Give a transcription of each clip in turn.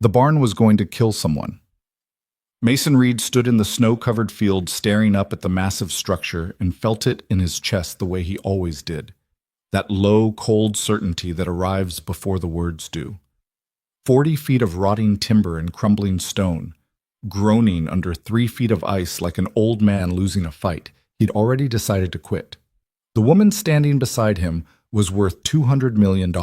The barn was going to kill someone. Mason Reed stood in the snow-covered field staring up at the massive structure and felt it in his chest the way he always did. That low, cold certainty that arrives before the words do. 40 feet of rotting timber and crumbling stone, groaning under 3 feet of ice like an old man losing a fight. He'd already decided to quit. The woman standing beside him was worth $200 million.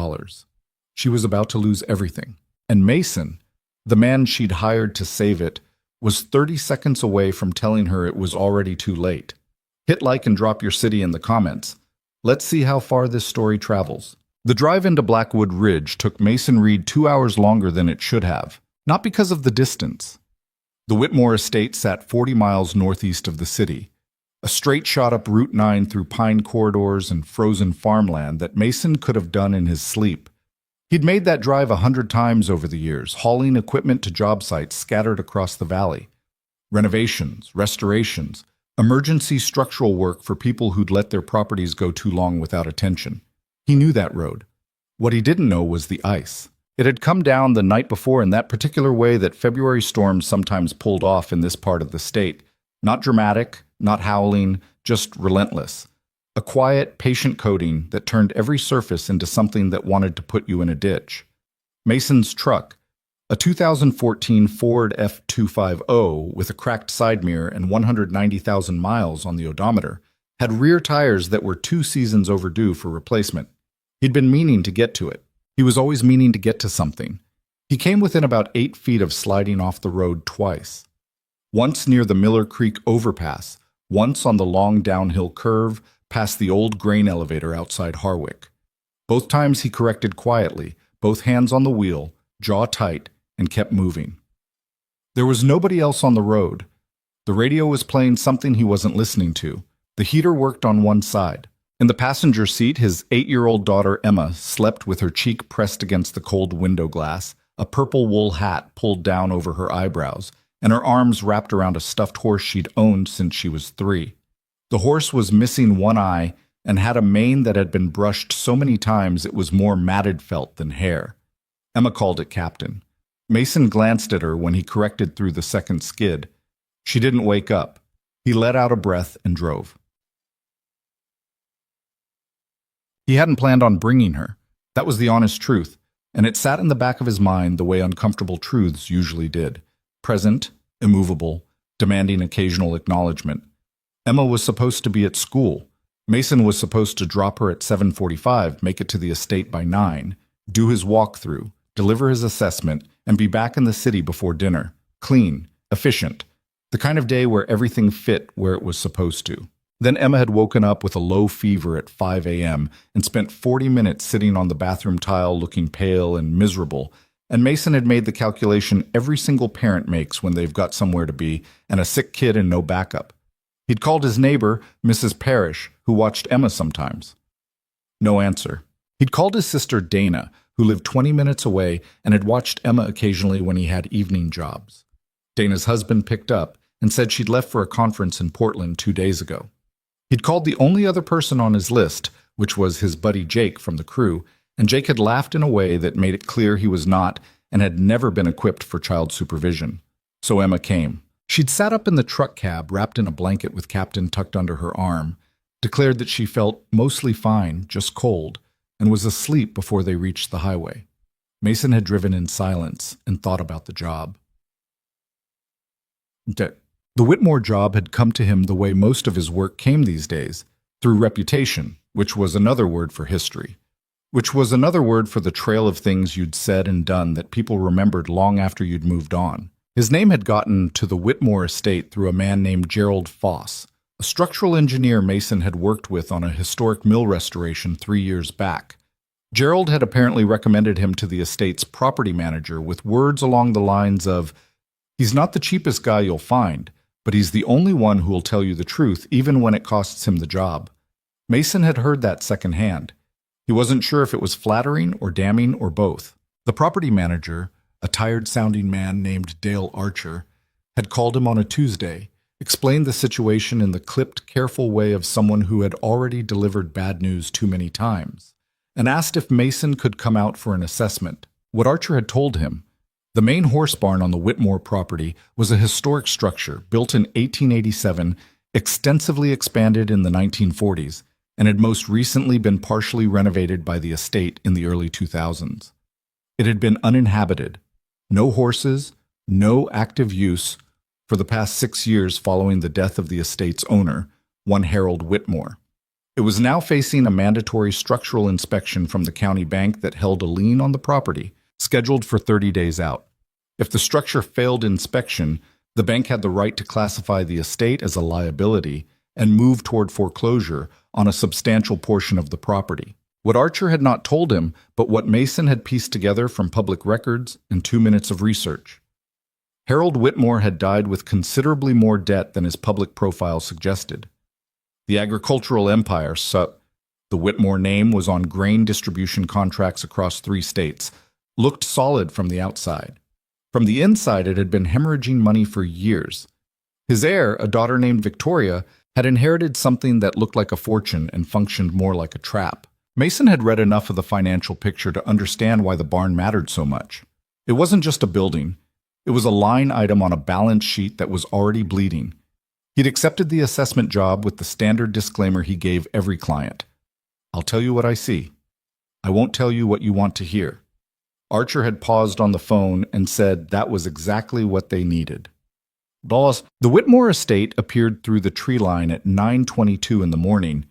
She was about to lose everything. And Mason, the man she'd hired to save it, was 30 seconds away from telling her it was already too late. Hit like and drop your city in the comments. Let's see how far this story travels. The drive into Blackwood Ridge took Mason Reed 2 hours longer than it should have, not because of the distance. The Whitmore estate sat 40 miles northeast of the city, a straight shot up Route 9 through pine corridors and frozen farmland that Mason could have done in his sleep. He'd made that drive 100 times over the years, hauling equipment to job sites scattered across the valley. Renovations, restorations, emergency structural work for people who'd let their properties go too long without attention. He knew that road. What he didn't know was the ice. It had come down the night before in that particular way that February storms sometimes pulled off in this part of the state. Not dramatic, not howling, just relentless. A quiet, patient coating that turned every surface into something that wanted to put you in a ditch. Mason's truck, a 2014 Ford F250 with a cracked side mirror and 190,000 miles on the odometer, had rear tires that were 2 seasons overdue for replacement. He'd been meaning to get to it. He was always meaning to get to something. He came within about 8 feet of sliding off the road twice. Once near the Miller Creek overpass, once on the long downhill curve past the old grain elevator outside Harwick. Both times he corrected quietly, both hands on the wheel, jaw tight, and kept moving. There was nobody else on the road. The radio was playing something he wasn't listening to. The heater worked on one side. In the passenger seat, his 8-year-old daughter Emma slept with her cheek pressed against the cold window glass, a purple wool hat pulled down over her eyebrows, and her arms wrapped around a stuffed horse she'd owned since she was 3. The horse was missing one eye and had a mane that had been brushed so many times it was more matted felt than hair. Emma called it Captain. Mason glanced at her when he corrected through the second skid. She didn't wake up. He let out a breath and drove. He hadn't planned on bringing her. That was the honest truth, and it sat in the back of his mind the way uncomfortable truths usually did. Present, immovable, demanding occasional acknowledgement. Emma was supposed to be at school. Mason was supposed to drop her at 7:45, make it to the estate by 9, do his walkthrough, deliver his assessment, and be back in the city before dinner. Clean, efficient. The kind of day where everything fit where it was supposed to. Then Emma had woken up with a low fever at 5 a.m. and spent 40 minutes sitting on the bathroom tile looking pale and miserable, and Mason had made the calculation every single parent makes when they've got somewhere to be and a sick kid and no backup. He'd called his neighbor, Mrs. Parrish, who watched Emma sometimes. No answer. He'd called his sister Dana, who lived 20 minutes away and had watched Emma occasionally when he had evening jobs. Dana's husband picked up and said she'd left for a conference in Portland 2 days ago. He'd called the only other person on his list, which was his buddy Jake from the crew, and Jake had laughed in a way that made it clear he was not and had never been equipped for child supervision. So Emma came. She'd sat up in the truck cab wrapped in a blanket with Captain tucked under her arm, declared that she felt mostly fine, just cold, and was asleep before they reached the highway. Mason had driven in silence and thought about the job. The Whitmore job had come to him the way most of his work came these days, through reputation, which was another word for history, which was another word for the trail of things you'd said and done that people remembered long after you'd moved on. His name had gotten to the Whitmore estate through a man named Gerald Foss, a structural engineer Mason had worked with on a historic mill restoration 3 years back. Gerald had apparently recommended him to the estate's property manager with words along the lines of, "He's not the cheapest guy you'll find, but he's the only one who will tell you the truth even when it costs him the job." Mason had heard that secondhand. He wasn't sure if it was flattering or damning or both. The property manager, a tired-sounding man named Dale Archer, had called him on a Tuesday, explained the situation in the clipped, careful way of someone who had already delivered bad news too many times, and asked if Mason could come out for an assessment. What Archer had told him, The main horse barn on the Whitmore property was a historic structure built in 1887, extensively expanded in the 1940s, and had most recently been partially renovated by the estate in the early 2000s. It had been uninhabited, no horses, no active use for the past 6 years following the death of the estate's owner, one Harold Whitmore. It was now facing a mandatory structural inspection from the county bank that held a lien on the property, scheduled for 30 days out. If the structure failed inspection, the bank had the right to classify the estate as a liability and move toward foreclosure on a substantial portion of the property. What Archer had not told him, but what Mason had pieced together from public records and 2 minutes of research. Harold Whitmore had died with considerably more debt than his public profile suggested. The agricultural empire, the Whitmore name was on grain distribution contracts across 3 states, looked solid from the outside. From the inside, it had been hemorrhaging money for years. His heir, a daughter named Victoria, had inherited something that looked like a fortune and functioned more like a trap. Mason had read enough of the financial picture to understand why the barn mattered so much. It wasn't just a building. It was a line item on a balance sheet that was already bleeding. He'd accepted the assessment job with the standard disclaimer he gave every client. "I'll tell you what I see. I won't tell you what you want to hear." Archer had paused on the phone and said that was exactly what they needed. The Whitmore estate appeared through the tree line at 9:22 in the morning,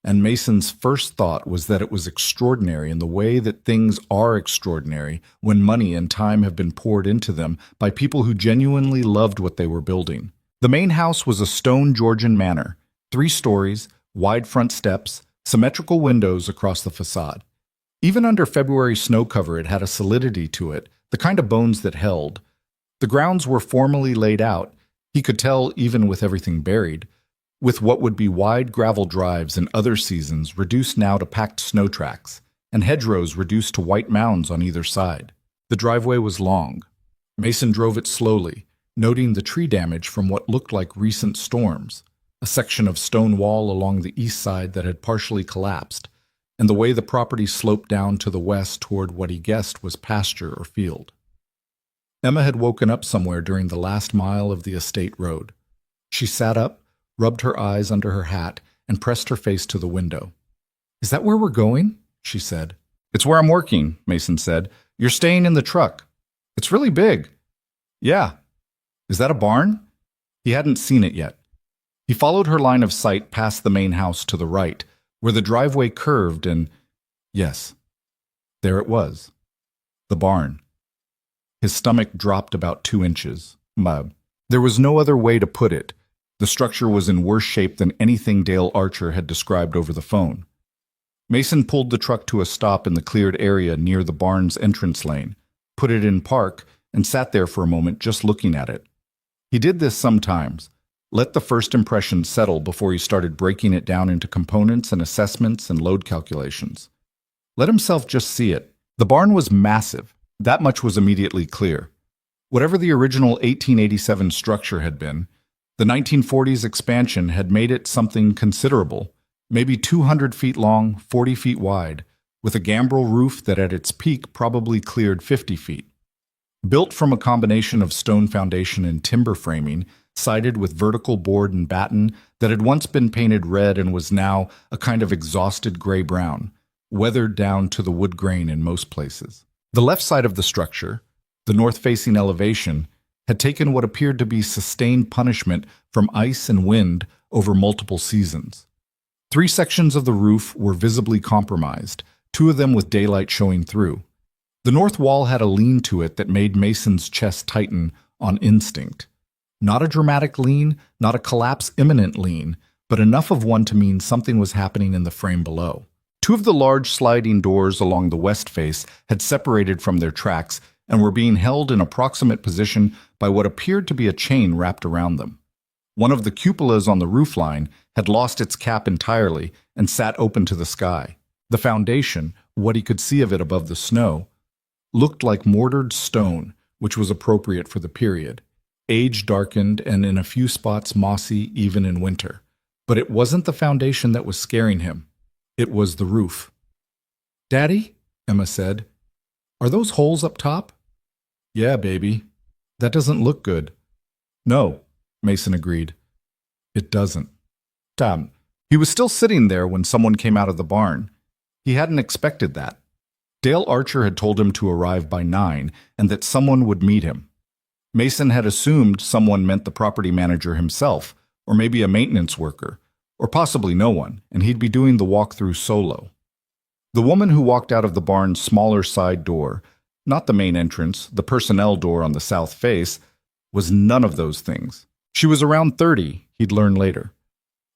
and Mason's first thought was that it was extraordinary in the way that things are extraordinary when money and time have been poured into them by people who genuinely loved what they were building. The main house was a stone Georgian manor, 3 stories, wide front steps, symmetrical windows across the facade. Even under February snow cover, it had a solidity to it, the kind of bones that held. The grounds were formally laid out, he could tell even with everything buried, with what would be wide gravel drives in other seasons reduced now to packed snow tracks, and hedgerows reduced to white mounds on either side. The driveway was long. Mason drove it slowly, noting the tree damage from what looked like recent storms, a section of stone wall along the east side that had partially collapsed, and the way the property sloped down to the west toward what he guessed was pasture or field. Emma had woken up somewhere during the last mile of the estate road. She sat up, rubbed her eyes under her hat, and pressed her face to the window. "Is that where we're going?" she said. "It's where I'm working," Mason said. "You're staying in the truck. It's really big." "Yeah." "Is that a barn?" He hadn't seen it yet. He followed her line of sight past the main house to the right, where the driveway curved, and yes, there it was. The barn. His stomach dropped about 2 inches. There was no other way to put it. The structure was in worse shape than anything Dale Archer had described over the phone. Mason pulled the truck to a stop in the cleared area near the barn's entrance lane, put it in park, and sat there for a moment just looking at it. He did this sometimes, let the first impression settle before he started breaking it down into components and assessments and load calculations. Let himself just see it. The barn was massive. That much was immediately clear. Whatever the original 1887 structure had been, the 1940s expansion had made it something considerable, maybe 200 feet long, 40 feet wide, with a gambrel roof that at its peak probably cleared 50 feet. Built from a combination of stone foundation and timber framing, sided with vertical board and batten that had once been painted red and was now a kind of exhausted gray-brown, weathered down to the wood grain in most places. The left side of the structure, the north-facing elevation, had taken what appeared to be sustained punishment from ice and wind over multiple seasons. 3 sections of the roof were visibly compromised, 2 of them with daylight showing through. The north wall had a lean to it that made Mason's chest tighten on instinct. Not a dramatic lean, not a collapse-imminent lean, but enough of one to mean something was happening in the frame below. 2 of the large sliding doors along the west face had separated from their tracks and were being held in approximate position by what appeared to be a chain wrapped around them. One of the cupolas on the roofline had lost its cap entirely and sat open to the sky. The foundation, what he could see of it above the snow, looked like mortared stone, which was appropriate for the period, age-darkened and in a few spots mossy even in winter. But it wasn't the foundation that was scaring him. It was the roof. "Daddy," Emma said, "are those holes up top?" Yeah, baby. That doesn't look good. No, Mason agreed. It doesn't. Damn. He was still sitting there when someone came out of the barn. He hadn't expected that. Dale Archer had told him to arrive by 9 and that someone would meet him. Mason had assumed someone meant the property manager himself, or maybe a maintenance worker, or possibly no one, and he'd be doing the walkthrough solo. The woman who walked out of the barn's smaller side door, not the main entrance, the personnel door on the south face, was none of those things. She was around 30, he'd learn later.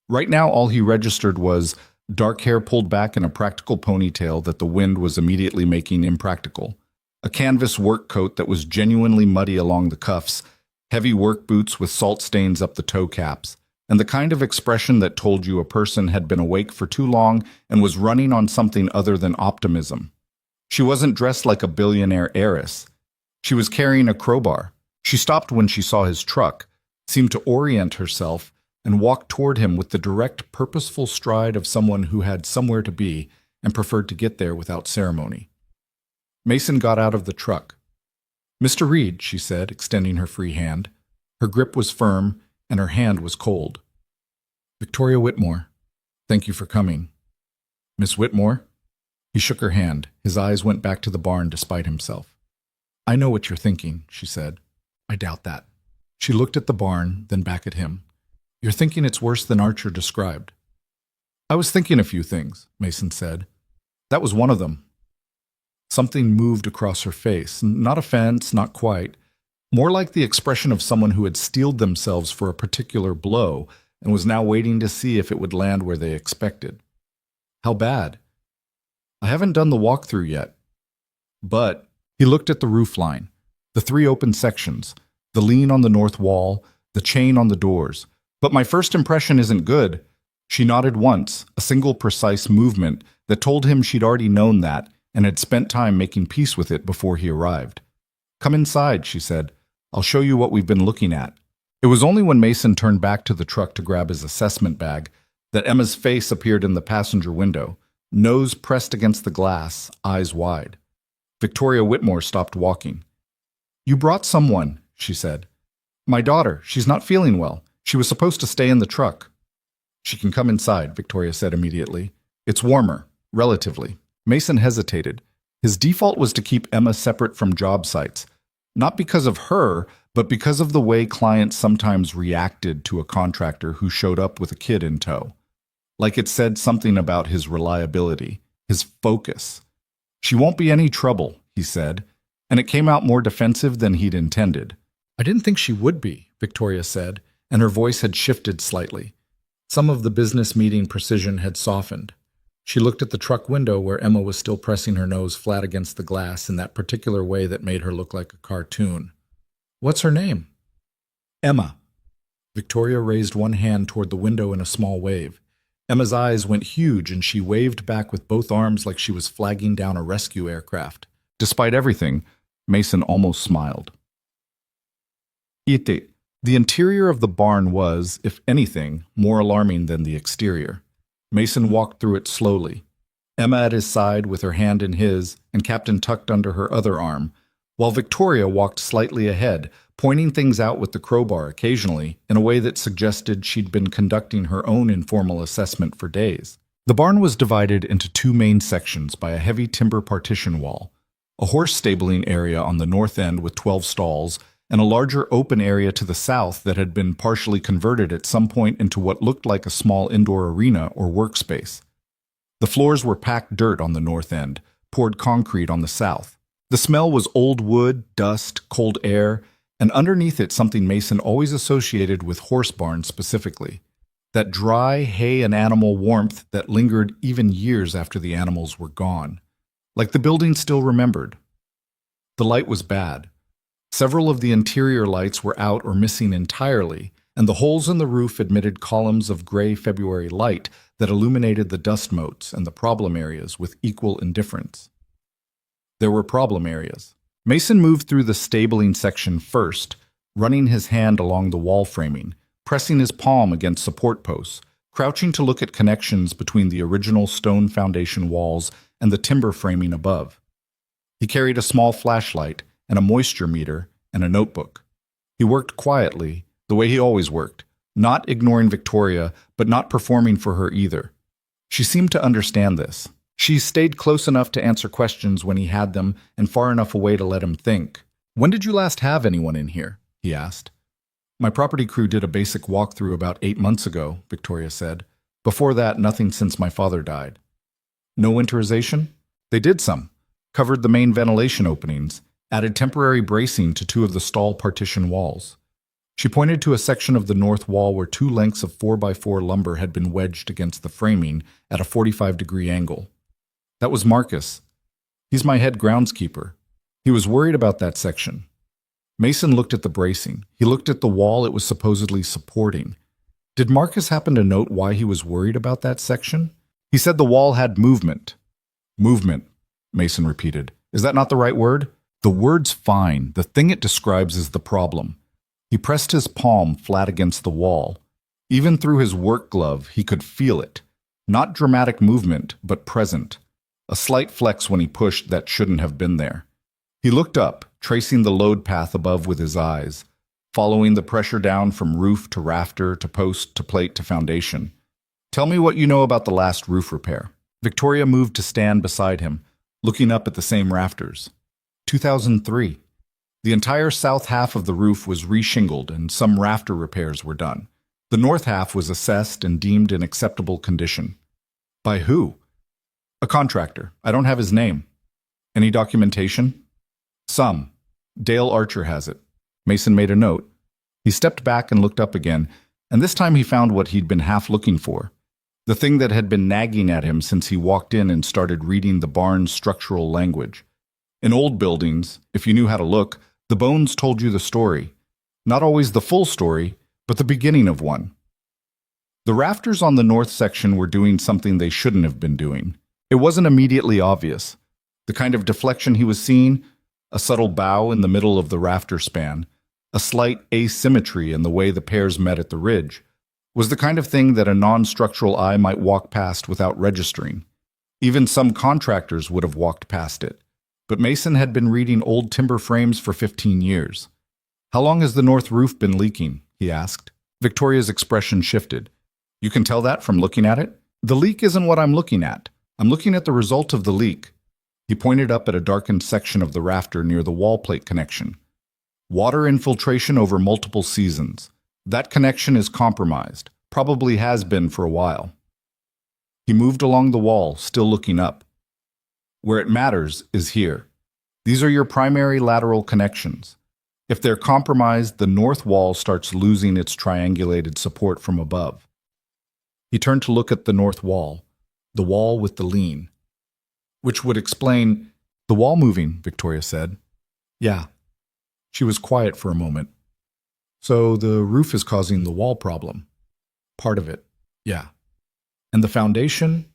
Right now, all he registered was dark hair pulled back in a practical ponytail that the wind was immediately making impractical, a canvas work coat that was genuinely muddy along the cuffs, heavy work boots with salt stains up the toe caps, and the kind of expression that told you a person had been awake for too long and was running on something other than optimism. She wasn't dressed like a billionaire heiress. She was carrying a crowbar. She stopped when she saw his truck, seemed to orient herself, and walked toward him with the direct, purposeful stride of someone who had somewhere to be and preferred to get there without ceremony. Mason got out of the truck. "Mr. Reed," she said, extending her free hand. Her grip was firm, and her hand was cold. "Victoria Whitmore, thank you for coming." "Miss Whitmore?" He shook her hand. His eyes went back to the barn despite himself. "I know what you're thinking," she said. "I doubt that." She looked at the barn, then back at him. "You're thinking it's worse than Archer described." "I was thinking a few things," Mason said. "That was one of them." Something moved across her face. Not offense, not quite. More like the expression of someone who had steeled themselves for a particular blow and was now waiting to see if it would land where they expected. "How bad?" "I haven't done the walkthrough yet." "But," he looked at the roof line, the 3 open sections, the lean on the north wall, the chain on the doors. "But my first impression isn't good." She nodded once, a single precise movement that told him she'd already known that and had spent time making peace with it before he arrived. "Come inside," she said. "I'll show you what we've been looking at." It was only when Mason turned back to the truck to grab his assessment bag that Emma's face appeared in the passenger window, nose pressed against the glass, eyes wide. Victoria Whitmore stopped walking. "You brought someone," she said. "My daughter. She's not feeling well. She was supposed to stay in the truck." "She can come inside," Victoria said immediately. "It's warmer, relatively." Mason hesitated. His default was to keep Emma separate from job sites, not because of her, but because of the way clients sometimes reacted to a contractor who showed up with a kid in tow. Like it said something about his reliability, his focus. "She won't be any trouble," he said, and it came out more defensive than he'd intended. "I didn't think she would be," Victoria said, and her voice had shifted slightly. Some of the business meeting precision had softened. She looked at the truck window where Emma was still pressing her nose flat against the glass in that particular way that made her look like a cartoon. "What's her name?" "Emma." Victoria raised one hand toward the window in a small wave. Emma's eyes went huge and she waved back with both arms like she was flagging down a rescue aircraft. Despite everything, Mason almost smiled. The interior of the barn was, if anything, more alarming than the exterior. Mason walked through it slowly, Emma at his side with her hand in his and Captain tucked under her other arm, while Victoria walked slightly ahead, pointing things out with the crowbar occasionally in a way that suggested she'd been conducting her own informal assessment for days. The barn was divided into 2 main sections by a heavy timber partition wall, a horse stabling area on the north end with 12 stalls, and a larger open area to the south that had been partially converted at some point into what looked like a small indoor arena or workspace. The floors were packed dirt on the north end, poured concrete on the south. The smell was old wood, dust, cold air, and underneath it something Mason always associated with horse barns specifically. That dry hay and animal warmth that lingered even years after the animals were gone. Like the building still remembered. The light was bad. Several of the interior lights were out or missing entirely, and the holes in the roof admitted columns of gray February light that illuminated the dust motes and the problem areas with equal indifference. There were problem areas. Mason moved through the stabling section first, running his hand along the wall framing, pressing his palm against support posts, crouching to look at connections between the original stone foundation walls and the timber framing above. He carried a small flashlight, and a moisture meter and a notebook. He worked quietly, the way he always worked, not ignoring Victoria, but not performing for her either. She seemed to understand this. She stayed close enough to answer questions when he had them and far enough away to let him think. "When did you last have anyone in here?" he asked. "My property crew did a basic walkthrough about 8 months ago," Victoria said. "Before that, nothing since my father died." "No winterization?" "They did some. Covered the main ventilation openings, added temporary bracing to 2 of the stall partition walls." She pointed to a section of the north wall where 2 lengths of 4x4 lumber had been wedged against the framing at a 45-degree angle. "That was Marcus. He's my head groundskeeper. He was worried about that section." Mason looked at the bracing. He looked at the wall it was supposedly supporting. Did Marcus happen to note why he was worried about that section? "He said the wall had movement." "Movement," Mason repeated. "Is that not the right word?" "The word's fine. The thing it describes is the problem." He pressed his palm flat against the wall. Even through his work glove, he could feel it. Not dramatic movement, but present. A slight flex when he pushed that shouldn't have been there. He looked up, tracing the load path above with his eyes, following the pressure down from roof to rafter to post to plate to foundation. "Tell me what you know about the last roof repair." Victoria moved to stand beside him, looking up at the same rafters. 2003. The entire south half of the roof was reshingled and some rafter repairs were done. The north half was assessed and deemed in acceptable condition. "By who?" "A contractor. I don't have his name." "Any documentation?" "Some. Dale Archer has it." Mason made a note. He stepped back and looked up again, and this time he found what he'd been half looking for. The thing that had been nagging at him since he walked in and started reading the barn's structural language. In old buildings, if you knew how to look, the bones told you the story. Not always the full story, but the beginning of one. The rafters on the north section were doing something they shouldn't have been doing. It wasn't immediately obvious. The kind of deflection he was seeing, a subtle bow in the middle of the rafter span, a slight asymmetry in the way the pairs met at the ridge, was the kind of thing that a non-structural eye might walk past without registering. Even some contractors would have walked past it. But Mason had been reading old timber frames for 15 years. "How long has the north roof been leaking?" he asked. Victoria's expression shifted. "You can tell that from looking at it?" "The leak isn't what I'm looking at. I'm looking at the result of the leak." He pointed up at a darkened section of the rafter near the wall plate connection. "Water infiltration over multiple seasons. That connection is compromised. Probably has been for a while." He moved along the wall, still looking up. "Where it matters is here. These are your primary lateral connections. If they're compromised, the north wall starts losing its triangulated support from above." He turned to look at the north wall, the wall with the lean. "Which would explain—" "The wall moving," Victoria said. "Yeah." She was quiet for a moment. "So the roof is causing the wall problem?" "Part of it, yeah." "And the foundation?"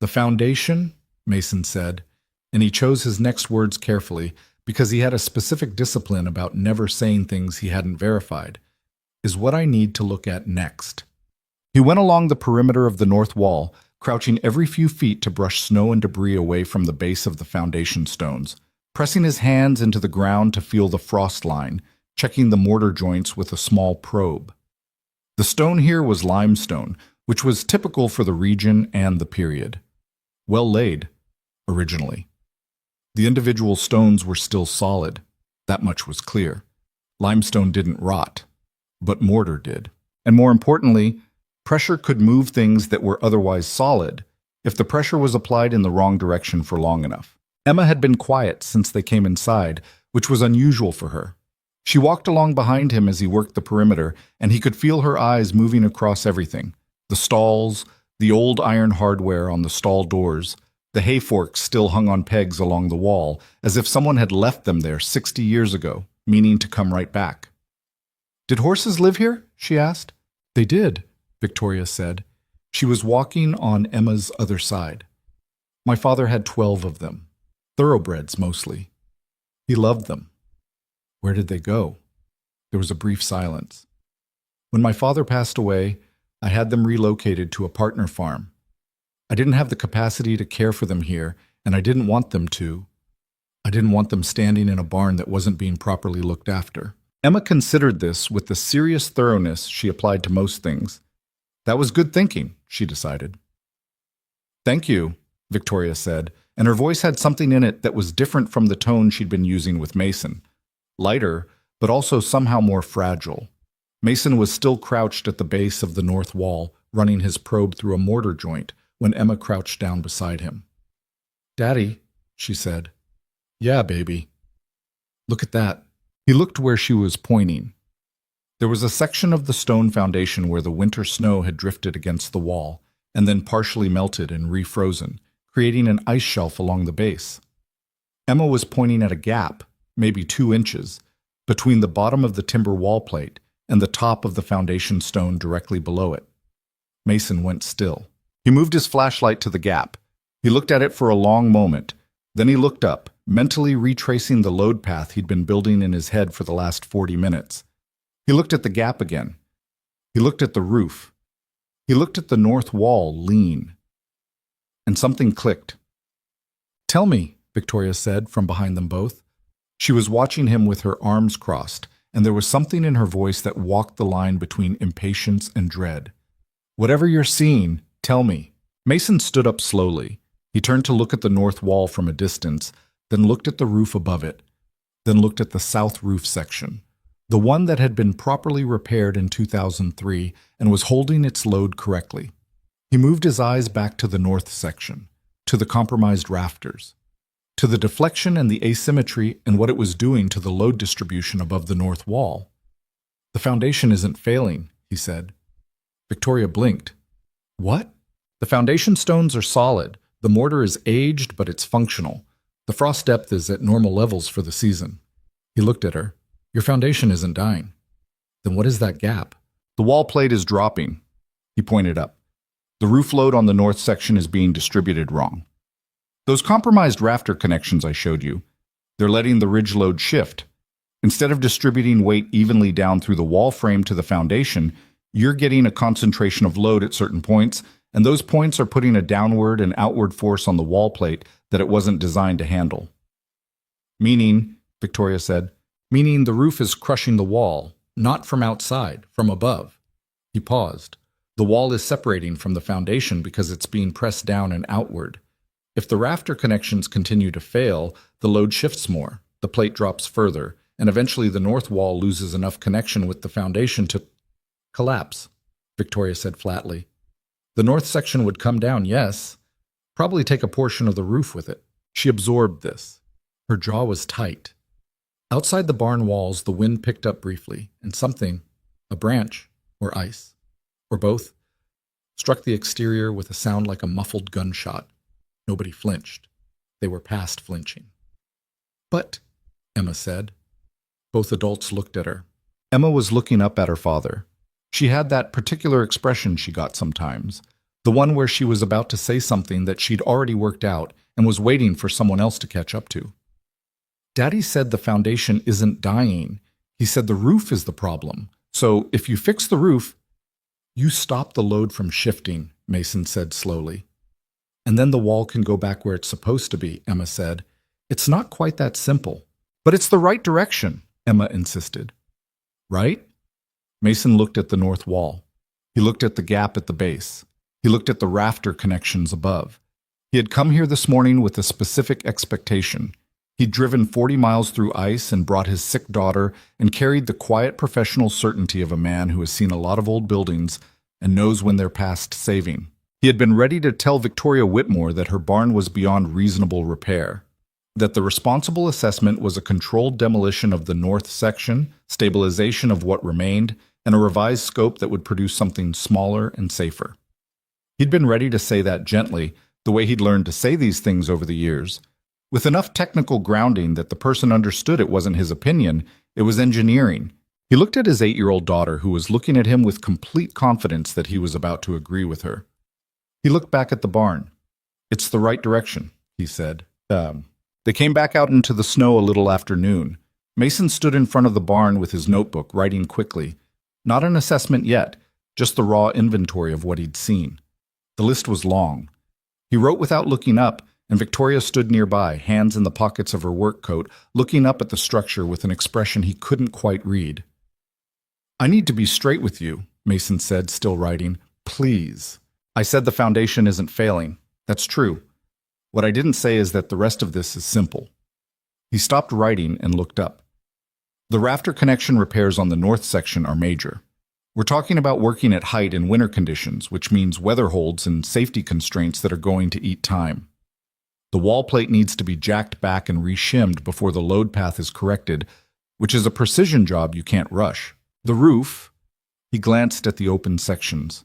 "The foundation," Mason said, and he chose his next words carefully because he had a specific discipline about never saying things he hadn't verified, "is what I need to look at next." He went along the perimeter of the north wall, crouching every few feet to brush snow and debris away from the base of the foundation stones, pressing his hands into the ground to feel the frost line, checking the mortar joints with a small probe. The stone here was limestone, which was typical for the region and the period. Well laid, originally. The individual stones were still solid. That much was clear. Limestone didn't rot, but mortar did. And more importantly, pressure could move things that were otherwise solid if the pressure was applied in the wrong direction for long enough. Emma had been quiet since they came inside, which was unusual for her. She walked along behind him as he worked the perimeter, and he could feel her eyes moving across everything. The stalls, the old iron hardware on the stall doors, the hay forks still hung on pegs along the wall, as if someone had left them there 60 years ago, meaning to come right back. "Did horses live here?" she asked. "They did," Victoria said. She was walking on Emma's other side. "My father had 12 of them. Thoroughbreds, mostly. He loved them." "Where did they go?" There was a brief silence. "When my father passed away, I had them relocated to a partner farm. I didn't have the capacity to care for them here, and I didn't want them to. I didn't want them standing in a barn that wasn't being properly looked after. Emma considered this with the serious thoroughness she applied to most things. That was good thinking, she decided. Thank you, Victoria said, and her voice had something in it that was different from the tone she'd been using with Mason. Lighter, but also somehow more fragile. Mason was still crouched at the base of the north wall, running his probe through a mortar joint, when Emma crouched down beside him. Daddy, she said. Yeah, baby. Look at that. He looked where she was pointing. There was a section of the stone foundation where the winter snow had drifted against the wall, and then partially melted and refrozen, creating an ice shelf along the base. Emma was pointing at a gap, maybe 2 inches, between the bottom of the timber wall plate and the top of the foundation stone directly below it. Mason went still. He moved his flashlight to the gap. He looked at it for a long moment. Then he looked up, mentally retracing the load path he'd been building in his head for the last 40 minutes. He looked at the gap again. He looked at the roof. He looked at the north wall, lean. And something clicked. Tell me, Victoria said from behind them both. She was watching him with her arms crossed, and there was something in her voice that walked the line between impatience and dread. Whatever you're seeing, tell me. Mason stood up slowly. He turned to look at the north wall from a distance, then looked at the roof above it, then looked at the south roof section, the one that had been properly repaired in 2003 and was holding its load correctly. He moved his eyes back to the north section, to the compromised rafters, to the deflection and the asymmetry and what it was doing to the load distribution above the north wall. The foundation isn't failing, he said. Victoria blinked. What? The foundation stones are solid. The mortar is aged, but it's functional. The frost depth is at normal levels for the season. He looked at her. Your foundation isn't dying. Then what is that gap? The wall plate is dropping. He pointed up. The roof load on the north section is being distributed wrong. Those compromised rafter connections I showed you, they're letting the ridge load shift. Instead of distributing weight evenly down through the wall frame to the foundation, you're getting a concentration of load at certain points, and those points are putting a downward and outward force on the wall plate that it wasn't designed to handle. Meaning, Victoria said, meaning the roof is crushing the wall, not from outside, from above. He paused. The wall is separating from the foundation because it's being pressed down and outward. If the rafter connections continue to fail, the load shifts more, the plate drops further, and eventually the north wall loses enough connection with the foundation to collapse, Victoria said flatly. The north section would come down, yes. Probably take a portion of the roof with it. She absorbed this. Her jaw was tight. Outside the barn walls, the wind picked up briefly, and something, a branch, or ice, or both, struck the exterior with a sound like a muffled gunshot. Nobody flinched. They were past flinching. But, Emma said. Both adults looked at her. Emma was looking up at her father. She had that particular expression she got sometimes, the one where she was about to say something that she'd already worked out and was waiting for someone else to catch up to. Daddy said the foundation isn't dying. He said the roof is the problem. So if you fix the roof, you stop the load from shifting, Mason said slowly. And then the wall can go back where it's supposed to be, Emma said. It's not quite that simple. But it's the right direction, Emma insisted. Right? Mason looked at the north wall. He looked at the gap at the base. He looked at the rafter connections above. He had come here this morning with a specific expectation. He'd driven 40 miles through ice and brought his sick daughter and carried the quiet professional certainty of a man who has seen a lot of old buildings and knows when they're past saving. He had been ready to tell Victoria Whitmore that her barn was beyond reasonable repair, that the responsible assessment was a controlled demolition of the north section, stabilization of what remained, and a revised scope that would produce something smaller and safer. He'd been ready to say that gently, the way he'd learned to say these things over the years, with enough technical grounding that the person understood it wasn't his opinion, it was engineering. He looked at his 8-year-old daughter, who was looking at him with complete confidence that he was about to agree with her. He looked back at the barn. It's the right direction, he said. They came back out into the snow a little after noon. Mason stood in front of the barn with his notebook, writing quickly. Not an assessment yet, just the raw inventory of what he'd seen. The list was long. He wrote without looking up, and Victoria stood nearby, hands in the pockets of her work coat, looking up at the structure with an expression he couldn't quite read. "I need to be straight with you," Mason said, still writing. "Please." "I said the foundation isn't failing. That's true. What I didn't say is that the rest of this is simple." He stopped writing and looked up. "The rafter connection repairs on the north section are major. We're talking about working at height in winter conditions, which means weather holds and safety constraints that are going to eat time. The wall plate needs to be jacked back and reshimmed before the load path is corrected, which is a precision job you can't rush. The roof," he glanced at the open sections.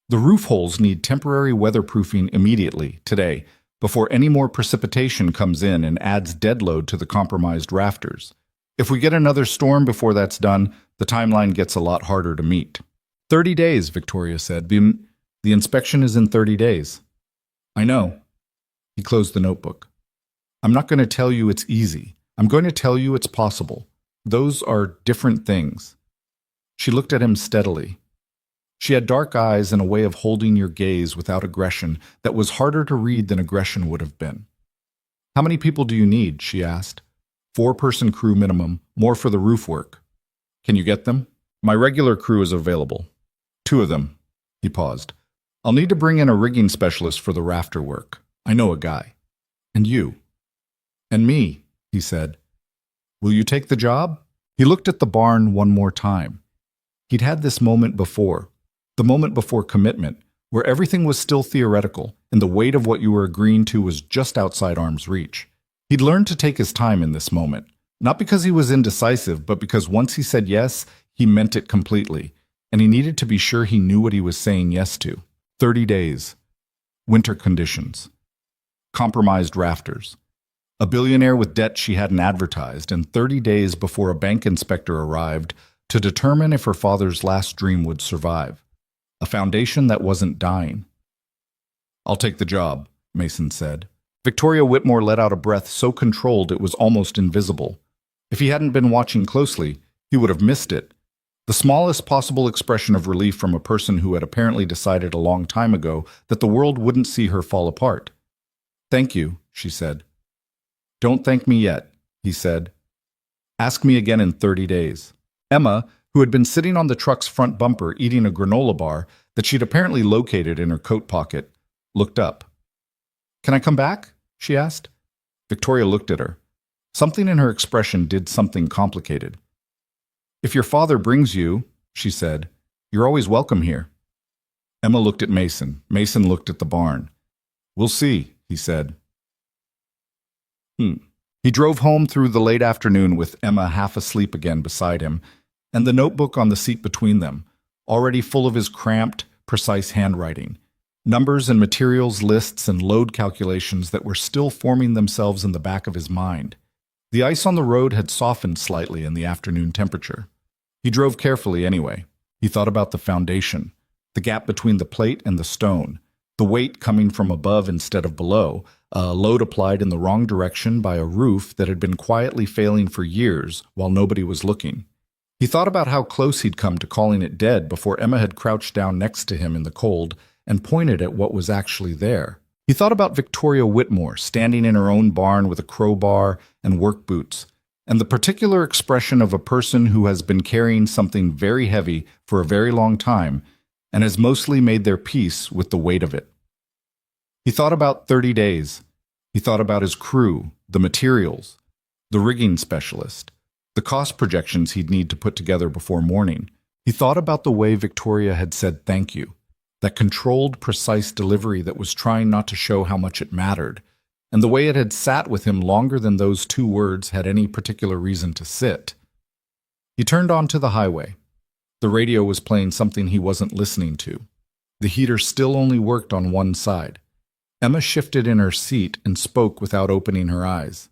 "The roof holes need temporary weatherproofing immediately, today, before any more precipitation comes in and adds dead load to the compromised rafters. If we get another storm before that's done, the timeline gets a lot harder to meet." 30 days, Victoria said. The inspection is in 30 days. "I know." He closed the notebook. "I'm not going to tell you it's easy. I'm going to tell you it's possible. Those are different things." She looked at him steadily. She had dark eyes and a way of holding your gaze without aggression that was harder to read than aggression would have been. "How many people do you need?" she asked. 4-person crew minimum, more for the roof work. "Can you get them?" "My regular crew is available. 2 of them." He paused. "I'll need to bring in a rigging specialist for the rafter work. I know a guy." "And you?" "And me," he said. "Will you take the job?" He looked at the barn one more time. He'd had this moment before, the moment before commitment, where everything was still theoretical and the weight of what you were agreeing to was just outside arm's reach. He'd learned to take his time in this moment, not because he was indecisive, but because once he said yes, he meant it completely, and he needed to be sure he knew what he was saying yes to. 30 days. Winter conditions. Compromised rafters. A billionaire with debt she hadn't advertised, and 30 days before a bank inspector arrived to determine if her father's last dream would survive. A foundation that wasn't dying. "I'll take the job," Mason said. Victoria Whitmore let out a breath so controlled it was almost invisible. If he hadn't been watching closely, he would have missed it. The smallest possible expression of relief from a person who had apparently decided a long time ago that the world wouldn't see her fall apart. "Thank you," she said. "Don't thank me yet," he said. "Ask me again in 30 days. Emma, who had been sitting on the truck's front bumper eating a granola bar that she'd apparently located in her coat pocket, looked up. "Can I come back?" she asked. Victoria looked at her. Something in her expression did something complicated. "If your father brings you," she said, "you're always welcome here." Emma looked at Mason. Mason looked at the barn. "We'll see," he said. He drove home through the late afternoon with Emma half asleep again beside him, and the notebook on the seat between them, already full of his cramped, precise handwriting. Numbers and materials lists and load calculations that were still forming themselves in the back of his mind. The ice on the road had softened slightly in the afternoon temperature. He drove carefully anyway. He thought about the foundation, the gap between the plate and the stone, the weight coming from above instead of below, a load applied in the wrong direction by a roof that had been quietly failing for years while nobody was looking. He thought about how close he'd come to calling it dead before Emma had crouched down next to him in the cold and pointed at what was actually there. He thought about Victoria Whitmore standing in her own barn with a crowbar and work boots, and the particular expression of a person who has been carrying something very heavy for a very long time and has mostly made their peace with the weight of it. He thought about 30 days. He thought about his crew, the materials, the rigging specialist, the cost projections he'd need to put together before morning. He thought about the way Victoria had said thank you, that controlled, precise delivery that was trying not to show how much it mattered, and the way it had sat with him longer than those 2 words had any particular reason to sit. He turned onto the highway. The radio was playing something he wasn't listening to. The heater still only worked on one side. Emma shifted in her seat and spoke without opening her eyes.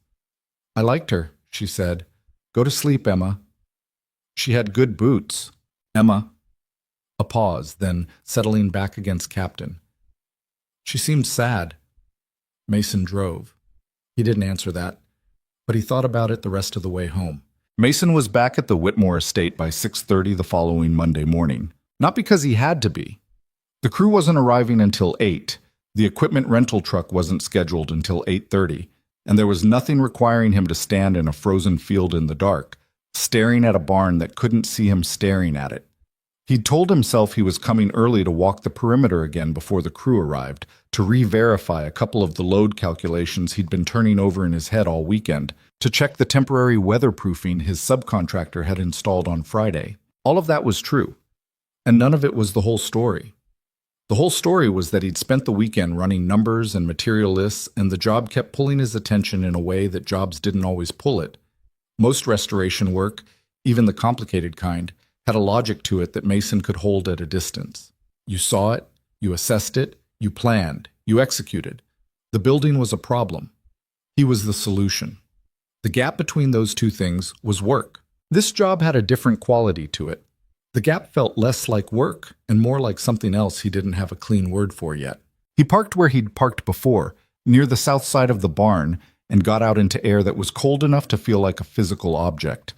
"I liked her," she said. "Go to sleep, Emma." "She had good boots." "Emma." A pause, then settling back against Captain. "She seemed sad." Mason drove. He didn't answer that, but he thought about it the rest of the way home. Mason was back at the Whitmore estate by 6:30 the following Monday morning. Not because he had to be. The crew wasn't arriving until 8, The equipment rental truck wasn't scheduled until 8:30, and there was nothing requiring him to stand in a frozen field in the dark, staring at a barn that couldn't see him staring at it. He'd told himself he was coming early to walk the perimeter again before the crew arrived, to re-verify a couple of the load calculations he'd been turning over in his head all weekend, to check the temporary weatherproofing his subcontractor had installed on Friday. All of that was true, and none of it was the whole story. The whole story was that he'd spent the weekend running numbers and material lists, and the job kept pulling his attention in a way that jobs didn't always pull it. Most restoration work, even the complicated kind, had a logic to it that Mason could hold at a distance. You saw it, you assessed it, you planned, you executed. The building was a problem. He was the solution. The gap between those two things was work. This job had a different quality to it. The gap felt less like work and more like something else he didn't have a clean word for yet. He parked where he'd parked before, near the south side of the barn, and got out into air that was cold enough to feel like a physical object.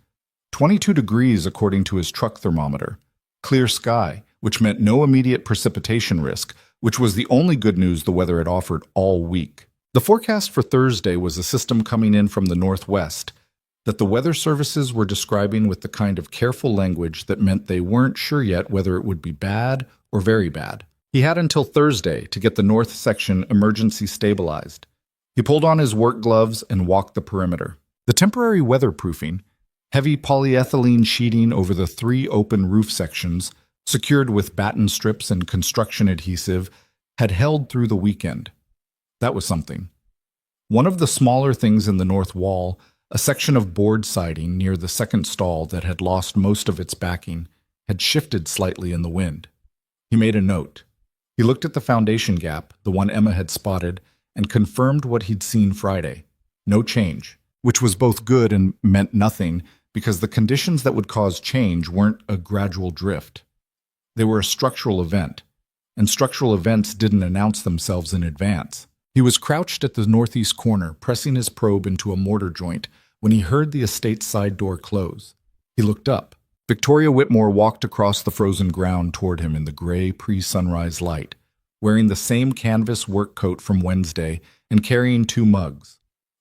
22 degrees according to his truck thermometer. Clear sky, which meant no immediate precipitation risk, which was the only good news the weather had offered all week. The forecast for Thursday was a system coming in from the northwest that the weather services were describing with the kind of careful language that meant they weren't sure yet whether it would be bad or very bad. He had until Thursday to get the north section emergency stabilized. He pulled on his work gloves and walked the perimeter. The temporary weatherproofing, heavy polyethylene sheeting over the 3 open roof sections, secured with batten strips and construction adhesive, had held through the weekend. That was something. One of the smaller things in the north wall, a section of board siding near the second stall that had lost most of its backing, had shifted slightly in the wind. He made a note. He looked at the foundation gap, the one Emma had spotted, and confirmed what he'd seen Friday. No change, which was both good and meant nothing because the conditions that would cause change weren't a gradual drift. They were a structural event, and structural events didn't announce themselves in advance. He was crouched at the northeast corner, pressing his probe into a mortar joint, when he heard the estate's side door close. He looked up. Victoria Whitmore walked across the frozen ground toward him in the gray pre-sunrise light, wearing the same canvas work coat from Wednesday and carrying 2 mugs.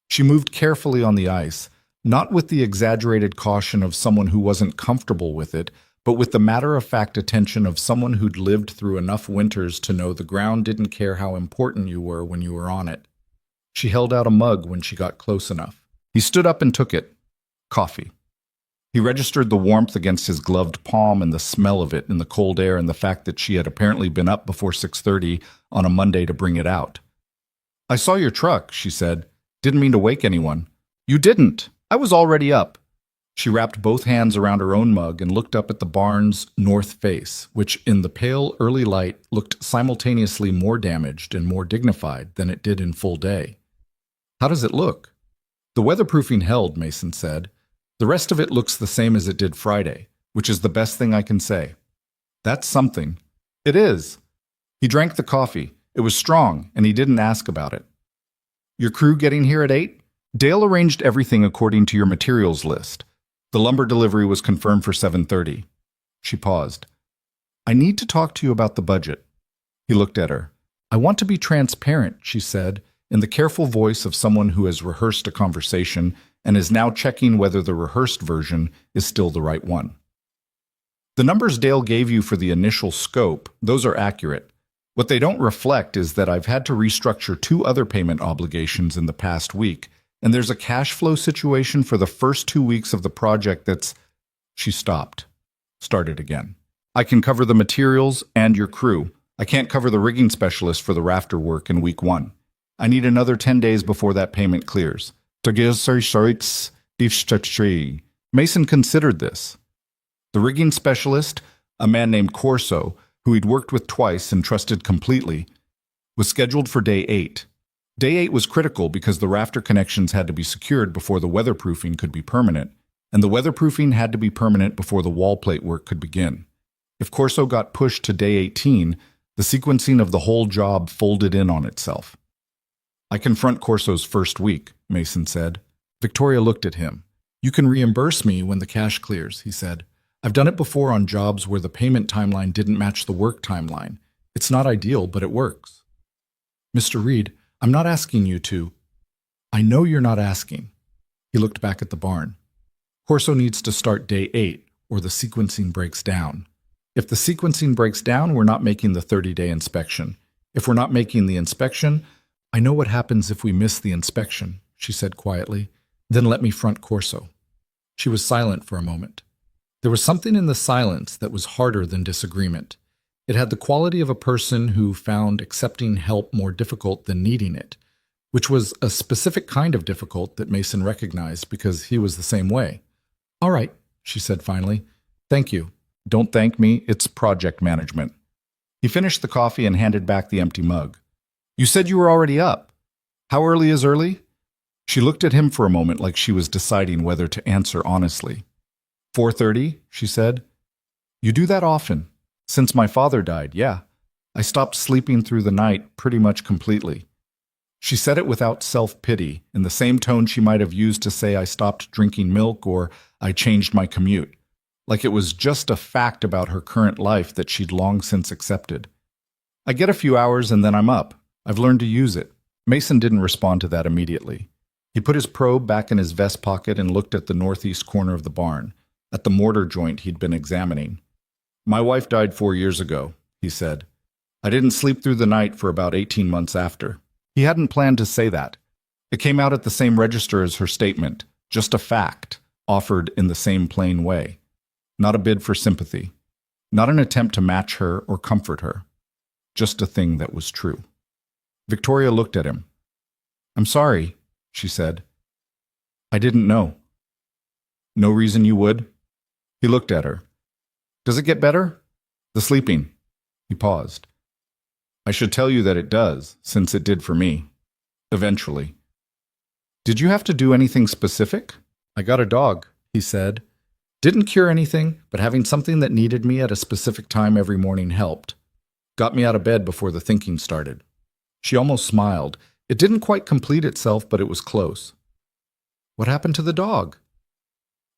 She moved carefully on the ice, not with the exaggerated caution of someone who wasn't comfortable with it, but with the matter-of-fact attention of someone who'd lived through enough winters to know the ground didn't care how important you were when you were on it. She held out a mug when she got close enough. He stood up and took it. Coffee. He registered the warmth against his gloved palm and the smell of it in the cold air and the fact that she had apparently been up before 6:30 on a Monday to bring it out. "I saw your truck," she said. "Didn't mean to wake anyone." "You didn't. I was already up." She wrapped both hands around her own mug and looked up at the barn's north face, which in the pale early light looked simultaneously more damaged and more dignified than it did in full day. "How does it look?" "The weatherproofing held," Mason said. "The rest of it looks the same as it did Friday, which is the best thing I can say." "That's something." "It is." He drank the coffee. It was strong, and he didn't ask about it. "Your crew getting here at 8? Dale arranged everything according to your materials list. The lumber delivery was confirmed for 7:30. She paused. "I need to talk to you about the budget." He looked at her. "I want to be transparent," she said, in the careful voice of someone who has rehearsed a conversation and is now checking whether the rehearsed version is still the right one. "The numbers Dale gave you for the initial scope, those are accurate. What they don't reflect is that I've had to restructure 2 other payment obligations in the past week, and there's a cash flow situation for the first 2 weeks of the project that's—" She stopped. Started again. "I can cover the materials and your crew. I can't cover the rigging specialist for the rafter work in week 1. I need another 10 days before that payment clears." Mason considered this. The rigging specialist, a man named Corso, who he'd worked with twice and trusted completely, was scheduled for day 8. Day 8 was critical because the rafter connections had to be secured before the weatherproofing could be permanent, and the weatherproofing had to be permanent before the wall plate work could begin. If Corso got pushed to day 18, the sequencing of the whole job folded in on itself. "I confront Corso's first week," Mason said. Victoria looked at him. "You can reimburse me when the cash clears," he said. "I've done it before on jobs where the payment timeline didn't match the work timeline. It's not ideal, but it works." Mr. Reed, I'm not asking you to. I know you're not asking. He looked back at the barn. Corso needs to start day 8, or the sequencing breaks down. If the sequencing breaks down, we're not making the 30-day inspection. If we're not making the inspection, I know what happens if we miss the inspection, she said quietly. Then let me front Corso. She was silent for a moment. There was something in the silence that was harder than disagreement. It had the quality of a person who found accepting help more difficult than needing it, which was a specific kind of difficult that Mason recognized because he was the same way. All right, she said finally. Thank you. Don't thank me, it's project management. He finished the coffee and handed back the empty mug. You said you were already up. How early is early? She looked at him for a moment like she was deciding whether to answer honestly. 4:30, she said. You do that often. Since my father died, yeah. I stopped sleeping through the night pretty much completely. She said it without self-pity, in the same tone she might have used to say I stopped drinking milk or I changed my commute. Like it was just a fact about her current life that she'd long since accepted. I get a few hours and then I'm up. I've learned to use it. Mason didn't respond to that immediately. He put his probe back in his vest pocket and looked at the northeast corner of the barn, at the mortar joint he'd been examining. My wife died 4 years ago, he said. I didn't sleep through the night for about 18 months after. He hadn't planned to say that. It came out at the same register as her statement, just a fact, offered in the same plain way. Not a bid for sympathy. Not an attempt to match her or comfort her. Just a thing that was true. Victoria looked at him. I'm sorry, she said. I didn't know. No reason you would? He looked at her. Does it get better? The sleeping. He paused. I should tell you that it does, since it did for me. Eventually. Did you have to do anything specific? I got a dog, he said. Didn't cure anything, but having something that needed me at a specific time every morning helped. Got me out of bed before the thinking started. She almost smiled. It didn't quite complete itself, but it was close. What happened to the dog?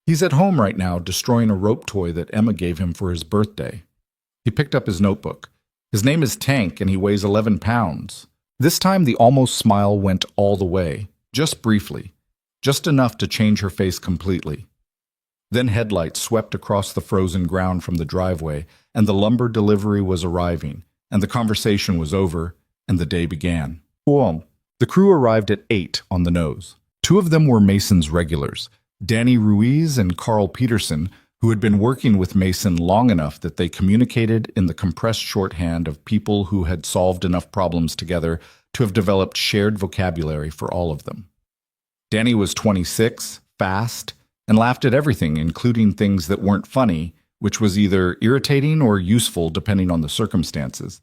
He's at home right now, destroying a rope toy that Emma gave him for his birthday. He picked up his notebook. His name is Tank, and he weighs 11 pounds. This time the almost smile went all the way, just briefly, just enough to change her face completely. Then headlights swept across the frozen ground from the driveway, and the lumber delivery was arriving, and the conversation was over, and the day began. Boom. The crew arrived at 8 on the nose. 2 of them were Mason's regulars, Danny Ruiz and Carl Peterson, who had been working with Mason long enough that they communicated in the compressed shorthand of people who had solved enough problems together to have developed shared vocabulary for all of them. Danny was 26, fast, and laughed at everything, including things that weren't funny, which was either irritating or useful depending on the circumstances.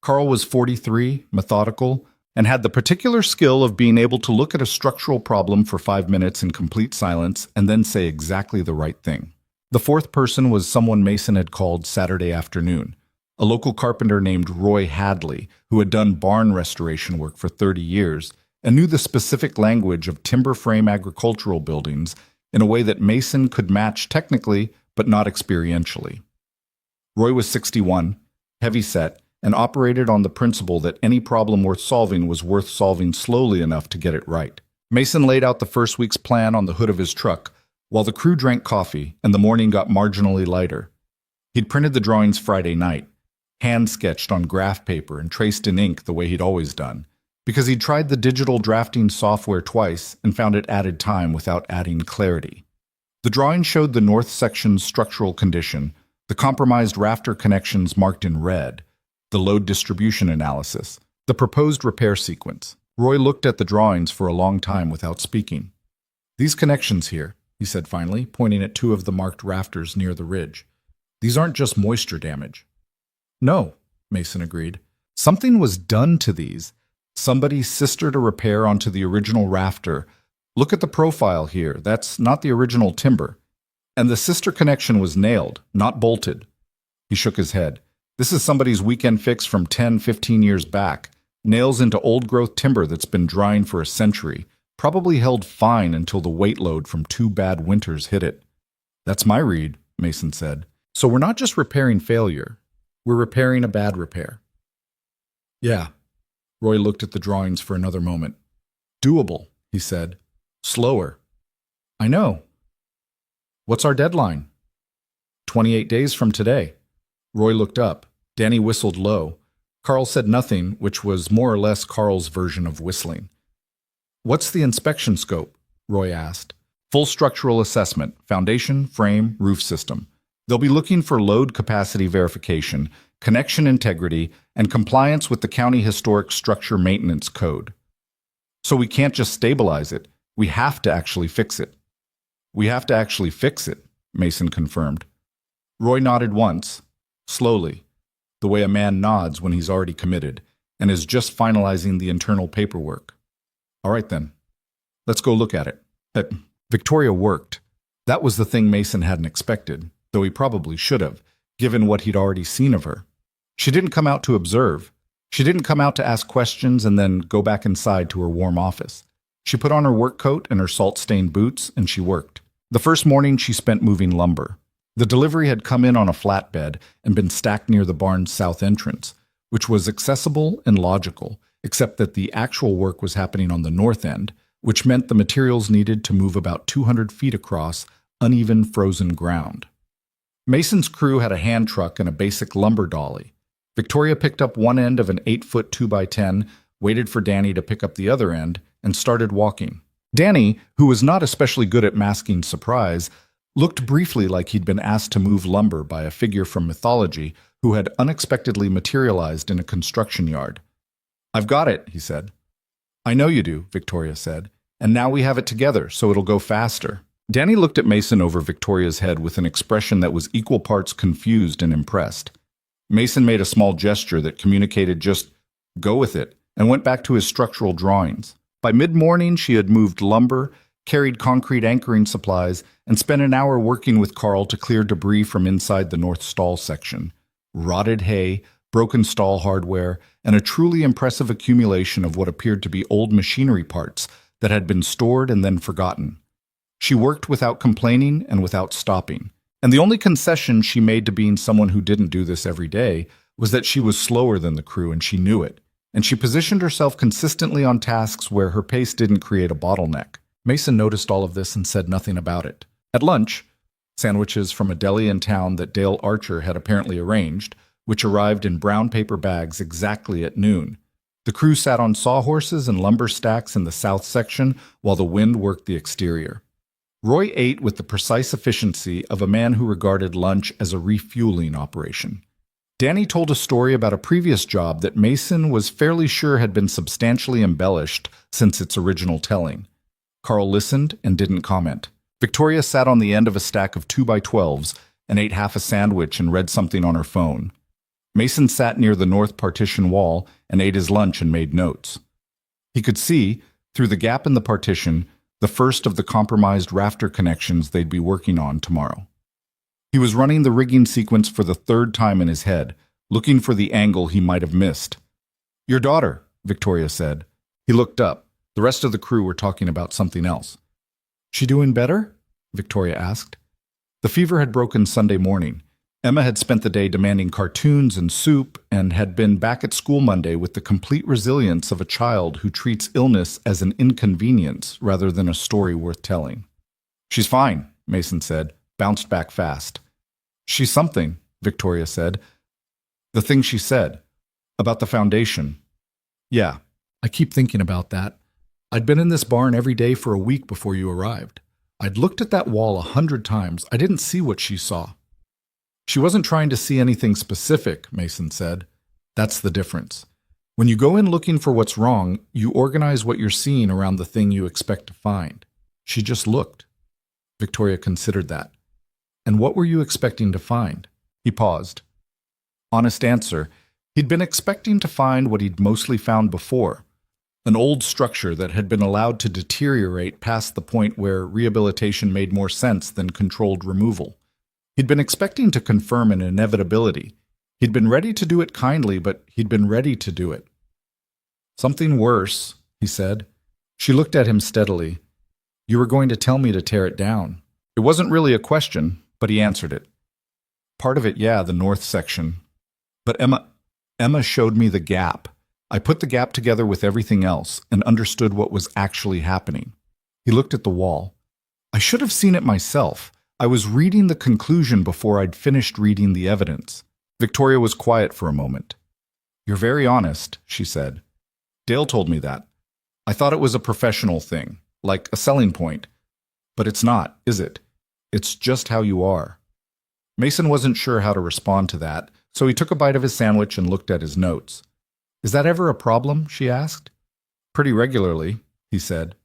Carl was 43, methodical, and had the particular skill of being able to look at a structural problem for 5 minutes in complete silence and then say exactly the right thing. The 4th person was someone Mason had called Saturday afternoon, a local carpenter named Roy Hadley, who had done barn restoration work for 30 years and knew the specific language of timber frame agricultural buildings in a way that Mason could match technically but not experientially. Roy was 61, heavy-set, and operated on the principle that any problem worth solving was worth solving slowly enough to get it right. Mason laid out the first week's plan on the hood of his truck, while the crew drank coffee and the morning got marginally lighter. He'd printed the drawings Friday night, hand-sketched on graph paper and traced in ink the way he'd always done, because he'd tried the digital drafting software twice and found it added time without adding clarity. The drawing showed the north section's structural condition, the compromised rafter connections marked in red, the load distribution analysis, the proposed repair sequence. Roy looked at the drawings for a long time without speaking. These connections here, he said finally, pointing at 2 of the marked rafters near the ridge. These aren't just moisture damage. No, Mason agreed. Something was done to these. Somebody sistered a repair onto the original rafter. Look at the profile here. That's not the original timber. And the sister connection was nailed, not bolted. He shook his head. This is somebody's weekend fix from 10, 15 years back. Nails into old-growth timber that's been drying for a century, probably held fine until the weight load from 2 bad winters hit it. That's my read, Mason said. So we're not just repairing failure. We're repairing a bad repair. Yeah. Roy looked at the drawings for another moment. Doable, he said. Slower. I know. What's our deadline? 28 days from today. Roy looked up. Danny whistled low. Carl said nothing, which was more or less Carl's version of whistling. What's the inspection scope? Roy asked. Full structural assessment, foundation, frame, roof system. They'll be looking for load capacity verification, connection integrity, and compliance with the County Historic Structure Maintenance Code. So we can't just stabilize it. We have to actually fix it. We have to actually fix it, Mason confirmed. Roy nodded once, slowly, the way a man nods when he's already committed, and is just finalizing the internal paperwork. All right then, let's go look at it. Victoria worked. That was the thing Mason hadn't expected, though he probably should have, given what he'd already seen of her. She didn't come out to observe. She didn't come out to ask questions and then go back inside to her warm office. She put on her work coat and her salt-stained boots, and she worked. The first morning she spent moving lumber. The delivery had come in on a flatbed and been stacked near the barn's south entrance, which was accessible and logical, except that the actual work was happening on the north end, which meant the materials needed to move about 200 feet across uneven frozen ground. Mason's crew had a hand truck and a basic lumber dolly. Victoria picked up one end of an 8-foot 2x10, waited for Danny to pick up the other end, and started walking. Danny, who was not especially good at masking surprise, looked briefly like he'd been asked to move lumber by a figure from mythology who had unexpectedly materialized in a construction yard. I've got it, he said. I know you do, Victoria said, and now we have it together, so it'll go faster. Danny looked at Mason over Victoria's head with an expression that was equal parts confused and impressed. Mason made a small gesture that communicated just, go with it, and went back to his structural drawings. By mid-morning, she had moved lumber, carried concrete anchoring supplies, and spent an hour working with Carl to clear debris from inside the north stall section. Rotted hay, broken stall hardware, and a truly impressive accumulation of what appeared to be old machinery parts that had been stored and then forgotten. She worked without complaining and without stopping. And the only concession she made to being someone who didn't do this every day was that she was slower than the crew and she knew it. And she positioned herself consistently on tasks where her pace didn't create a bottleneck. Mason noticed all of this and said nothing about it. At lunch, sandwiches from a deli in town that Dale Archer had apparently arranged, which arrived in brown paper bags exactly at noon. The crew sat on sawhorses and lumber stacks in the south section while the wind worked the exterior. Roy ate with the precise efficiency of a man who regarded lunch as a refueling operation. Danny told a story about a previous job that Mason was fairly sure had been substantially embellished since its original telling. Carl listened and didn't comment. Victoria sat on the end of a stack of 2x12s and ate half a sandwich and read something on her phone. Mason sat near the north partition wall and ate his lunch and made notes. He could see, through the gap in the partition, the first of the compromised rafter connections they'd be working on tomorrow. He was running the rigging sequence for the third time in his head, looking for the angle he might have missed. Your daughter, Victoria said. He looked up. The rest of the crew were talking about something else. She doing better? Victoria asked. The fever had broken Sunday morning. Emma had spent the day demanding cartoons and soup and had been back at school Monday with the complete resilience of a child who treats illness as an inconvenience rather than a story worth telling. She's fine, Mason said, bounced back fast. She's something, Victoria said. The thing she said. About the foundation. Yeah, I keep thinking about that. I'd been in this barn every day for a week before you arrived. I'd looked at that wall 100 times. I didn't see what she saw. She wasn't trying to see anything specific, Mason said. That's the difference. When you go in looking for what's wrong, you organize what you're seeing around the thing you expect to find. She just looked. Victoria considered that. And what were you expecting to find? He paused. Honest answer, he'd been expecting to find what he'd mostly found before. An old structure that had been allowed to deteriorate past the point where rehabilitation made more sense than controlled removal. He'd been expecting to confirm an inevitability. He'd been ready to do it kindly, but he'd been ready to do it. Something worse, he said. She looked at him steadily. You were going to tell me to tear it down. It wasn't really a question, but he answered it. Part of it, yeah, the north section. But Emma showed me the gap. I put the gap together with everything else and understood what was actually happening. He looked at the wall. I should have seen it myself. I was reading the conclusion before I'd finished reading the evidence. Victoria was quiet for a moment. "You're very honest," she said. "Dale told me that. I thought it was a professional thing, like a selling point. But it's not, is it? It's just how you are." Mason wasn't sure how to respond to that, so he took a bite of his sandwich and looked at his notes. "Is that ever a problem?" she asked. "Pretty regularly," he said.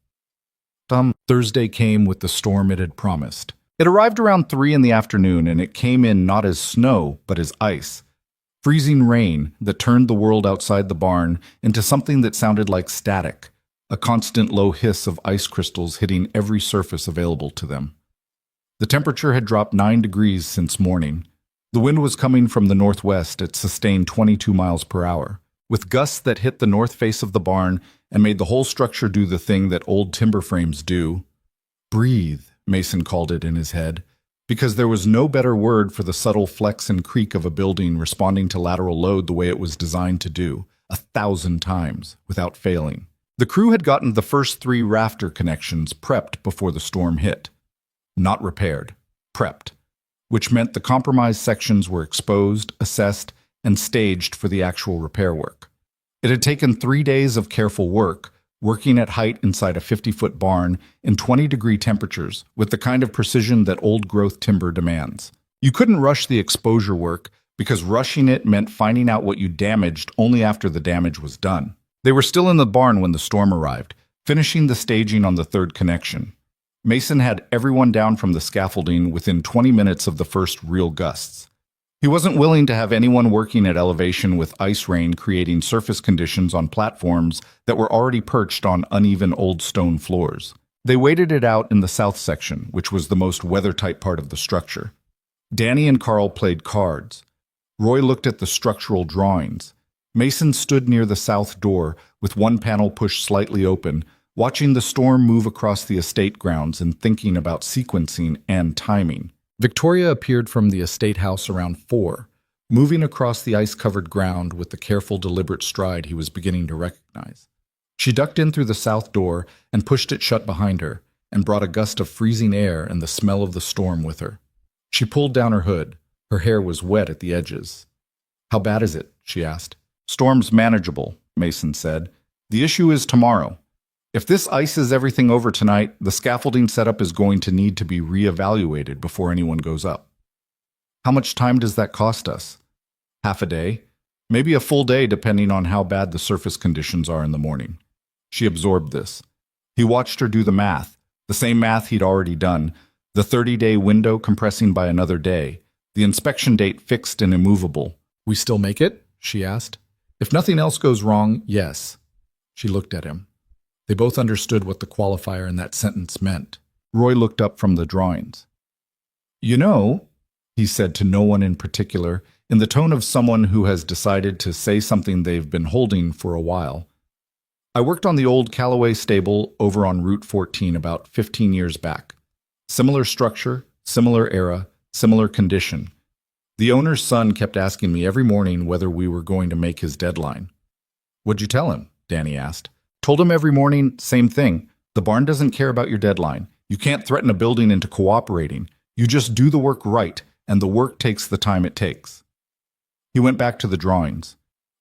Thursday came with the storm it had promised. It arrived around 3 in the afternoon, and it came in not as snow, but as ice. Freezing rain that turned the world outside the barn into something that sounded like static, a constant low hiss of ice crystals hitting every surface available to them. The temperature had dropped 9 degrees since morning. The wind was coming from the northwest at sustained 22 miles per hour, with gusts that hit the north face of the barn and made the whole structure do the thing that old timber frames do. Breathe, Mason called it in his head, because there was no better word for the subtle flex and creak of a building responding to lateral load the way it was designed to do, 1,000 times, without failing. The crew had gotten the first 3 rafter connections prepped before the storm hit. Not repaired, prepped, which meant the compromised sections were exposed, assessed, and staged for the actual repair work. It had taken 3 days of careful work, working at height inside a 50-foot barn in 20-degree temperatures with the kind of precision that old-growth timber demands. You couldn't rush the exposure work because rushing it meant finding out what you damaged only after the damage was done. They were still in the barn when the storm arrived, finishing the staging on the 3rd connection. Mason had everyone down from the scaffolding within 20 minutes of the first real gusts. He wasn't willing to have anyone working at elevation with ice rain creating surface conditions on platforms that were already perched on uneven old stone floors. They waited it out in the south section, which was the most weather-tight part of the structure. Danny and Carl played cards. Roy looked at the structural drawings. Mason stood near the south door with one panel pushed slightly open, watching the storm move across the estate grounds and thinking about sequencing and timing. Victoria appeared from the estate house around 4, moving across the ice-covered ground with the careful, deliberate stride he was beginning to recognize. She ducked in through the south door and pushed it shut behind her, and brought a gust of freezing air and the smell of the storm with her. She pulled down her hood. Her hair was wet at the edges. "How bad is it?" she asked. "Storm's manageable," Mason said. "The issue is tomorrow. If this ices everything over tonight, the scaffolding setup is going to need to be reevaluated before anyone goes up." "How much time does that cost us?" "Half a day. Maybe a full day depending on how bad the surface conditions are in the morning." She absorbed this. He watched her do the math, the same math he'd already done, the 30-day window compressing by another day, the inspection date fixed and immovable. "We still make it?" she asked. "If nothing else goes wrong, yes." She looked at him. They both understood what the qualifier in that sentence meant. Roy looked up from the drawings. "You know," he said to no one in particular, in the tone of someone who has decided to say something they've been holding for a while, "I worked on the old Callaway stable over on Route 14 about 15 years back. Similar structure, similar era, similar condition. The owner's son kept asking me every morning whether we were going to make his deadline." "What'd you tell him?" Danny asked. "Told him every morning, same thing. The barn doesn't care about your deadline. You can't threaten a building into cooperating. You just do the work right, and the work takes the time it takes." He went back to the drawings.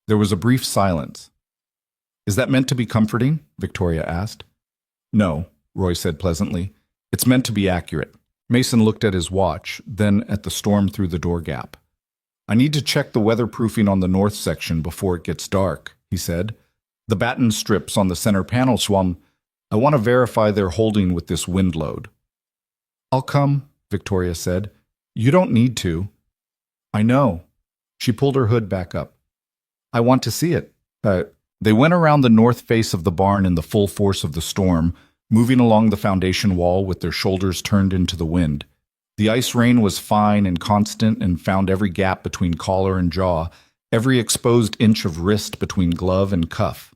There was a brief silence. "Is that meant to be comforting?" Victoria asked. "No," Roy said pleasantly. "It's meant to be accurate." Mason looked at his watch, then at the storm through the door gap. "I need to check the weatherproofing on the north section before it gets dark," he said. "The batten strips on the center panel swung. I want to verify they're holding with this wind load." "I'll come," Victoria said. "You don't need to." "I know." She pulled her hood back up. "I want to see it." They went around the north face of the barn in the full force of the storm, moving along the foundation wall with their shoulders turned into the wind. The ice rain was fine and constant and found every gap between collar and jaw, every exposed inch of wrist between glove and cuff.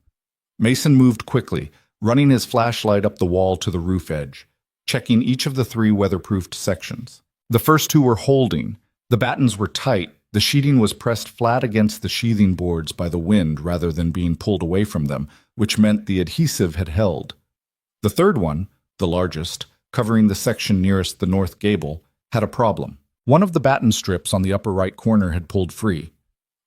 Mason moved quickly, running his flashlight up the wall to the roof edge, checking each of the 3 weatherproofed sections. The first 2 were holding. The battens were tight, The sheeting was pressed flat against the sheathing boards by the wind rather than being pulled away from them, which meant the adhesive had held. The third one, the largest, covering the section nearest the north gable, had a problem. One of the batten strips on the upper right corner had pulled free.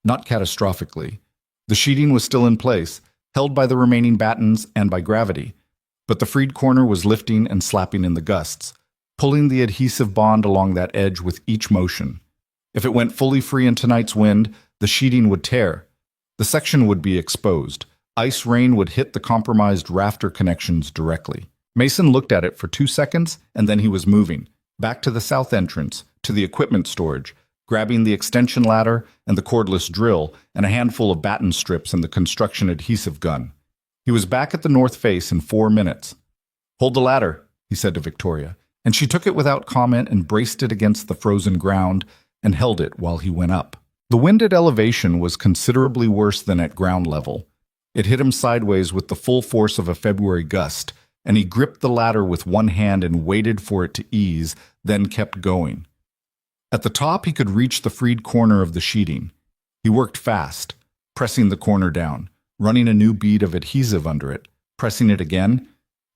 Not catastrophically. The sheeting was still in place, held by the remaining battens and by gravity, but the freed corner was lifting and slapping in the gusts, pulling the adhesive bond along that edge with each motion. If it went fully free in tonight's wind, the sheeting would tear. The section would be exposed. Ice rain would hit the compromised rafter connections directly. Mason looked at it for 2 seconds, and then he was moving, back to the south entrance, to the equipment storage, grabbing the extension ladder and the cordless drill and a handful of batten strips and the construction adhesive gun. He was back at the north face in 4 minutes. "Hold the ladder," he said to Victoria, and she took it without comment and braced it against the frozen ground and held it while he went up. The wind at elevation was considerably worse than at ground level. It hit him sideways with the full force of a February gust, and he gripped the ladder with one hand and waited for it to ease, then kept going. At the top, he could reach the freed corner of the sheeting. He worked fast, pressing the corner down, running a new bead of adhesive under it, pressing it again,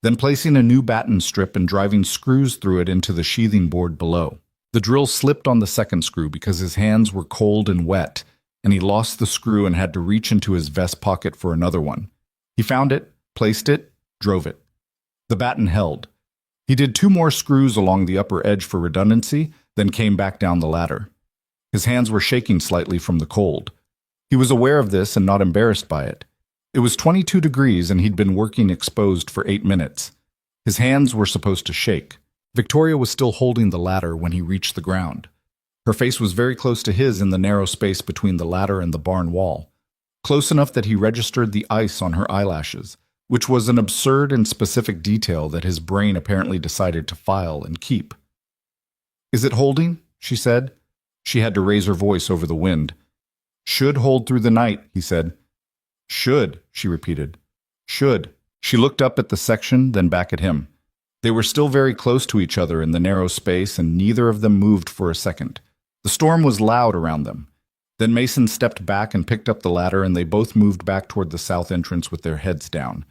then placing a new batten strip and driving screws through it into the sheathing board below. The drill slipped on the second screw because his hands were cold and wet, and he lost the screw and had to reach into his vest pocket for another one. He found it, placed it, drove it. The batten held. He did 2 more screws along the upper edge for redundancy, then came back down the ladder. His hands were shaking slightly from the cold. He was aware of this and not embarrassed by it. It was 22 degrees and he'd been working exposed for 8 minutes. His hands were supposed to shake. Victoria was still holding the ladder when he reached the ground. Her face was very close to his in the narrow space between the ladder and the barn wall, close enough that he registered the ice on her eyelashes, which was an absurd and specific detail that his brain apparently decided to file and keep. "Is it holding?" she said. She had to raise her voice over the wind. "Should hold through the night," he said. "Should," she repeated. "Should." She looked up at the section, then back at him. They were still very close to each other in the narrow space, and neither of them moved for a second. The storm was loud around them. Then Mason stepped back and picked up the ladder, and they both moved back toward the south entrance with their heads down.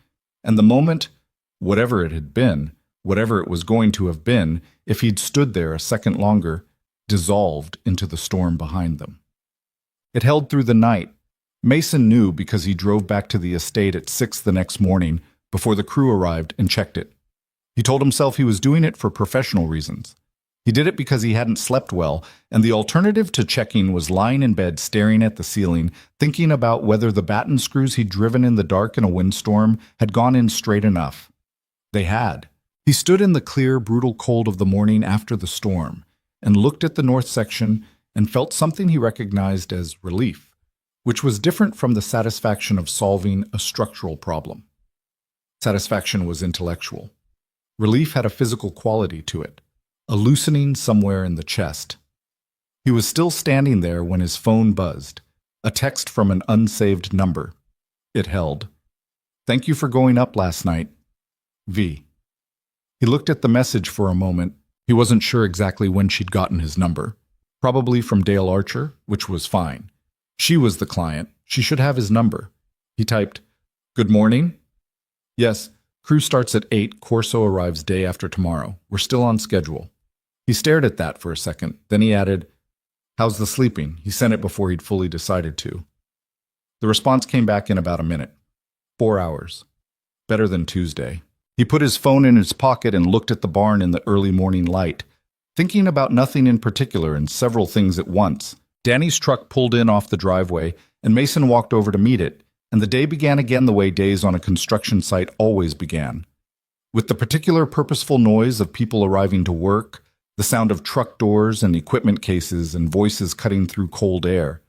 And the moment, whatever it had been, whatever it was going to have been, if he'd stood there a second longer, dissolved into the storm behind them. It held through the night. Mason knew because he drove back to the estate at 6 the next morning before the crew arrived and checked it. He told himself he was doing it for professional reasons. He did it because he hadn't slept well, and the alternative to checking was lying in bed staring at the ceiling, thinking about whether the batten screws he'd driven in the dark in a windstorm had gone in straight enough. They had. He stood in the clear, brutal cold of the morning after the storm, and looked at the north section and felt something he recognized as relief, which was different from the satisfaction of solving a structural problem. Satisfaction was intellectual. Relief had a physical quality to it, a loosening somewhere in the chest. He was still standing there when his phone buzzed, a text from an unsaved number. It held, "Thank you for going up last night. V." He looked at the message for a moment. He wasn't sure exactly when she'd gotten his number. Probably from Dale Archer, which was fine. She was the client. She should have his number. He typed, "Good morning? Yes. Crew starts at 8, Corso arrives day after tomorrow. We're still on schedule." He stared at that for a second, then he added, "How's the sleeping?" He sent it before he'd fully decided to. The response came back in about a minute. 4 hours. Better than Tuesday. He put his phone in his pocket and looked at the barn in the early morning light, thinking about nothing in particular and several things at once. Danny's truck pulled in off the driveway, and Mason walked over to meet it, and the day began again the way days on a construction site always began. With the particular purposeful noise of people arriving to work, the sound of truck doors and equipment cases and voices cutting through cold air,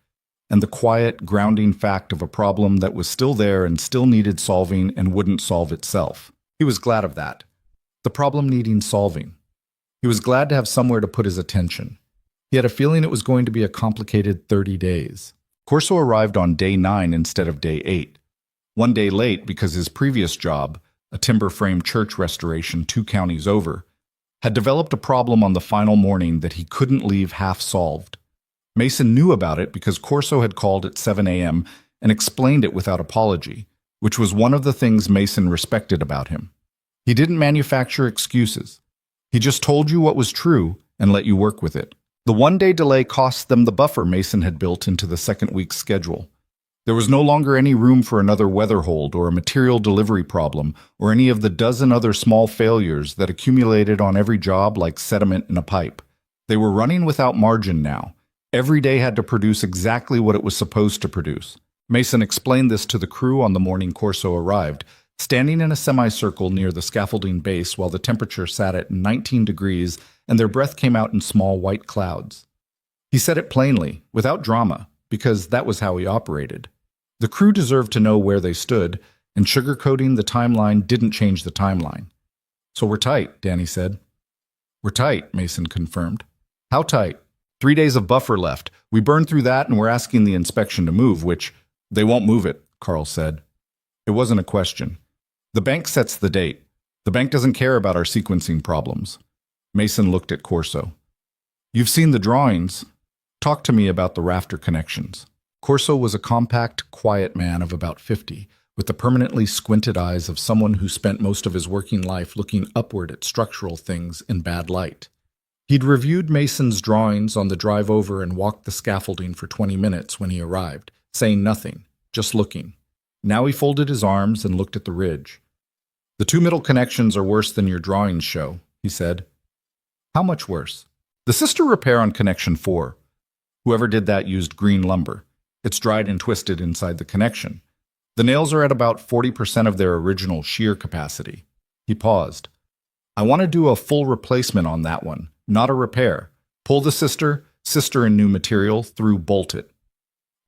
and the quiet, grounding fact of a problem that was still there and still needed solving and wouldn't solve itself. He was glad of that. The problem needing solving. He was glad to have somewhere to put his attention. He had a feeling it was going to be a complicated 30 days. Corso arrived on day 9 instead of day 8. 1 day late because his previous job, a timber frame church restoration 2 counties over, had developed a problem on the final morning that he couldn't leave half solved. Mason knew about it because Corso had called at 7 a.m. and explained it without apology, which was one of the things Mason respected about him. He didn't manufacture excuses. He just told you what was true and let you work with it. The one-day delay cost them the buffer Mason had built into the second week's schedule. There was no longer any room for another weather hold or a material delivery problem or any of the dozen other small failures that accumulated on every job like sediment in a pipe. They were running without margin now. Every day had to produce exactly what it was supposed to produce. Mason explained this to the crew on the morning Corso arrived, standing in a semicircle near the scaffolding base while the temperature sat at 19 degrees and their breath came out in small white clouds. He said it plainly, without drama, because that was how he operated. The crew deserved to know where they stood, and sugarcoating the timeline didn't change the timeline. "So we're tight," Danny said. "We're tight," Mason confirmed. "How tight?" 3 days of buffer left. We burned through that and we're asking the inspection to move, which they won't move it, Carl said. It wasn't a question. The bank sets the date. The bank doesn't care about our sequencing problems. Mason looked at Corso. "You've seen the drawings. Talk to me about the rafter connections." Corso was a compact, quiet man of about 50, with the permanently squinted eyes of someone who spent most of his working life looking upward at structural things in bad light. He'd reviewed Mason's drawings on the drive over and walked the scaffolding for 20 minutes when he arrived, saying nothing, just looking. Now he folded his arms and looked at the ridge. "The two middle connections are worse than your drawings show," he said. "How much worse?" "The sister repair on connection 4. Whoever did that used green lumber. It's dried and twisted inside the connection. The nails are at about 40% of their original shear capacity." He paused. "I want to do a full replacement on that one, not a repair. Pull the sister in new material, through bolt it."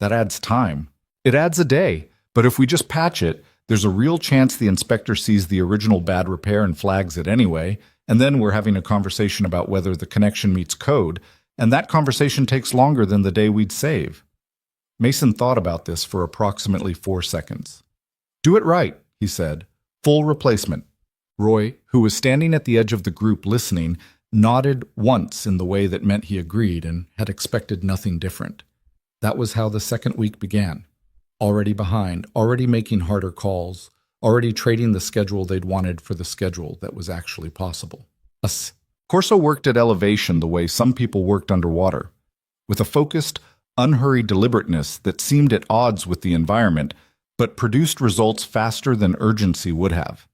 "That adds time." "It adds a day, but if we just patch it, there's a real chance the inspector sees the original bad repair and flags it anyway, and then we're having a conversation about whether the connection meets code, and that conversation takes longer than the day we'd save." Mason thought about this for approximately 4 seconds. "Do it right," he said. "Full replacement." Roy, who was standing at the edge of the group listening, nodded once in the way that meant he agreed and had expected nothing different. That was how the second week began. Already behind, already making harder calls, already trading the schedule they'd wanted for the schedule that was actually possible. Corso worked at elevation the way some people worked underwater, with a focused, unhurried deliberateness that seemed at odds with the environment, but produced results faster than urgency would have.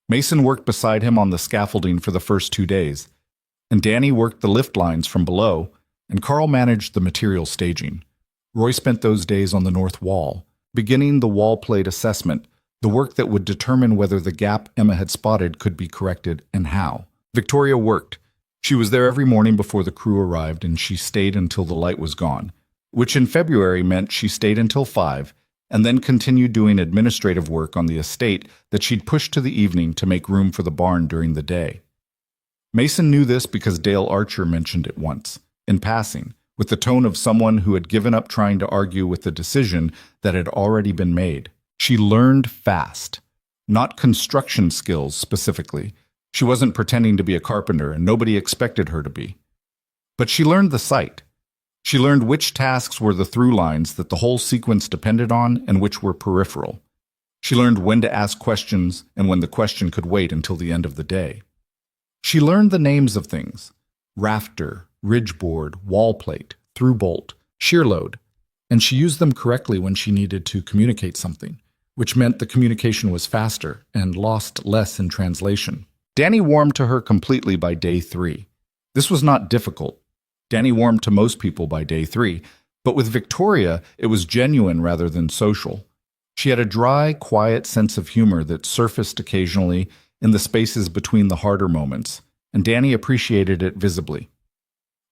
Mason worked beside him on the scaffolding for the first 2 days, and Danny worked the lift lines from below, and Carl managed the material staging. Roy spent those days on the north wall, beginning the wall plate assessment, the work that would determine whether the gap Emma had spotted could be corrected and how. Victoria worked. She was there every morning before the crew arrived, and she stayed until the light was gone, which in February meant she stayed until 5, and then continued doing administrative work on the estate that she'd pushed to the evening to make room for the barn during the day. Mason knew this because Dale Archer mentioned it once, in passing, with the tone of someone who had given up trying to argue with the decision that had already been made. She learned fast. Not construction skills specifically. She wasn't pretending to be a carpenter, and nobody expected her to be. But she learned the site. She learned which tasks were the through lines that the whole sequence depended on and which were peripheral. She learned when to ask questions and when the question could wait until the end of the day. She learned the names of things: rafter, ridge board, wall plate, through bolt, shear load, and she used them correctly when she needed to communicate something, which meant the communication was faster and lost less in translation. Danny warmed to her completely by day 3. This was not difficult. Danny warmed to most people by day 3, but with Victoria, it was genuine rather than social. She had a dry, quiet sense of humor that surfaced occasionally in the spaces between the harder moments, and Danny appreciated it visibly.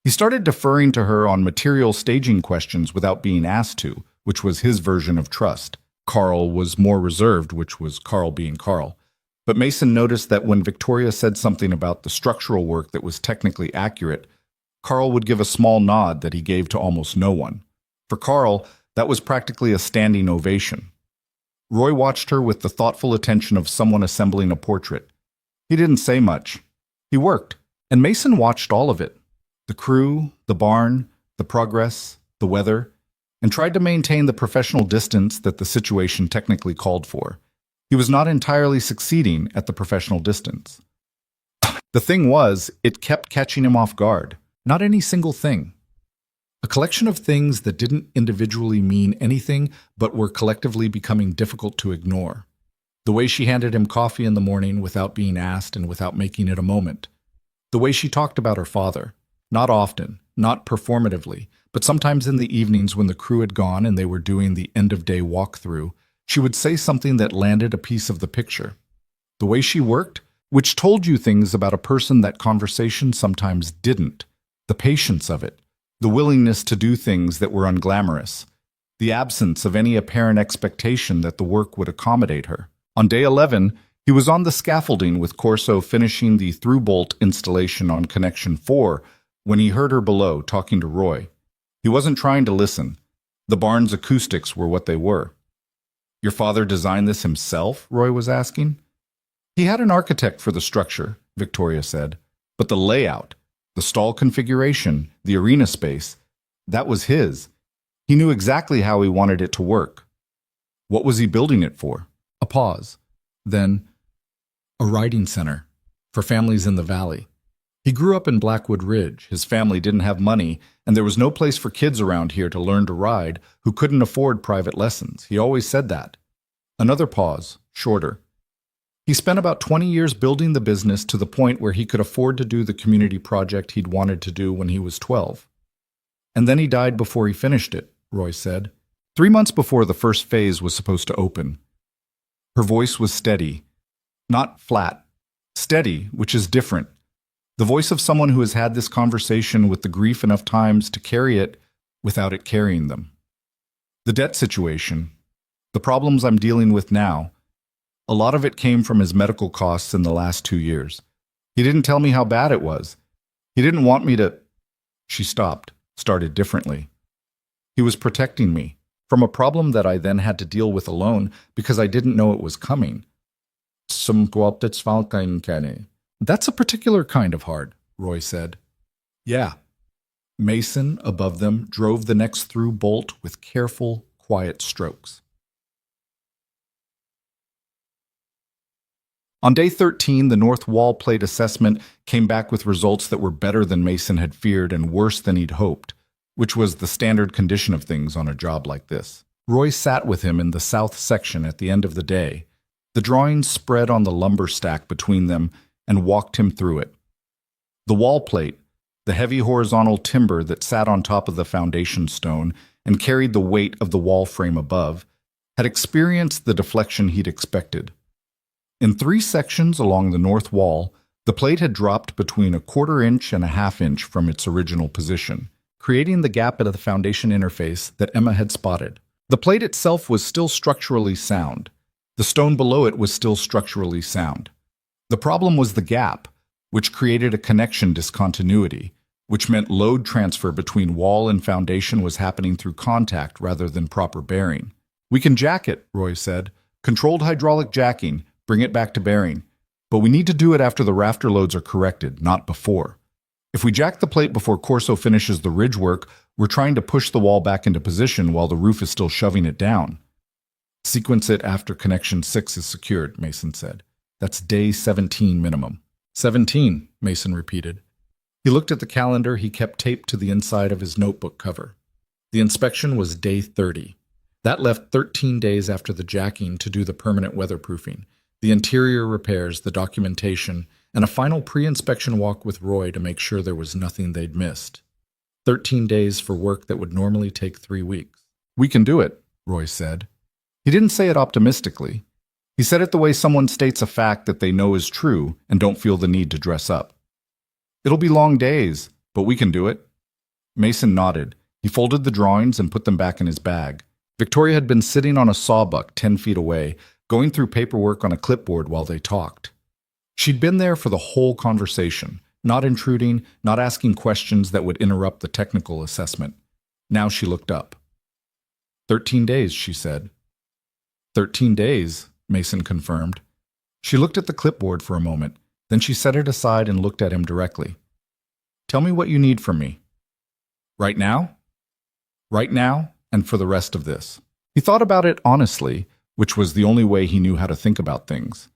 He started deferring to her on material staging questions without being asked to, which was his version of trust. Carl was more reserved, which was Carl being Carl. But Mason noticed that when Victoria said something about the structural work that was technically accurate, Carl would give a small nod that he gave to almost no one. For Carl, that was practically a standing ovation. Roy watched her with the thoughtful attention of someone assembling a portrait. He didn't say much. He worked, and Mason watched all of it. The crew, the barn, the progress, the weather, and tried to maintain the professional distance that the situation technically called for. He was not entirely succeeding at the professional distance. The thing was, it kept catching him off guard. Not any single thing. A collection of things that didn't individually mean anything but were collectively becoming difficult to ignore. The way she handed him coffee in the morning without being asked and without making it a moment. The way she talked about her father. Not often, not performatively, but sometimes in the evenings when the crew had gone and they were doing the end-of-day walkthrough, she would say something that landed a piece of the picture. The way she worked, which told you things about a person that conversation sometimes didn't. The patience of it. The willingness to do things that were unglamorous. The absence of any apparent expectation that the work would accommodate her. On day 11, he was on the scaffolding with Corso finishing the through-bolt installation on connection 4 when he heard her below talking to Roy. He wasn't trying to listen. The barn's acoustics were what they were. "Your father designed this himself?" Roy was asking. "He had an architect for the structure," Victoria said. "But the layout, the stall configuration, the arena space, that was his. He knew exactly how he wanted it to work." "What was he building it for?" A pause. Then, "A riding center for families in the valley. He grew up in Blackwood Ridge. His family didn't have money, and there was no place for kids around here to learn to ride who couldn't afford private lessons. He always said that." Another pause, shorter. "He spent about 20 years building the business to the point where he could afford to do the community project he'd wanted to do when he was 12. And then he died before he finished it," Roy said. 3 months before the first phase was supposed to open. Her voice was steady. Not flat. Steady, which is different. The voice of someone who has had this conversation with the grief enough times to carry it without it carrying them. "The debt situation, the problems I'm dealing with now, a lot of it came from his medical costs in the last 2 years. He didn't tell me how bad it was. He didn't want me to—" She stopped, started differently. "He was protecting me from a problem that I then had to deal with alone because I didn't know it was coming." "That's a particular kind of hard," Roy said. "Yeah." Mason, above them, drove the next through bolt with careful, quiet strokes. On day 13, the north wall plate assessment came back with results that were better than Mason had feared and worse than he'd hoped, which was the standard condition of things on a job like this. Roy sat with him in the south section at the end of the day. The drawings spread on the lumber stack between them and walked him through it. The wall plate, the heavy horizontal timber that sat on top of the foundation stone and carried the weight of the wall frame above, had experienced the deflection he'd expected. In 3 sections along the north wall, the plate had dropped between a 1/4 inch and a 1/2 inch from its original position, creating the gap at the foundation interface that Emma had spotted. The plate itself was still structurally sound. The stone below it was still structurally sound. The problem was the gap, which created a connection discontinuity, which meant load transfer between wall and foundation was happening through contact rather than proper bearing. "We can jack it," Roy said. "Controlled hydraulic jacking, bring it back to bearing. But we need to do it after the rafter loads are corrected, not before. If we jack the plate before Corso finishes the ridge work, we're trying to push the wall back into position while the roof is still shoving it down." "Sequence it after connection 6 is secured," Mason said. "That's day 17 minimum." 17, Mason repeated. He looked at the calendar he kept taped to the inside of his notebook cover. The inspection was day 30. That left 13 days after the jacking to do the permanent weatherproofing, the interior repairs, the documentation, and a final pre-inspection walk with Roy to make sure there was nothing they'd missed. 13 days for work that would normally take 3 weeks. "We can do it," Roy said. He didn't say it optimistically. He said it the way someone states a fact that they know is true and don't feel the need to dress up. "It'll be long days, but we can do it." Mason nodded. He folded the drawings and put them back in his bag. Victoria had been sitting on a sawbuck 10 feet away, going through paperwork on a clipboard while they talked. She'd been there for the whole conversation, not intruding, not asking questions that would interrupt the technical assessment. Now she looked up. 13 days, she said. 13 days, Mason confirmed. She looked at the clipboard for a moment, then she set it aside and looked at him directly. "Tell me what you need from me." "Right now?" Right now and for the rest of this. He thought about it honestly, which was the only way he knew how to think about things.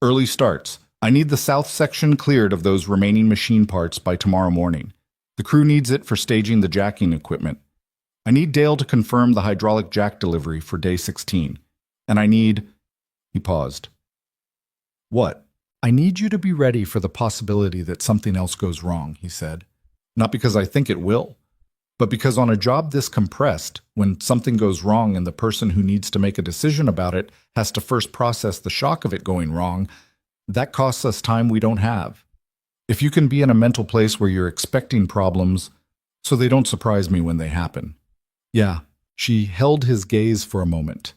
Early starts. I need the south section cleared of those remaining machine parts by tomorrow morning. The crew needs it for staging the jacking equipment. I need Dale to confirm the hydraulic jack delivery for day 16. And I need... He paused. What? I need you to be ready for the possibility that something else goes wrong, he said. Not because I think it will, but because on a job this compressed, when something goes wrong and the person who needs to make a decision about it has to first process the shock of it going wrong, that costs us time we don't have. If you can be in a mental place where you're expecting problems, so they don't surprise me when they happen. Yeah, she held his gaze for a moment.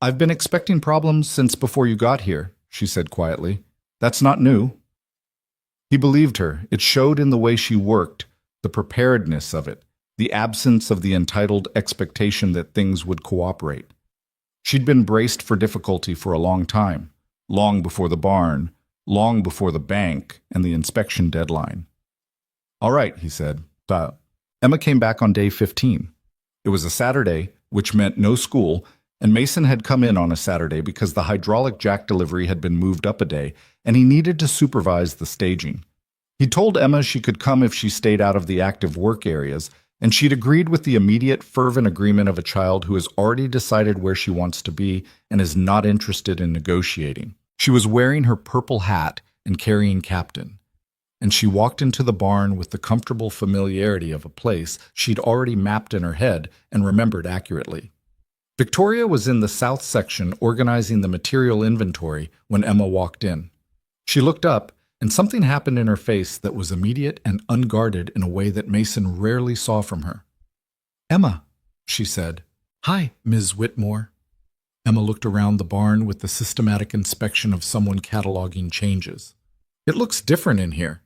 I've been expecting problems since before you got here, she said quietly. That's not new. He believed her. It showed in the way she worked, the preparedness of it, the absence of the entitled expectation that things would cooperate. She'd been braced for difficulty for a long time, long before the barn, long before the bank and the inspection deadline. All right, he said. Emma came back on day 15. It was a Saturday, which meant no school, and Mason had come in on a Saturday because the hydraulic jack delivery had been moved up a day, and he needed to supervise the staging. He told Emma she could come if she stayed out of the active work areas, and she'd agreed with the immediate, fervent agreement of a child who has already decided where she wants to be and is not interested in negotiating. She was wearing her purple hat and carrying Captain, and she walked into the barn with the comfortable familiarity of a place she'd already mapped in her head and remembered accurately. Victoria was in the south section organizing the material inventory when Emma walked in. She looked up, and something happened in her face that was immediate and unguarded in a way that Mason rarely saw from her. Emma, she said. Hi, Ms. Whitmore. Emma looked around the barn with the systematic inspection of someone cataloging changes. It looks different in here.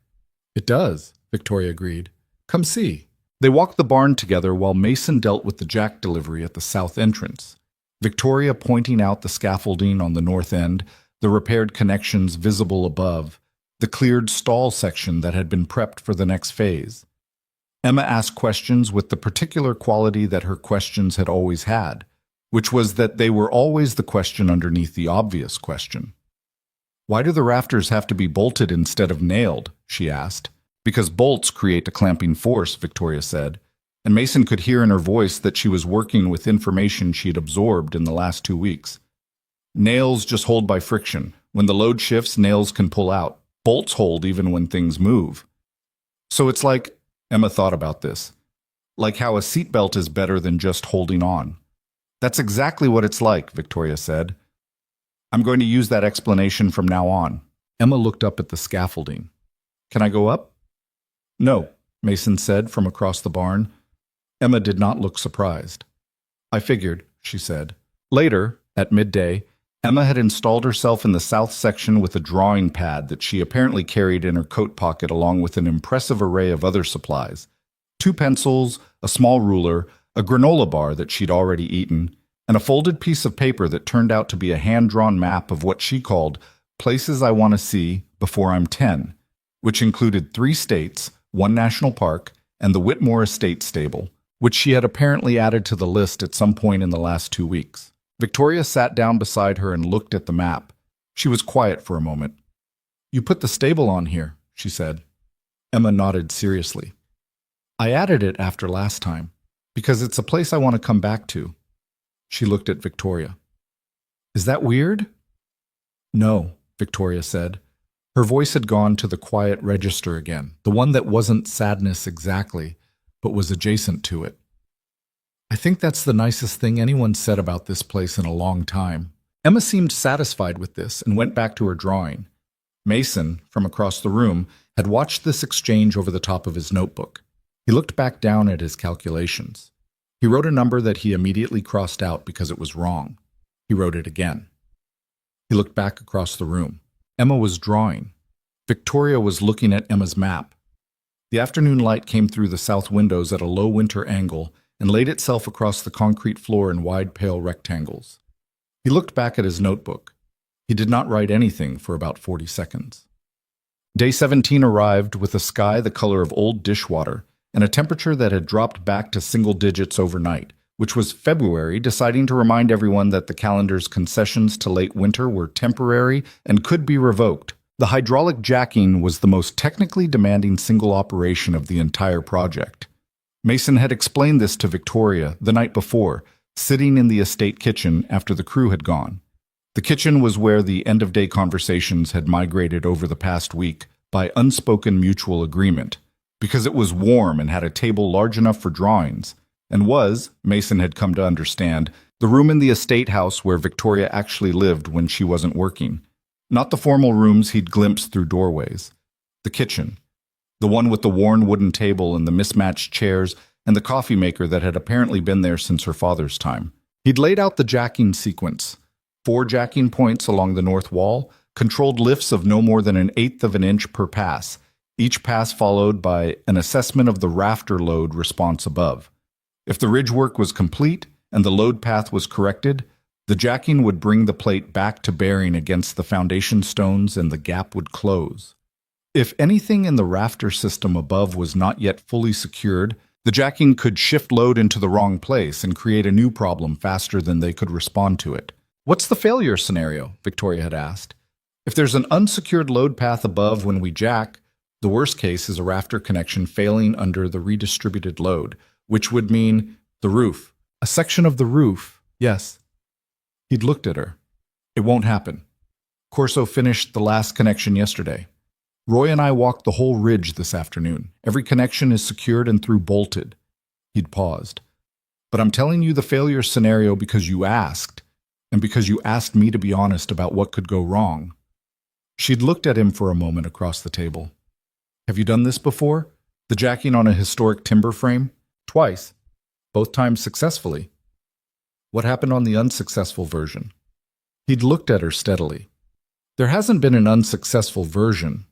It does, Victoria agreed. Come see. They walked the barn together while Mason dealt with the jack delivery at the south entrance, Victoria pointing out the scaffolding on the north end, the repaired connections visible above, the cleared stall section that had been prepped for the next phase. Emma asked questions with the particular quality that her questions had always had, which was that they were always the question underneath the obvious question. Why do the rafters have to be bolted instead of nailed? She asked. Because bolts create a clamping force, Victoria said, and Mason could hear in her voice that she was working with information she had absorbed in the last 2 weeks. Nails just hold by friction. When the load shifts, nails can pull out. Bolts hold even when things move. So it's like, Emma thought about this, like how a seatbelt is better than just holding on. That's exactly what it's like, Victoria said. I'm going to use that explanation from now on. Emma looked up at the scaffolding. Can I go up? No, Mason said from across the barn. Emma did not look surprised. I figured, she said. Later, at midday, Emma had installed herself in the south section with a drawing pad that she apparently carried in her coat pocket along with an impressive array of other supplies. 2 pencils, a small ruler, a granola bar that she'd already eaten, and a folded piece of paper that turned out to be a hand-drawn map of what she called places I want to see before I'm 10, which included 3 states, 1 national park, and the Whitmore Estate stable, which she had apparently added to the list at some point in the last 2 weeks. Victoria sat down beside her and looked at the map. She was quiet for a moment. You put the stable on here, she said. Emma nodded seriously. I added it after last time, because it's a place I want to come back to. She looked at Victoria. Is that weird? No, Victoria said. Her voice had gone to the quiet register again, the one that wasn't sadness exactly, but was adjacent to it. I think that's the nicest thing anyone said about this place in a long time. Emma seemed satisfied with this and went back to her drawing. Mason, from across the room, had watched this exchange over the top of his notebook. He looked back down at his calculations. He wrote a number that he immediately crossed out because it was wrong. He wrote it again. He looked back across the room. Emma was drawing. Victoria was looking at Emma's map. The afternoon light came through the south windows at a low winter angle and laid itself across the concrete floor in wide, pale rectangles. He looked back at his notebook. He did not write anything for about 40 seconds. Day 17 arrived with a sky the color of old dishwater and a temperature that had dropped back to single digits overnight, which was February deciding to remind everyone that the calendar's concessions to late winter were temporary and could be revoked. The hydraulic jacking was the most technically demanding single operation of the entire project. Mason had explained this to Victoria the night before, sitting in the estate kitchen after the crew had gone. The kitchen was where the end-of-day conversations had migrated over the past week by unspoken mutual agreement, because it was warm and had a table large enough for drawings, and was, Mason had come to understand, the room in the estate house where Victoria actually lived when she wasn't working. Not the formal rooms he'd glimpsed through doorways. The kitchen. The one with the worn wooden table and the mismatched chairs and the coffee maker that had apparently been there since her father's time. He'd laid out the jacking sequence. 4 jacking points along the north wall, controlled lifts of no more than 1/8 of an inch per pass, each pass followed by an assessment of the rafter load response above. If the ridge work was complete and the load path was corrected, the jacking would bring the plate back to bearing against the foundation stones and the gap would close. If anything in the rafter system above was not yet fully secured, the jacking could shift load into the wrong place and create a new problem faster than they could respond to it. "What's the failure scenario?" Victoria had asked. "If there's an unsecured load path above when we jack, the worst case is a rafter connection failing under the redistributed load, which would mean the roof. A section of the roof, yes." He'd looked at her. "It won't happen. Corso finished the last connection yesterday. Roy and I walked the whole ridge this afternoon. Every connection is secured and through bolted." He'd paused. "But I'm telling you the failure scenario because you asked, and because you asked me to be honest about what could go wrong." She'd looked at him for a moment across the table. "Have you done this before? The jacking on a historic timber frame?" "Twice. Both times successfully." "What happened on the unsuccessful version?" He'd looked at her steadily. "There hasn't been an unsuccessful version,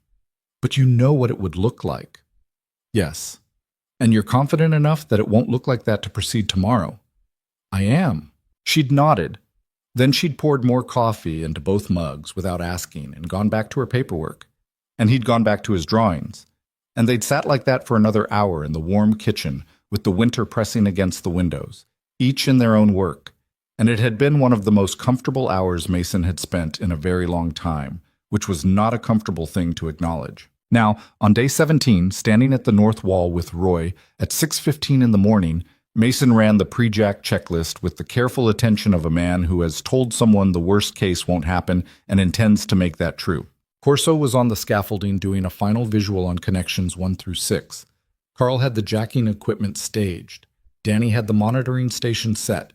but you know what it would look like." "Yes. And you're confident enough that it won't look like that to proceed tomorrow?" "I am." She'd nodded. Then she'd poured more coffee into both mugs without asking and gone back to her paperwork. And he'd gone back to his drawings. And they'd sat like that for another hour in the warm kitchen with the winter pressing against the windows, each in their own work. And it had been one of the most comfortable hours Mason had spent in a very long time, which was not a comfortable thing to acknowledge. Now, on day 17, standing at the north wall with Roy, at 6:15 in the morning, Mason ran the pre-jack checklist with the careful attention of a man who has told someone the worst case won't happen and intends to make that true. Corso was on the scaffolding doing a final visual on connections 1 through 6. Carl had the jacking equipment staged. Danny had the monitoring station set,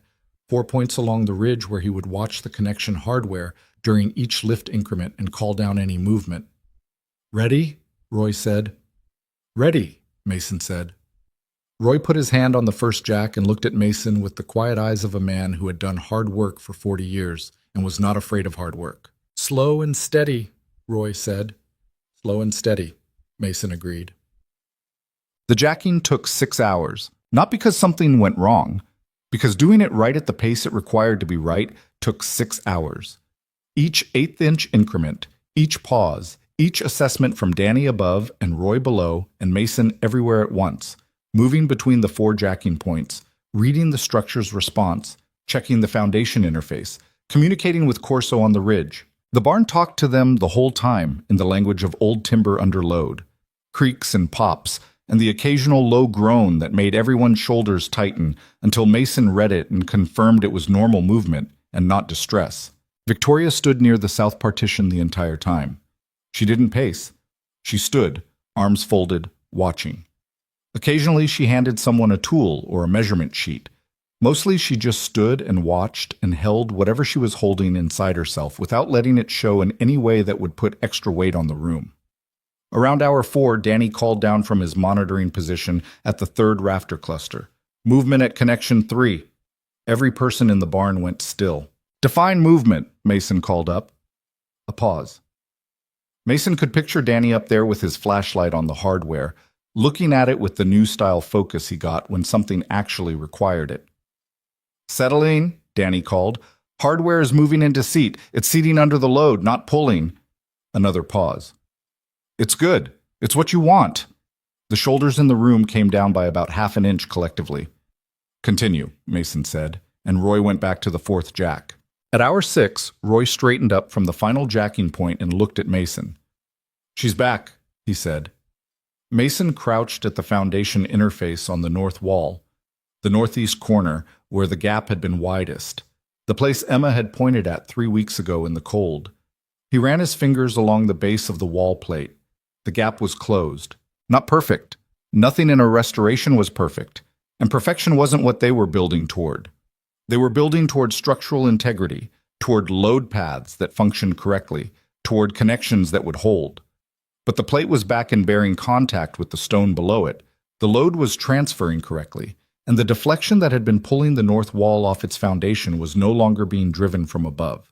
4 points along the ridge where he would watch the connection hardware during each lift increment and call down any movement. "Ready?" Roy said. "Ready," Mason said. Roy put his hand on the first jack and looked at Mason with the quiet eyes of a man who had done hard work for 40 years and was not afraid of hard work. "Slow and steady," Roy said. "Slow and steady," Mason agreed. The jacking took 6 hours, not because something went wrong, because doing it right at the pace it required to be right took 6 hours. Each 1/8-inch increment, each pause, each assessment from Danny above and Roy below and Mason everywhere at once, moving between the 4 jacking points, reading the structure's response, checking the foundation interface, communicating with Corso on the ridge. The barn talked to them the whole time in the language of old timber under load, creaks and pops, and the occasional low groan that made everyone's shoulders tighten until Mason read it and confirmed it was normal movement and not distress. Victoria stood near the south partition the entire time. She didn't pace. She stood, arms folded, watching. Occasionally she handed someone a tool or a measurement sheet. Mostly she just stood and watched and held whatever she was holding inside herself without letting it show in any way that would put extra weight on the room. Around hour 4, Danny called down from his monitoring position at the 3rd rafter cluster. "Movement at connection 3. Every person in the barn went still. "Define movement," Mason called up. A pause. Mason could picture Danny up there with his flashlight on the hardware, looking at it with the new style focus he got when something actually required it. "Settling," Danny called. "Hardware is moving into seat. It's seating under the load, not pulling." Another pause. "It's good. It's what you want." The shoulders in the room came down by about half an inch collectively. Continue, Mason said, and Roy went back to the fourth jack. At hour 6, Roy straightened up from the final jacking point and looked at Mason. She's back, he said. Mason crouched at the foundation interface on the north wall, the northeast corner where the gap had been widest, the place Emma had pointed at 3 weeks ago in the cold. He ran his fingers along the base of the wall plate. The gap was closed. Not perfect. Nothing in a restoration was perfect, and perfection wasn't what they were building toward. They were building toward structural integrity, toward load paths that functioned correctly, toward connections that would hold. But the plate was back and bearing contact with the stone below it. The load was transferring correctly, and the deflection that had been pulling the north wall off its foundation was no longer being driven from above.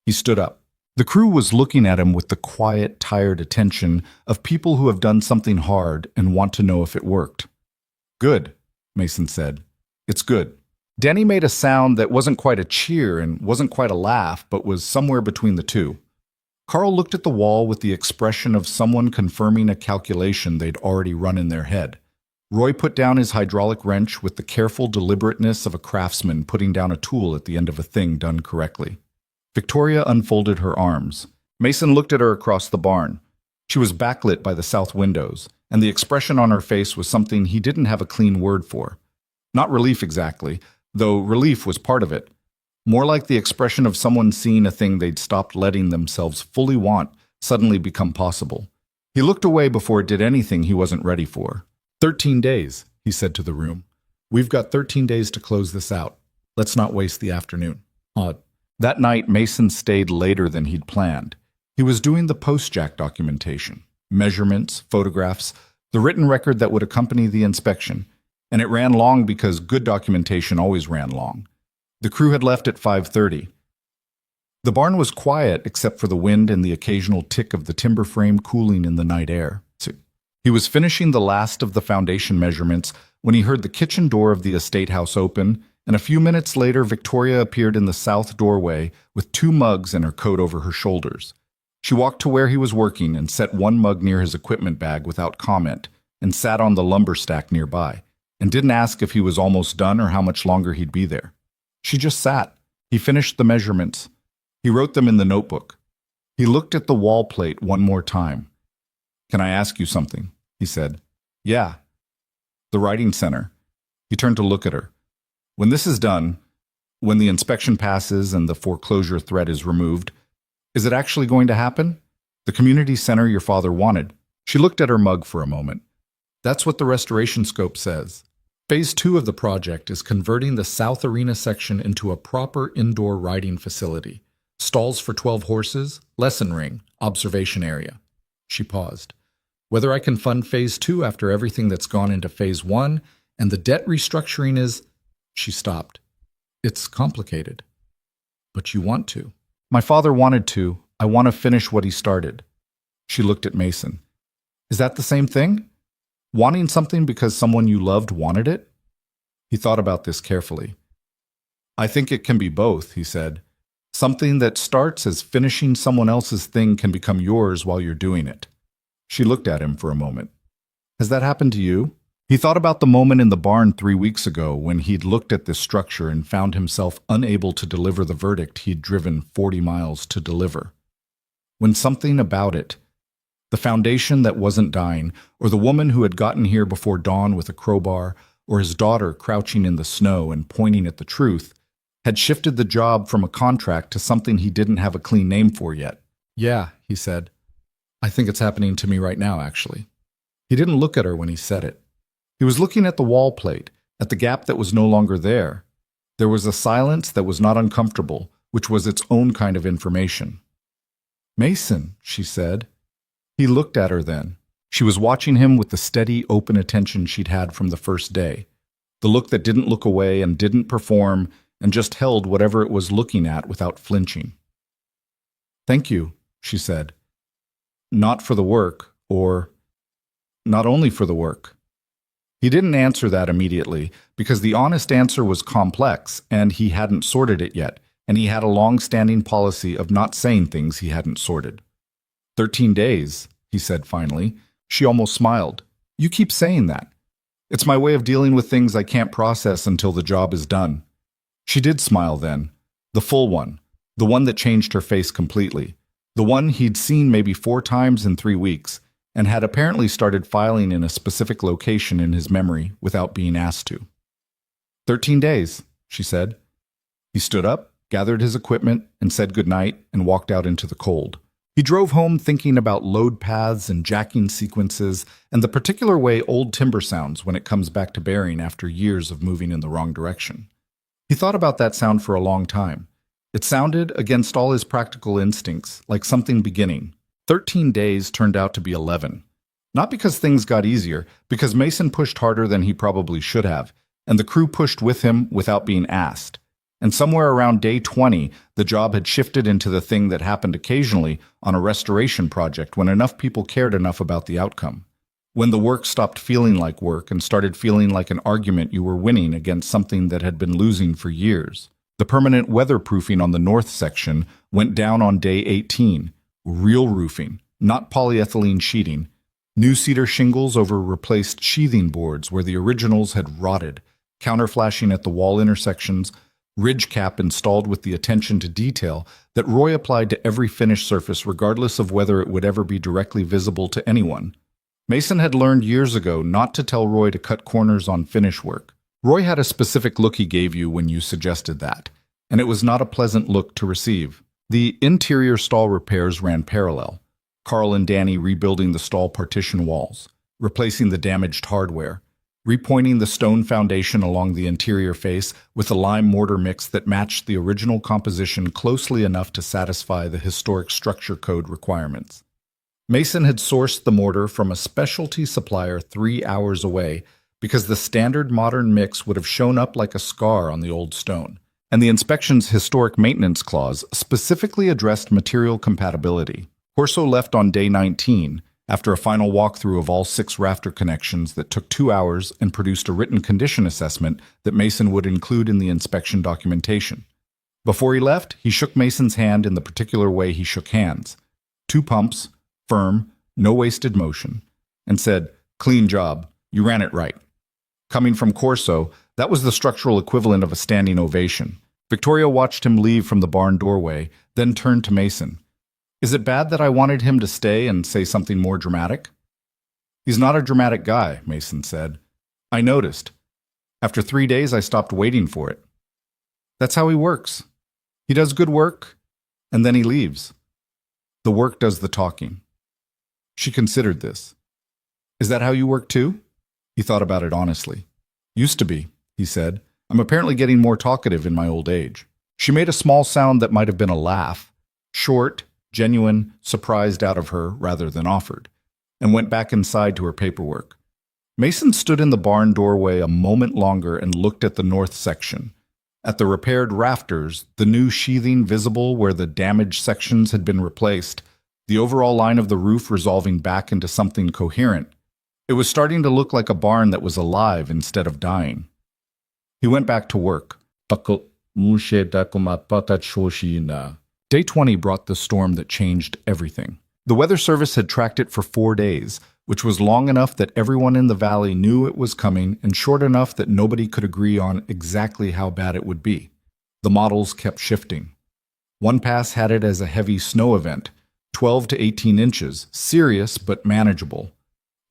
He stood up. The crew was looking at him with the quiet, tired attention of people who have done something hard and want to know if it worked. Good, Mason said. It's good. Danny made a sound that wasn't quite a cheer and wasn't quite a laugh, but was somewhere between the two. Carl looked at the wall with the expression of someone confirming a calculation they'd already run in their head. Roy put down his hydraulic wrench with the careful deliberateness of a craftsman putting down a tool at the end of a thing done correctly. Victoria unfolded her arms. Mason looked at her across the barn. She was backlit by the south windows, and the expression on her face was something he didn't have a clean word for. Not relief exactly, though relief was part of it. More like the expression of someone seeing a thing they'd stopped letting themselves fully want suddenly become possible. He looked away before it did anything he wasn't ready for. 13 days, he said to the room. We've got 13 days to close this out. Let's not waste the afternoon. That night, Mason stayed later than he'd planned. He was doing the post-jack documentation, measurements, photographs, the written record that would accompany the inspection, and it ran long because good documentation always ran long. The crew had left at 5:30. The barn was quiet except for the wind and the occasional tick of the timber frame cooling in the night air. He was finishing the last of the foundation measurements when he heard the kitchen door of the estate house open, and a few minutes later Victoria appeared in the south doorway with 2 mugs and her coat over her shoulders. She walked to where he was working and set one mug near his equipment bag without comment, and sat on the lumber stack nearby, and didn't ask if he was almost done or how much longer he'd be there. She just sat. He finished the measurements. He wrote them in the notebook. He looked at the wall plate one more time. "Can I ask you something?" he said. "Yeah." "The writing center." He turned to look at her. "When this is done, when the inspection passes and the foreclosure threat is removed, is it actually going to happen? The community center your father wanted." She looked at her mug for a moment. "That's what the restoration scope says. Phase 2 of the project is converting the South Arena section into a proper indoor riding facility. Stalls for 12 horses, lesson ring, observation area." She paused. "Whether I can fund Phase 2 after everything that's gone into Phase 1 and the debt restructuring is—" She stopped. "It's complicated." "But you want to." "My father wanted to. I want to finish what he started." She looked at Mason. "Is that the same thing? Wanting something because someone you loved wanted it?" He thought about this carefully. "I think it can be both," he said. "Something that starts as finishing someone else's thing can become yours while you're doing it." She looked at him for a moment. "Has that happened to you?" He thought about the moment in the barn 3 weeks ago when he'd looked at this structure and found himself unable to deliver the verdict he'd driven 40 miles to deliver. When something about it, the foundation that wasn't dying, or the woman who had gotten here before dawn with a crowbar, or his daughter crouching in the snow and pointing at the truth, had shifted the job from a contract to something he didn't have a clean name for yet. "Yeah," he said. "I think it's happening to me right now, actually." He didn't look at her when he said it. He was looking at the wall plate, at the gap that was no longer there. There was a silence that was not uncomfortable, which was its own kind of information. "Mason," she said. He looked at her then. She was watching him with the steady, open attention she'd had from the first day. The look that didn't look away and didn't perform and just held whatever it was looking at without flinching. "Thank you," she said. "Not for the work, or not only for the work." He didn't answer that immediately, because the honest answer was complex, and he hadn't sorted it yet, and he had a long-standing policy of not saying things he hadn't sorted. 13 days, he said finally. She almost smiled. You keep saying that. It's my way of dealing with things I can't process until the job is done. She did smile then. The full one. The one that changed her face completely. The one he'd seen maybe 4 times in 3 weeks, and had apparently started filing in a specific location in his memory without being asked to. 13 days, she said. He stood up, gathered his equipment, and said goodnight, and walked out into the cold. He drove home thinking about load paths and jacking sequences and the particular way old timber sounds when it comes back to bearing after years of moving in the wrong direction. He thought about that sound for a long time. It sounded, against all his practical instincts, like something beginning. 13 days turned out to be 11. Not because things got easier, because Mason pushed harder than he probably should have, and the crew pushed with him without being asked. And somewhere around day 20, the job had shifted into the thing that happened occasionally on a restoration project when enough people cared enough about the outcome. When the work stopped feeling like work and started feeling like an argument you were winning against something that had been losing for years. The permanent weatherproofing on the north section went down on day 18. Real roofing, not polyethylene sheeting. New cedar shingles over replaced sheathing boards where the originals had rotted. Counterflashing at the wall intersections. Ridge cap installed with the attention to detail that Roy applied to every finished surface regardless of whether it would ever be directly visible to anyone. Mason had learned years ago not to tell Roy to cut corners on finish work. Roy had a specific look he gave you when you suggested that, and it was not a pleasant look to receive. The interior stall repairs ran parallel. Carl and Danny rebuilding the stall partition walls, replacing the damaged hardware, repointing the stone foundation along the interior face with a lime mortar mix that matched the original composition closely enough to satisfy the historic structure code requirements. Mason had sourced the mortar from a specialty supplier 3 hours away because the standard modern mix would have shown up like a scar on the old stone, and the inspection's historic maintenance clause specifically addressed material compatibility. Corso left on day 19, after a final walkthrough of all 6 rafter connections that took 2 hours and produced a written condition assessment that Mason would include in the inspection documentation. Before he left, he shook Mason's hand in the particular way he shook hands. 2 pumps, firm, no wasted motion, and said, "Clean job, you ran it right." Coming from Corso, that was the structural equivalent of a standing ovation. Victoria watched him leave from the barn doorway, then turned to Mason. "Is it bad that I wanted him to stay and say something more dramatic?" "He's not a dramatic guy," Mason said. "I noticed. After 3 days, I stopped waiting for it. That's how he works. He does good work, and then he leaves. The work does the talking." She considered this. "Is that how you work too?" He thought about it honestly. "Used to be," he said. "I'm apparently getting more talkative in my old age." She made a small sound that might have been a laugh, short, genuine, surprised out of her rather than offered, and went back inside to her paperwork. Mason stood in the barn doorway a moment longer and looked at the north section. At the repaired rafters, the new sheathing visible where the damaged sections had been replaced, the overall line of the roof resolving back into something coherent. It was starting to look like a barn that was alive instead of dying. He went back to work. Day 20 brought the storm that changed everything. The Weather Service had tracked it for 4 days, which was long enough that everyone in the valley knew it was coming and short enough that nobody could agree on exactly how bad it would be. The models kept shifting. One pass had it as a heavy snow event, 12 to 18 inches, serious but manageable.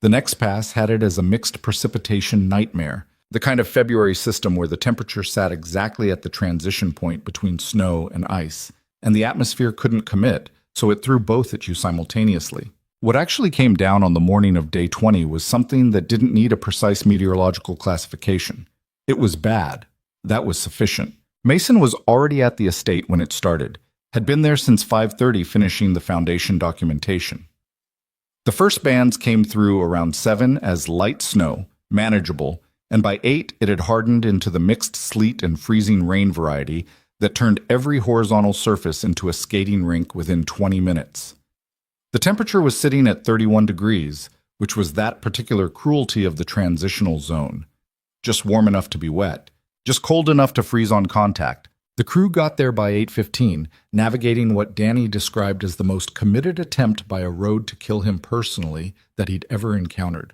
The next pass had it as a mixed precipitation nightmare, the kind of February system where the temperature sat exactly at the transition point between snow and ice, and the atmosphere couldn't commit, so it threw both at you simultaneously. What actually came down on the morning of day 20 was something that didn't need a precise meteorological classification. It was bad. That was sufficient. Mason was already at the estate when it started, had been there since 5:30 finishing the foundation documentation. The first bands came through around 7 as light snow, manageable, and by 8 it had hardened into the mixed sleet and freezing rain variety that turned every horizontal surface into a skating rink within 20 minutes. The temperature was sitting at 31 degrees, which was that particular cruelty of the transitional zone. Just warm enough to be wet, just cold enough to freeze on contact. The crew got there by 8:15, navigating what Danny described as the most committed attempt by a road to kill him personally that he'd ever encountered.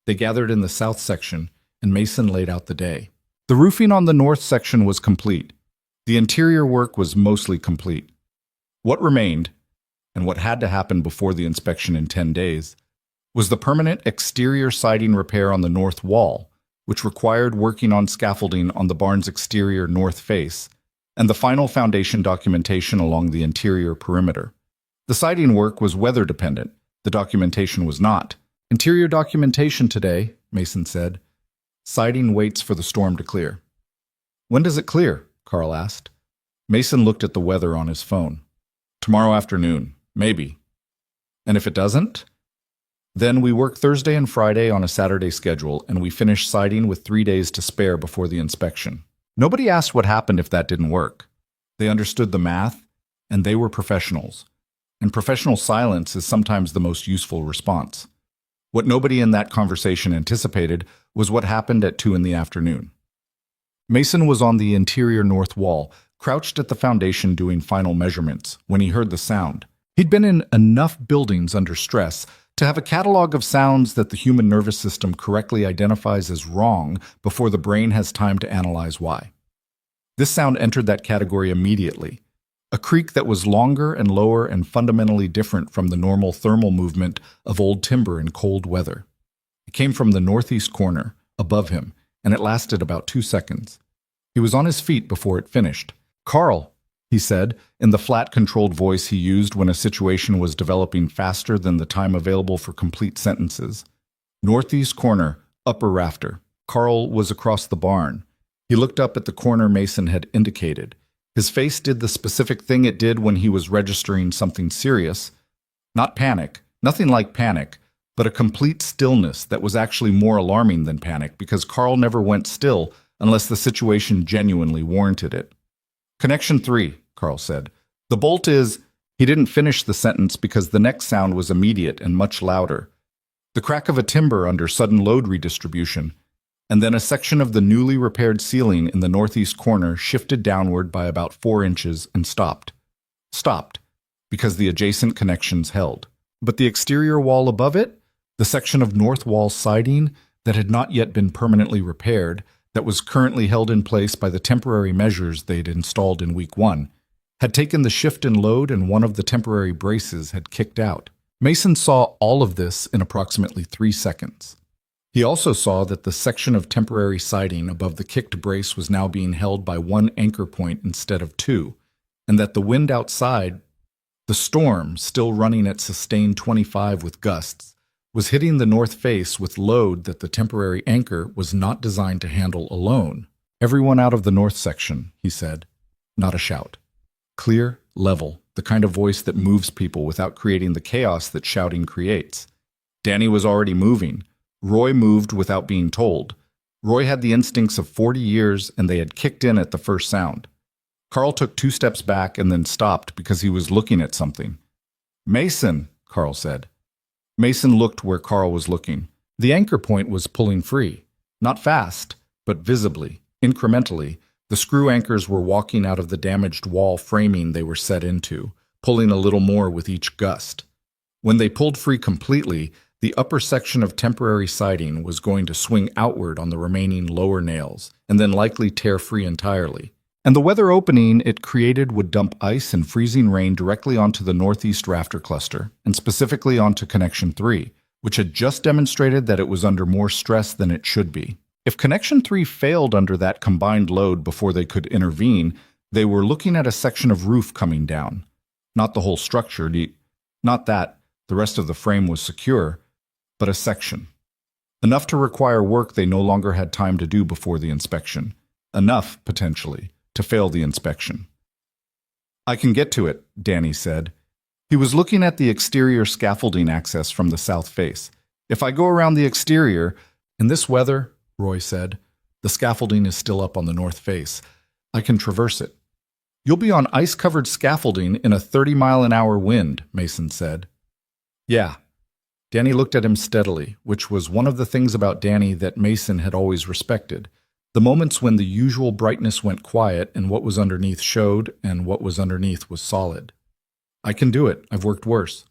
They gathered in the south section, and Mason laid out the day. The roofing on the north section was complete. The interior work was mostly complete. What remained, and what had to happen before the inspection in 10 days, was the permanent exterior siding repair on the north wall, which required working on scaffolding on the barn's exterior north face, and the final foundation documentation along the interior perimeter. The siding work was weather-dependent. The documentation was not. Interior documentation today, Mason said. Siding waits for the storm to clear. When does it clear? Carl asked. Mason looked at the weather on his phone. Tomorrow afternoon, maybe. And if it doesn't? Then we work Thursday and Friday on a Saturday schedule, and we finish siding with 3 days to spare before the inspection. Nobody asked what happened if that didn't work. They understood the math, and they were professionals. And professional silence is sometimes the most useful response. What nobody in that conversation anticipated was what happened at 2 in the afternoon. Mason was on the interior north wall, crouched at the foundation doing final measurements, when he heard the sound. He'd been in enough buildings under stress to have a catalog of sounds that the human nervous system correctly identifies as wrong before the brain has time to analyze why. This sound entered that category immediately. A creak that was longer and lower and fundamentally different from the normal thermal movement of old timber in cold weather. It came from the northeast corner, above him, and it lasted about 2 seconds. He was on his feet before it finished. "Carl," he said, in the flat, controlled voice he used when a situation was developing faster than the time available for complete sentences. Northeast corner, upper rafter. Carl was across the barn. He looked up at the corner Mason had indicated. His face did the specific thing it did when he was registering something serious. Not panic, nothing like panic, but a complete stillness that was actually more alarming than panic because Carl never went still unless the situation genuinely warranted it. "Connection 3, Carl said. "The bolt is—" He didn't finish the sentence because the next sound was immediate and much louder. The crack of a timber under sudden load redistribution, and then a section of the newly repaired ceiling in the northeast corner shifted downward by about 4 inches and stopped. Stopped, because the adjacent connections held. But the exterior wall above it, the section of north wall siding that had not yet been permanently repaired, that was currently held in place by the temporary measures they'd installed in week 1, had taken the shift in load and one of the temporary braces had kicked out. Mason saw all of this in approximately 3 seconds. He also saw that the section of temporary siding above the kicked brace was now being held by 1 anchor point instead of 2, and that the wind outside, the storm still running at sustained 25 with gusts, was hitting the north face with load that the temporary anchor was not designed to handle alone. "Everyone out of the north section," he said. Not a shout. Clear, level, the kind of voice that moves people without creating the chaos that shouting creates. Danny was already moving. Roy moved without being told. Roy had the instincts of 40 years, and they had kicked in at the first sound. Carl took 2 steps back and then stopped because he was looking at something. "Mason," Carl said. Mason looked where Carl was looking. The anchor point was pulling free. Not fast, but visibly, incrementally. The screw anchors were walking out of the damaged wall framing they were set into, pulling a little more with each gust. When they pulled free completely, the upper section of temporary siding was going to swing outward on the remaining lower nails, and then likely tear free entirely. And the weather opening it created would dump ice and freezing rain directly onto the northeast rafter cluster, and specifically onto Connection 3, which had just demonstrated that it was under more stress than it should be. If Connection 3 failed under that combined load before they could intervene, they were looking at a section of roof coming down. Not the whole structure, not that the rest of the frame was secure, but a section. Enough to require work they no longer had time to do before the inspection. Enough, potentially, to fail the inspection. "I can get to it," Danny said. He was looking at the exterior scaffolding access from the south face. "If I go around the exterior—" "In this weather," Roy said, "the scaffolding is still up on the north face. I can traverse it." "You'll be on ice-covered scaffolding in a 30-mile-an-hour wind," Mason said. "Yeah." Danny looked at him steadily, which was one of the things about Danny that Mason had always respected. The moments when the usual brightness went quiet and what was underneath showed and what was underneath was solid. "I can do it. I've worked worse."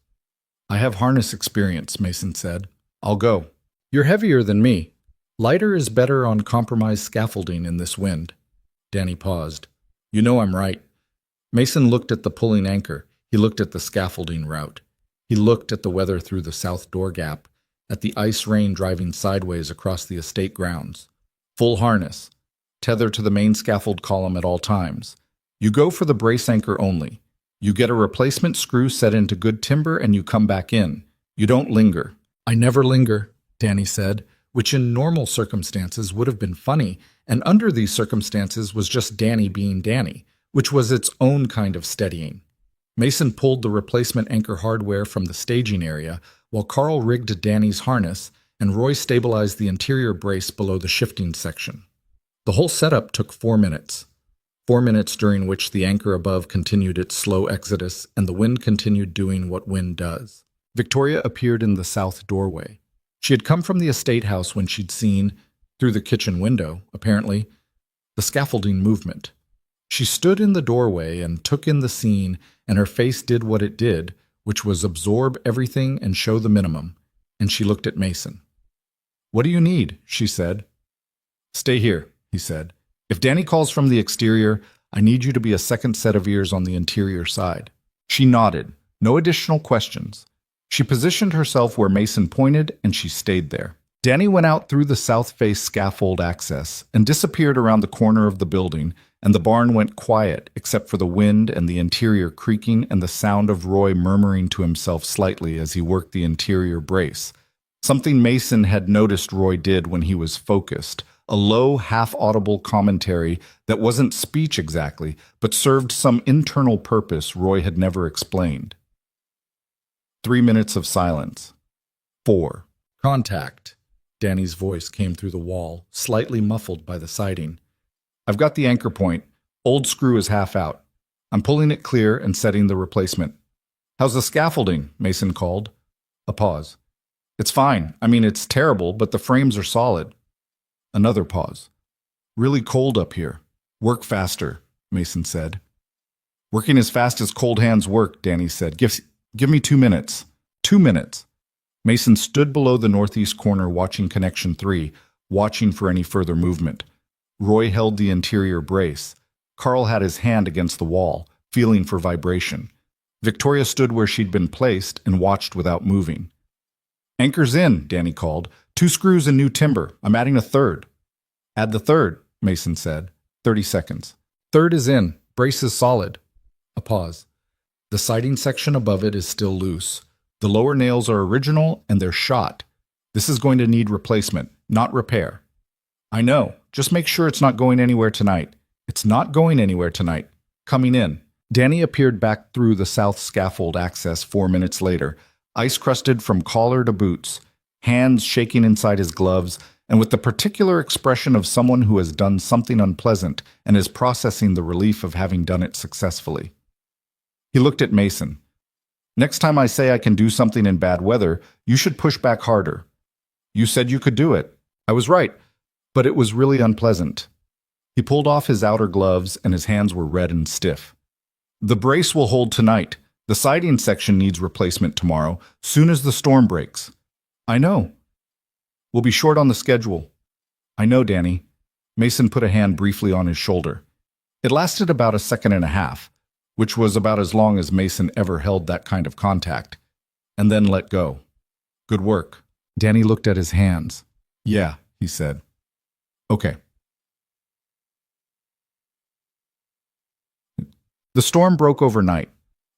"I have harness experience," Mason said. "I'll go." You're heavier than me. Lighter is better on compromised scaffolding in this wind. Danny paused. You know I'm right. Mason looked at the pulling anchor. He looked at the scaffolding route. He looked at the weather through the south door gap, at the ice rain driving sideways across the estate grounds. Full harness. Tether to the main scaffold column at all times. You go for the brace anchor only. You get a replacement screw set into good timber and you come back in. You don't linger. I never linger, Danny said, which in normal circumstances would have been funny, and under these circumstances was just Danny being Danny, which was its own kind of steadying. Mason pulled the replacement anchor hardware from the staging area, while Carl rigged Danny's harness, and Roy stabilized the interior brace below the shifting section. The whole setup took 4 minutes. 4 minutes during which the anchor above continued its slow exodus and the wind continued doing what wind does. Victoria appeared in the south doorway. She had come from the estate house when she'd seen, through the kitchen window, apparently, the scaffolding movement. She stood in the doorway and took in the scene, and her face did what it did, which was absorb everything and show the minimum, and she looked at Mason. What do you need? She said. Stay here, he said. If Danny calls from the exterior, I need you to be a second set of ears on the interior side. She nodded. No additional questions. She positioned herself where Mason pointed, and she stayed there. Danny went out through the south face scaffold access and disappeared around the corner of the building, and the barn went quiet except for the wind and the interior creaking and the sound of Roy murmuring to himself slightly as he worked the interior brace. Something Mason had noticed Roy did when he was focused, a low, half-audible commentary that wasn't speech exactly, but served some internal purpose Roy had never explained. 3 minutes of silence. 4. Contact. Danny's voice came through the wall, slightly muffled by the siding. I've got the anchor point. Old screw is half out. I'm pulling it clear and setting the replacement. How's the scaffolding? Mason called. A pause. It's fine. I mean, it's terrible, but the frames are solid. Another pause. Really cold up here. Work faster, Mason said. Working as fast as cold hands work, Danny said. Give me 2 minutes. 2 minutes. Mason stood below the northeast corner watching Connection 3, watching for any further movement. Roy held the interior brace. Carl had his hand against the wall, feeling for vibration. Victoria stood where she'd been placed and watched without moving. Anchor's in, Danny called. 2 screws and new timber. I'm adding a third. Add the third, Mason said. 30 seconds. Third is in. Brace is solid. A pause. The siding section above it is still loose. The lower nails are original and they're shot. This is going to need replacement, not repair. I know. Just make sure it's not going anywhere tonight. It's not going anywhere tonight. Coming in. Danny appeared back through the south scaffold access 4 minutes later, ice-crusted from collar to boots, hands shaking inside his gloves, and with the particular expression of someone who has done something unpleasant and is processing the relief of having done it successfully. He looked at Mason. Next time I say I can do something in bad weather, you should push back harder. You said you could do it. I was right, but it was really unpleasant. He pulled off his outer gloves and his hands were red and stiff. The brace will hold tonight. The siding section needs replacement tomorrow, soon as the storm breaks. I know. We'll be short on the schedule. I know, Danny. Mason put a hand briefly on his shoulder. It lasted about a second and a half, which was about as long as Mason ever held that kind of contact, and then let go. Good work. Danny looked at his hands. Yeah, he said. Okay. The storm broke overnight.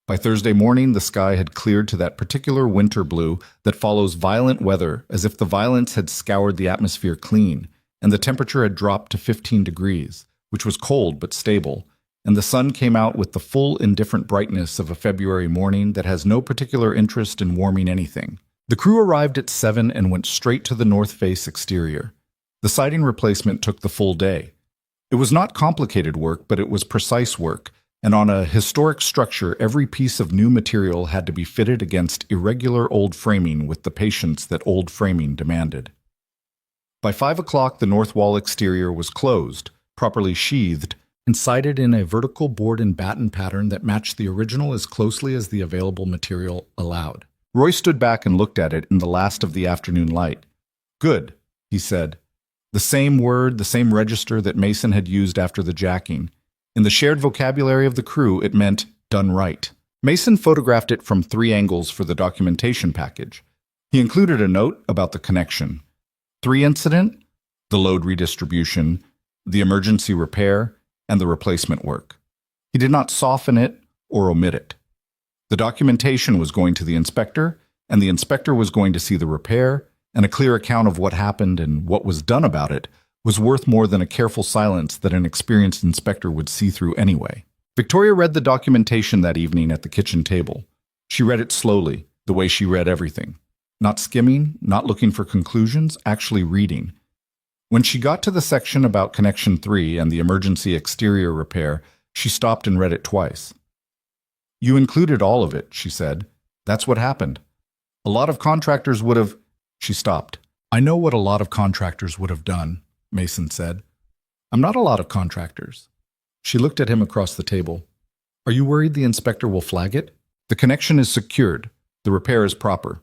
By Thursday morning, the sky had cleared to that particular winter blue that follows violent weather, as if the violence had scoured the atmosphere clean, and the temperature had dropped to 15 degrees, which was cold but stable, and the sun came out with the full indifferent brightness of a February morning that has no particular interest in warming anything. The crew arrived at 7 and went straight to the north face exterior. The siding replacement took the full day. It was not complicated work, but it was precise work, and on a historic structure, every piece of new material had to be fitted against irregular old framing with the patience that old framing demanded. By 5 o'clock, the north wall exterior was closed, properly sheathed, and sided in a vertical board and batten pattern that matched the original as closely as the available material allowed. Roy stood back and looked at it in the last of the afternoon light. Good, he said. The same word, the same register that Mason had used after the jacking. In the shared vocabulary of the crew, it meant done right. Mason photographed it from 3 angles for the documentation package. He included a note about the connection. 3 incident, the load redistribution, the emergency repair, and the replacement work. He did not soften it or omit it. The documentation was going to the inspector, and the inspector was going to see the repair, and a clear account of what happened and what was done about it was worth more than a careful silence that an experienced inspector would see through anyway. Victoria read the documentation that evening at the kitchen table. She read it slowly, the way she read everything. Not skimming, not looking for conclusions, actually reading. When she got to the section about Connection 3 and the emergency exterior repair, she stopped and read it twice. You included all of it, she said. That's what happened. A lot of contractors would have... She stopped. I know what a lot of contractors would have done, Mason said. I'm not a lot of contractors. She looked at him across the table. Are you worried the inspector will flag it? The connection is secured. The repair is proper.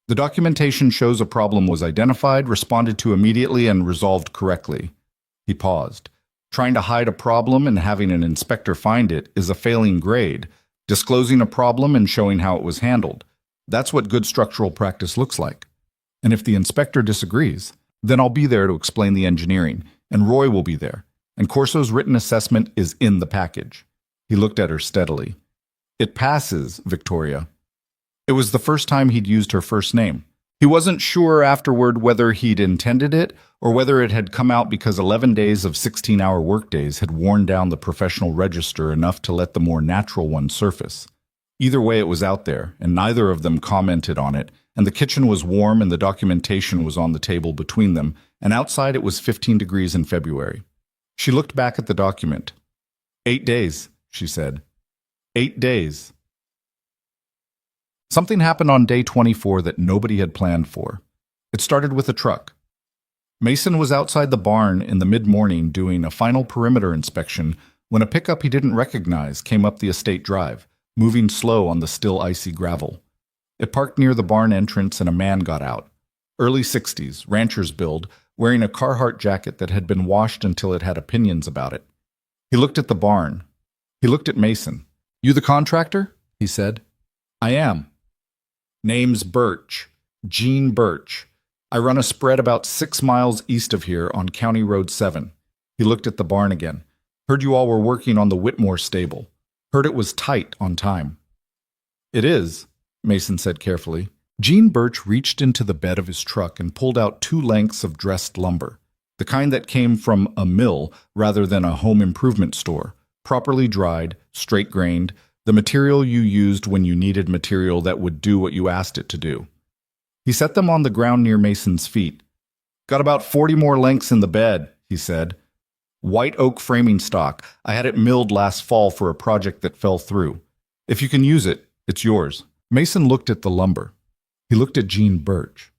The documentation shows a problem was identified, responded to immediately, and resolved correctly. He paused. Trying to hide a problem and having an inspector find it is a failing grade. Disclosing a problem and showing how it was handled. That's what good structural practice looks like. And if the inspector disagrees, then I'll be there to explain the engineering, and Roy will be there, and Corso's written assessment is in the package. He looked at her steadily. It passes, Victoria. It was the first time he'd used her first name. He wasn't sure afterward whether he'd intended it or whether it had come out because 11 days of 16-hour workdays had worn down the professional register enough to let the more natural one surface. Either way, it was out there, and neither of them commented on it, and the kitchen was warm and the documentation was on the table between them, and outside it was 15 degrees in February. She looked back at the document. 8 days, she said. 8 days. Something happened on day 24 that nobody had planned for. It started with a truck. Mason was outside the barn in the mid-morning doing a final perimeter inspection when a pickup he didn't recognize came up the estate drive, moving slow on the still icy gravel. It parked near the barn entrance and a man got out. Early 60s, rancher's build, wearing a Carhartt jacket that had been washed until it had opinions about it. He looked at the barn. He looked at Mason. You the contractor? He said. I am. Name's Birch. Gene Birch. I run a spread about 6 miles east of here on County Road 7. He looked at the barn again. Heard you all were working on the Whitmore stable. Heard it was tight on time. It is, Mason said carefully. Gene Birch reached into the bed of his truck and pulled out 2 lengths of dressed lumber, the kind that came from a mill rather than a home improvement store, properly dried, straight-grained, the material you used when you needed material that would do what you asked it to do. He set them on the ground near Mason's feet. Got about 40 more lengths in the bed, he said. White oak framing stock. I had it milled last fall for a project that fell through. If you can use it, it's yours. Mason looked at the lumber. He looked at Gene Birch.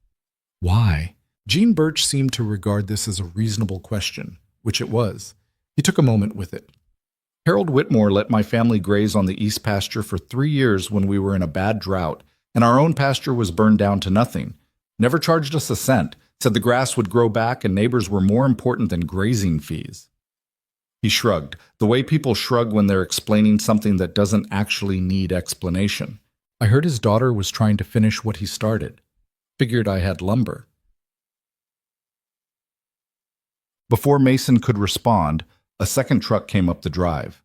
Why? Gene Birch seemed to regard this as a reasonable question, which it was. He took a moment with it. Harold Whitmore let my family graze on the east pasture for 3 years when we were in a bad drought, and our own pasture was burned down to nothing. Never charged us a cent, said the grass would grow back and neighbors were more important than grazing fees. He shrugged, the way people shrug when they're explaining something that doesn't actually need explanation. I heard his daughter was trying to finish what he started. Figured I had lumber. Before Mason could respond, a second truck came up the drive.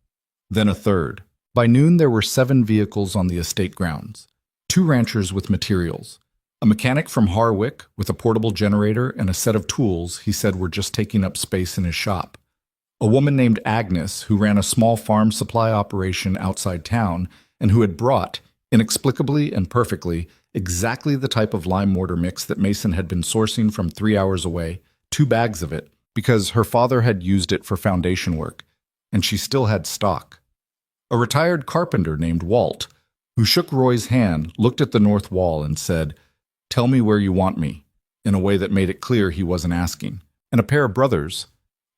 Then a third. By noon there were 7 vehicles on the estate grounds. 2 ranchers with materials. A mechanic from Harwick with a portable generator and a set of tools he said were just taking up space in his shop. A woman named Agnes who ran a small farm supply operation outside town and who had brought, inexplicably and perfectly, exactly the type of lime mortar mix that Mason had been sourcing from 3 hours away, 2 bags of it, because her father had used it for foundation work, and she still had stock. A retired carpenter named Walt, who shook Roy's hand, looked at the north wall and said, "Tell me where you want me," in a way that made it clear he wasn't asking. And a pair of brothers,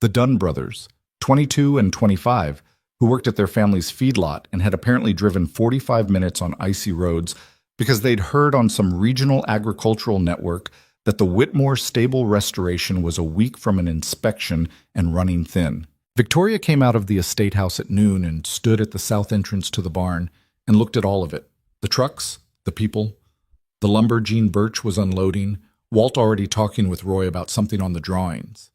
the Dunn brothers, 22 and 25, who worked at their family's feedlot and had apparently driven 45 minutes on icy roads because they'd heard on some regional agricultural network that the Whitmore stable restoration was a week from an inspection and running thin. Victoria came out of the estate house at noon and stood at the south entrance to the barn and looked at all of it. The trucks, the people, the lumber Jean Birch was unloading, Walt already talking with Roy about something on the drawings.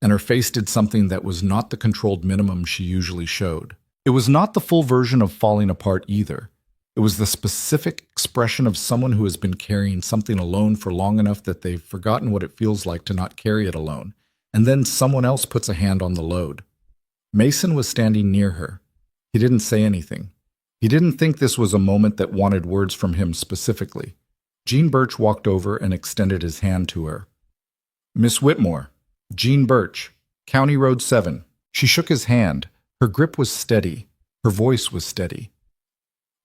And her face did something that was not the controlled minimum she usually showed. It was not the full version of falling apart either. It was the specific expression of someone who has been carrying something alone for long enough that they've forgotten what it feels like to not carry it alone, and then someone else puts a hand on the load. Mason was standing near her. He didn't say anything. He didn't think this was a moment that wanted words from him specifically. Jean Birch walked over and extended his hand to her. "Miss Whitmore, Jean Birch, County Road 7. She shook his hand. Her grip was steady. Her voice was steady.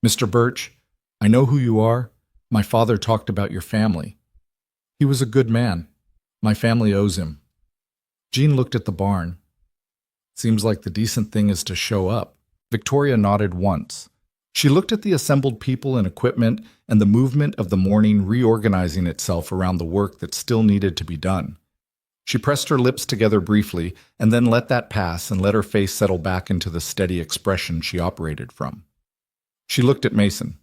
"Mr. Birch, I know who you are. My father talked about your family. He was a good man. My family owes him." Jean looked at the barn. "Seems like the decent thing is to show up." Victoria nodded once. She looked at the assembled people and equipment and the movement of the morning reorganizing itself around the work that still needed to be done. She pressed her lips together briefly and then let that pass and let her face settle back into the steady expression she operated from. She looked at Mason.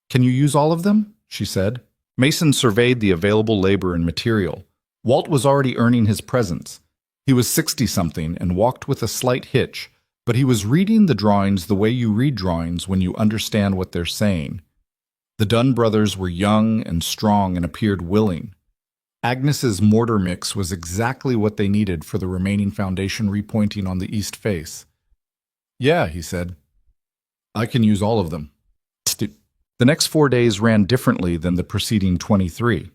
"Can you use all of them?" she said. Mason surveyed the available labor and material. Walt was already earning his presence. He was 60-something and walked with a slight hitch, but he was reading the drawings the way you read drawings when you understand what they're saying. The Dunn brothers were young and strong and appeared willing. Agnes's mortar mix was exactly what they needed for the remaining foundation repointing on the east face. "Yeah," he said. "I can use all of them." The next 4 days ran differently than the preceding 23.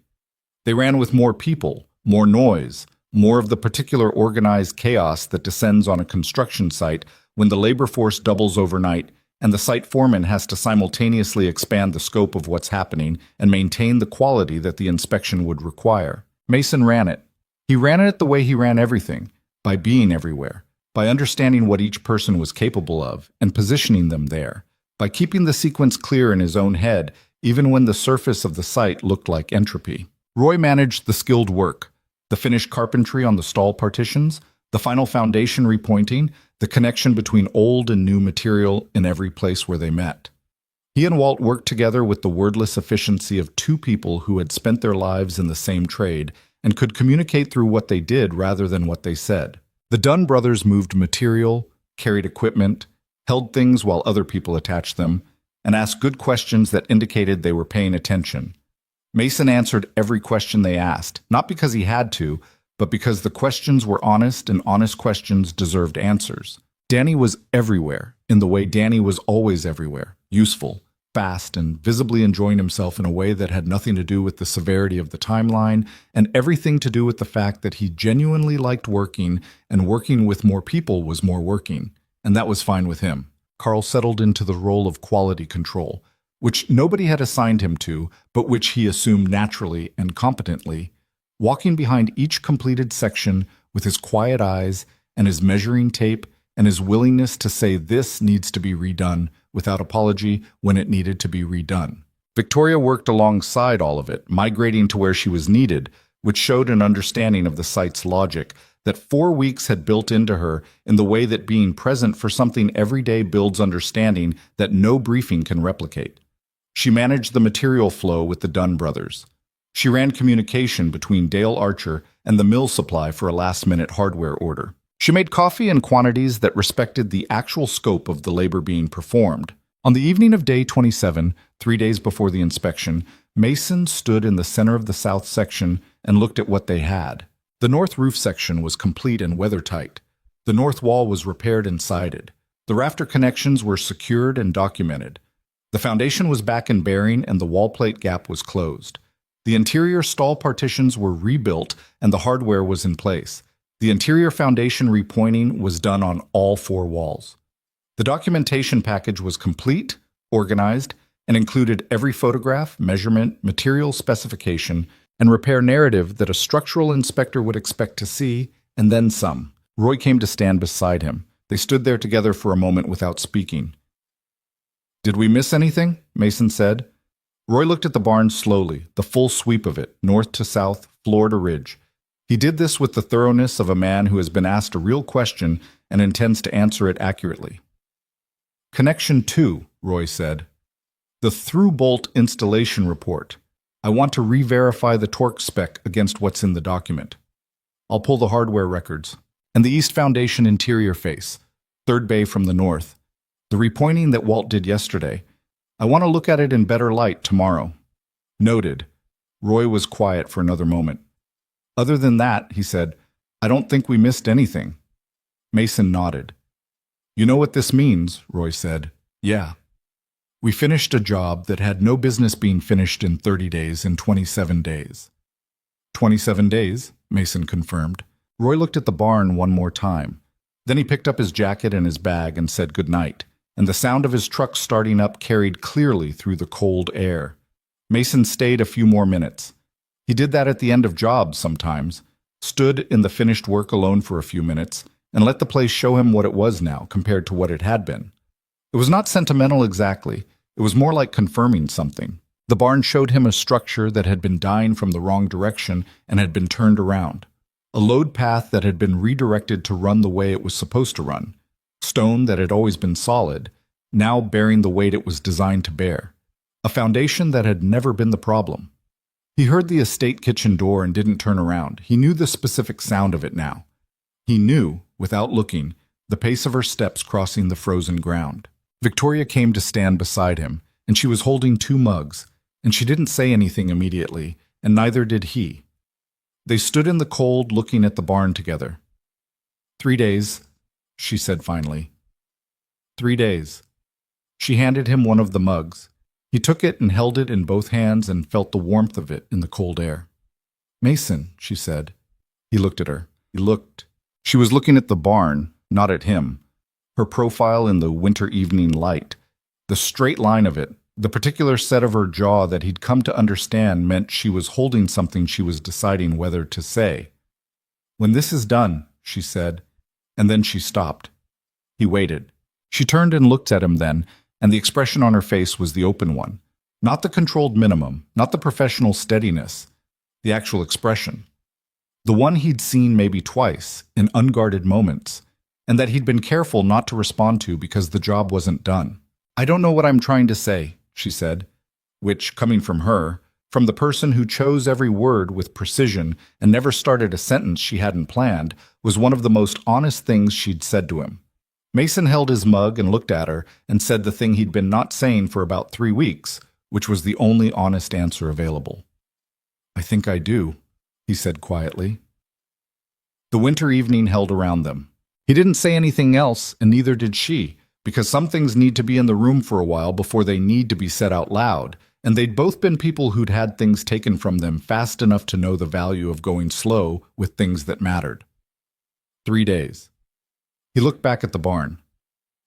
They ran with more people, more noise, more of the particular organized chaos that descends on a construction site when the labor force doubles overnight and the site foreman has to simultaneously expand the scope of what's happening and maintain the quality that the inspection would require. Mason ran it. He ran it the way he ran everything, by being everywhere, by understanding what each person was capable of and positioning them there, by keeping the sequence clear in his own head even when the surface of the site looked like entropy. Roy managed the skilled work, the finished carpentry on the stall partitions, the final foundation repointing, the connection between old and new material in every place where they met. He and Walt worked together with the wordless efficiency of two people who had spent their lives in the same trade and could communicate through what they did rather than what they said. The Dunn brothers moved material, carried equipment, held things while other people attached them, and asked good questions that indicated they were paying attention. Mason answered every question they asked, not because he had to, but because the questions were honest and honest questions deserved answers. Danny was everywhere, in the way Danny was always everywhere, useful, fast, and visibly enjoying himself in a way that had nothing to do with the severity of the timeline and everything to do with the fact that he genuinely liked working, and working with more people was more working, and that was fine with him. Carl settled into the role of quality control, which nobody had assigned him to, but which he assumed naturally and competently, walking behind each completed section with his quiet eyes and his measuring tape and his willingness to say this needs to be redone without apology when it needed to be redone. Victoria worked alongside all of it, migrating to where she was needed, which showed an understanding of the site's logic that 4 weeks had built into her in the way that being present for something every day builds understanding that no briefing can replicate. She managed the material flow with the Dunn brothers. She ran communication between Dale Archer and the mill supply for a last-minute hardware order. She made coffee in quantities that respected the actual scope of the labor being performed. On the evening of day 27, 3 days before the inspection, Mason stood in the center of the south section and looked at what they had. The north roof section was complete and weather-tight. The north wall was repaired and sided. The rafter connections were secured and documented. The foundation was back in bearing and the wall plate gap was closed. The interior stall partitions were rebuilt and the hardware was in place. The interior foundation repointing was done on all 4 walls. The documentation package was complete, organized, and included every photograph, measurement, material specification, and repair narrative that a structural inspector would expect to see, and then some. Roy came to stand beside him. They stood there together for a moment without speaking. "Did we miss anything?" Mason said. Roy looked at the barn slowly, the full sweep of it, north to south, floor to ridge. He did this with the thoroughness of a man who has been asked a real question and intends to answer it accurately. Connection 2, Roy said. The through-bolt installation report. I want to re-verify the torque spec against what's in the document. I'll pull the hardware records. And the East Foundation interior face, third bay from the north. The repointing that Walt did yesterday. I want to look at it in better light tomorrow. Noted. Roy was quiet for another moment. Other than that, he said, I don't think we missed anything. Mason nodded. You know what this means, Roy said. Yeah. We finished a job that had no business being finished in 30 days in 27 days. 27 days, Mason confirmed. Roy looked at the barn one more time. Then he picked up his jacket and his bag and said goodnight, and the sound of his truck starting up carried clearly through the cold air. Mason stayed a few more minutes. He did that at the end of jobs sometimes, stood in the finished work alone for a few minutes, and let the place show him what it was now compared to what it had been. It was not sentimental exactly. It was more like confirming something. The barn showed him a structure that had been dying from the wrong direction and had been turned around. A load path that had been redirected to run the way it was supposed to run. Stone that had always been solid, now bearing the weight it was designed to bear. A foundation that had never been the problem. He heard the estate kitchen door and didn't turn around. He knew the specific sound of it now. He knew, without looking, the pace of her steps crossing the frozen ground. Victoria came to stand beside him, and she was holding 2 mugs, and she didn't say anything immediately, and neither did he. They stood in the cold looking at the barn together. 3 days, she said finally. 3 days. She handed him one of the mugs. He took it and held it in both hands and felt the warmth of it in the cold air. Mason, she said. He looked at her. He looked. She was looking at the barn, not at him. Her profile in the winter evening light. The straight line of it, the particular set of her jaw that he'd come to understand meant she was holding something she was deciding whether to say. When this is done, she said, and then she stopped. He waited. She turned and looked at him then, and the expression on her face was the open one. Not the controlled minimum, not the professional steadiness, the actual expression. The one he'd seen maybe twice, in unguarded moments, and that he'd been careful not to respond to because the job wasn't done. I don't know what I'm trying to say, she said, which, coming from her, from the person who chose every word with precision and never started a sentence she hadn't planned, was one of the most honest things she'd said to him. Mason held his mug and looked at her and said the thing he'd been not saying for about 3 weeks, which was the only honest answer available. I think I do, he said quietly. The winter evening held around them. He didn't say anything else, and neither did she, because some things need to be in the room for a while before they need to be said out loud, and they'd both been people who'd had things taken from them fast enough to know the value of going slow with things that mattered. 3 days. He looked back at the barn.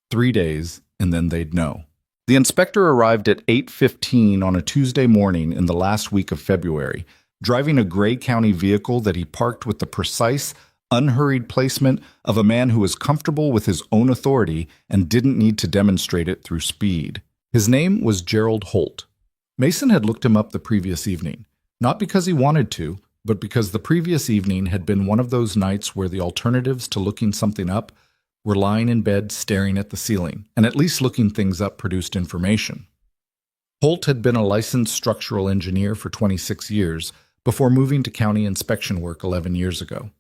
3 days, and then they'd know. The inspector arrived at 8:15 on a Tuesday morning in the last week of February, driving a gray county vehicle that he parked with the precise, unhurried placement of a man who was comfortable with his own authority and didn't need to demonstrate it through speed. His name was Gerald Holt. Mason had looked him up the previous evening, not because he wanted to, but because the previous evening had been one of those nights where the alternatives to looking something up were lying in bed staring at the ceiling, and at least looking things up produced information. Holt had been a licensed structural engineer for 26 years before moving to county inspection work 11 years ago.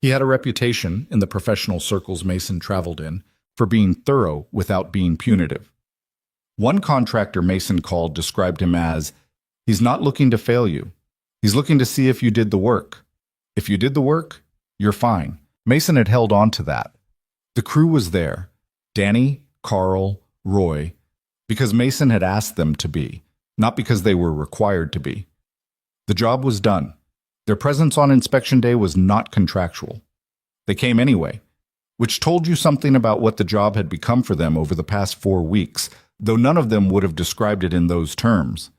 He had a reputation, in the professional circles Mason traveled in, for being thorough without being punitive. One contractor Mason called described him as, "He's not looking to fail you. He's looking to see if you did the work. If you did the work, you're fine." Mason had held on to that. The crew was there, Danny, Carl, Roy, because Mason had asked them to be, not because they were required to be. The job was done. Their presence on inspection day was not contractual. They came anyway, which told you something about what the job had become for them over the past 4 weeks, though none of them would have described it in those terms.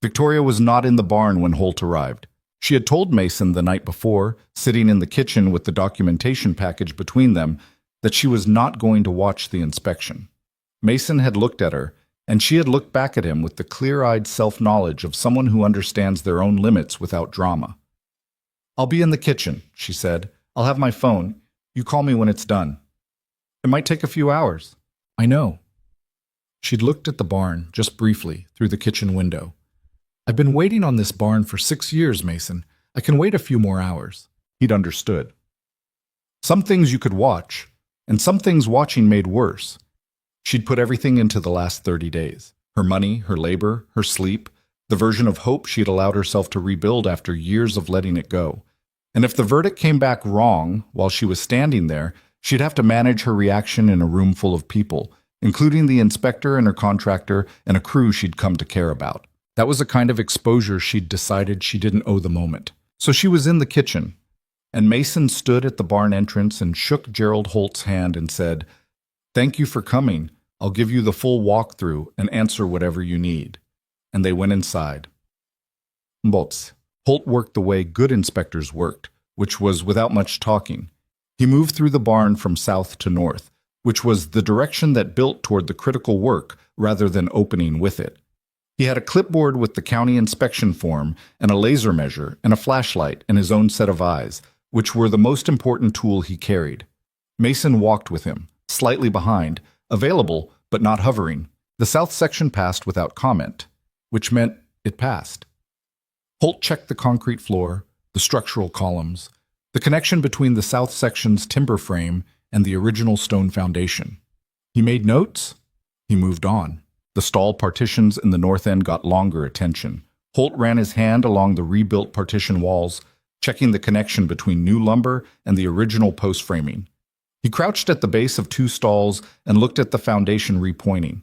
Victoria was not in the barn when Holt arrived. She had told Mason the night before, sitting in the kitchen with the documentation package between them, that she was not going to watch the inspection. Mason had looked at her, and she had looked back at him with the clear-eyed self-knowledge of someone who understands their own limits without drama. "I'll be in the kitchen," she said. "I'll have my phone. You call me when it's done." "It might take a few hours." "I know." She'd looked at the barn, just briefly, through the kitchen window. "I've been waiting on this barn for 6 years, Mason. I can wait a few more hours." He'd understood. Some things you could watch, and some things watching made worse. She'd put everything into the last 30 days. Her money, her labor, her sleep, the version of hope she'd allowed herself to rebuild after years of letting it go. And if the verdict came back wrong while she was standing there, she'd have to manage her reaction in a room full of people, including the inspector and her contractor and a crew she'd come to care about. That was a kind of exposure she'd decided she didn't owe the moment. So she was in the kitchen, and Mason stood at the barn entrance and shook Gerald Holt's hand and said, "Thank you for coming. I'll give you the full walkthrough and answer whatever you need." And they went inside. Bolts. Holt worked the way good inspectors worked, which was without much talking. He moved through the barn from south to north, which was the direction that built toward the critical work rather than opening with it. He had a clipboard with the county inspection form and a laser measure and a flashlight and his own set of eyes, which were the most important tool he carried. Mason walked with him, slightly behind, available but not hovering. The south section passed without comment, which meant it passed. Holt checked the concrete floor, the structural columns, the connection between the south section's timber frame and the original stone foundation. He made notes. He moved on. The stall partitions in the north end got longer attention. Holt ran his hand along the rebuilt partition walls, checking the connection between new lumber and the original post framing. He crouched at the base of 2 stalls and looked at the foundation repointing.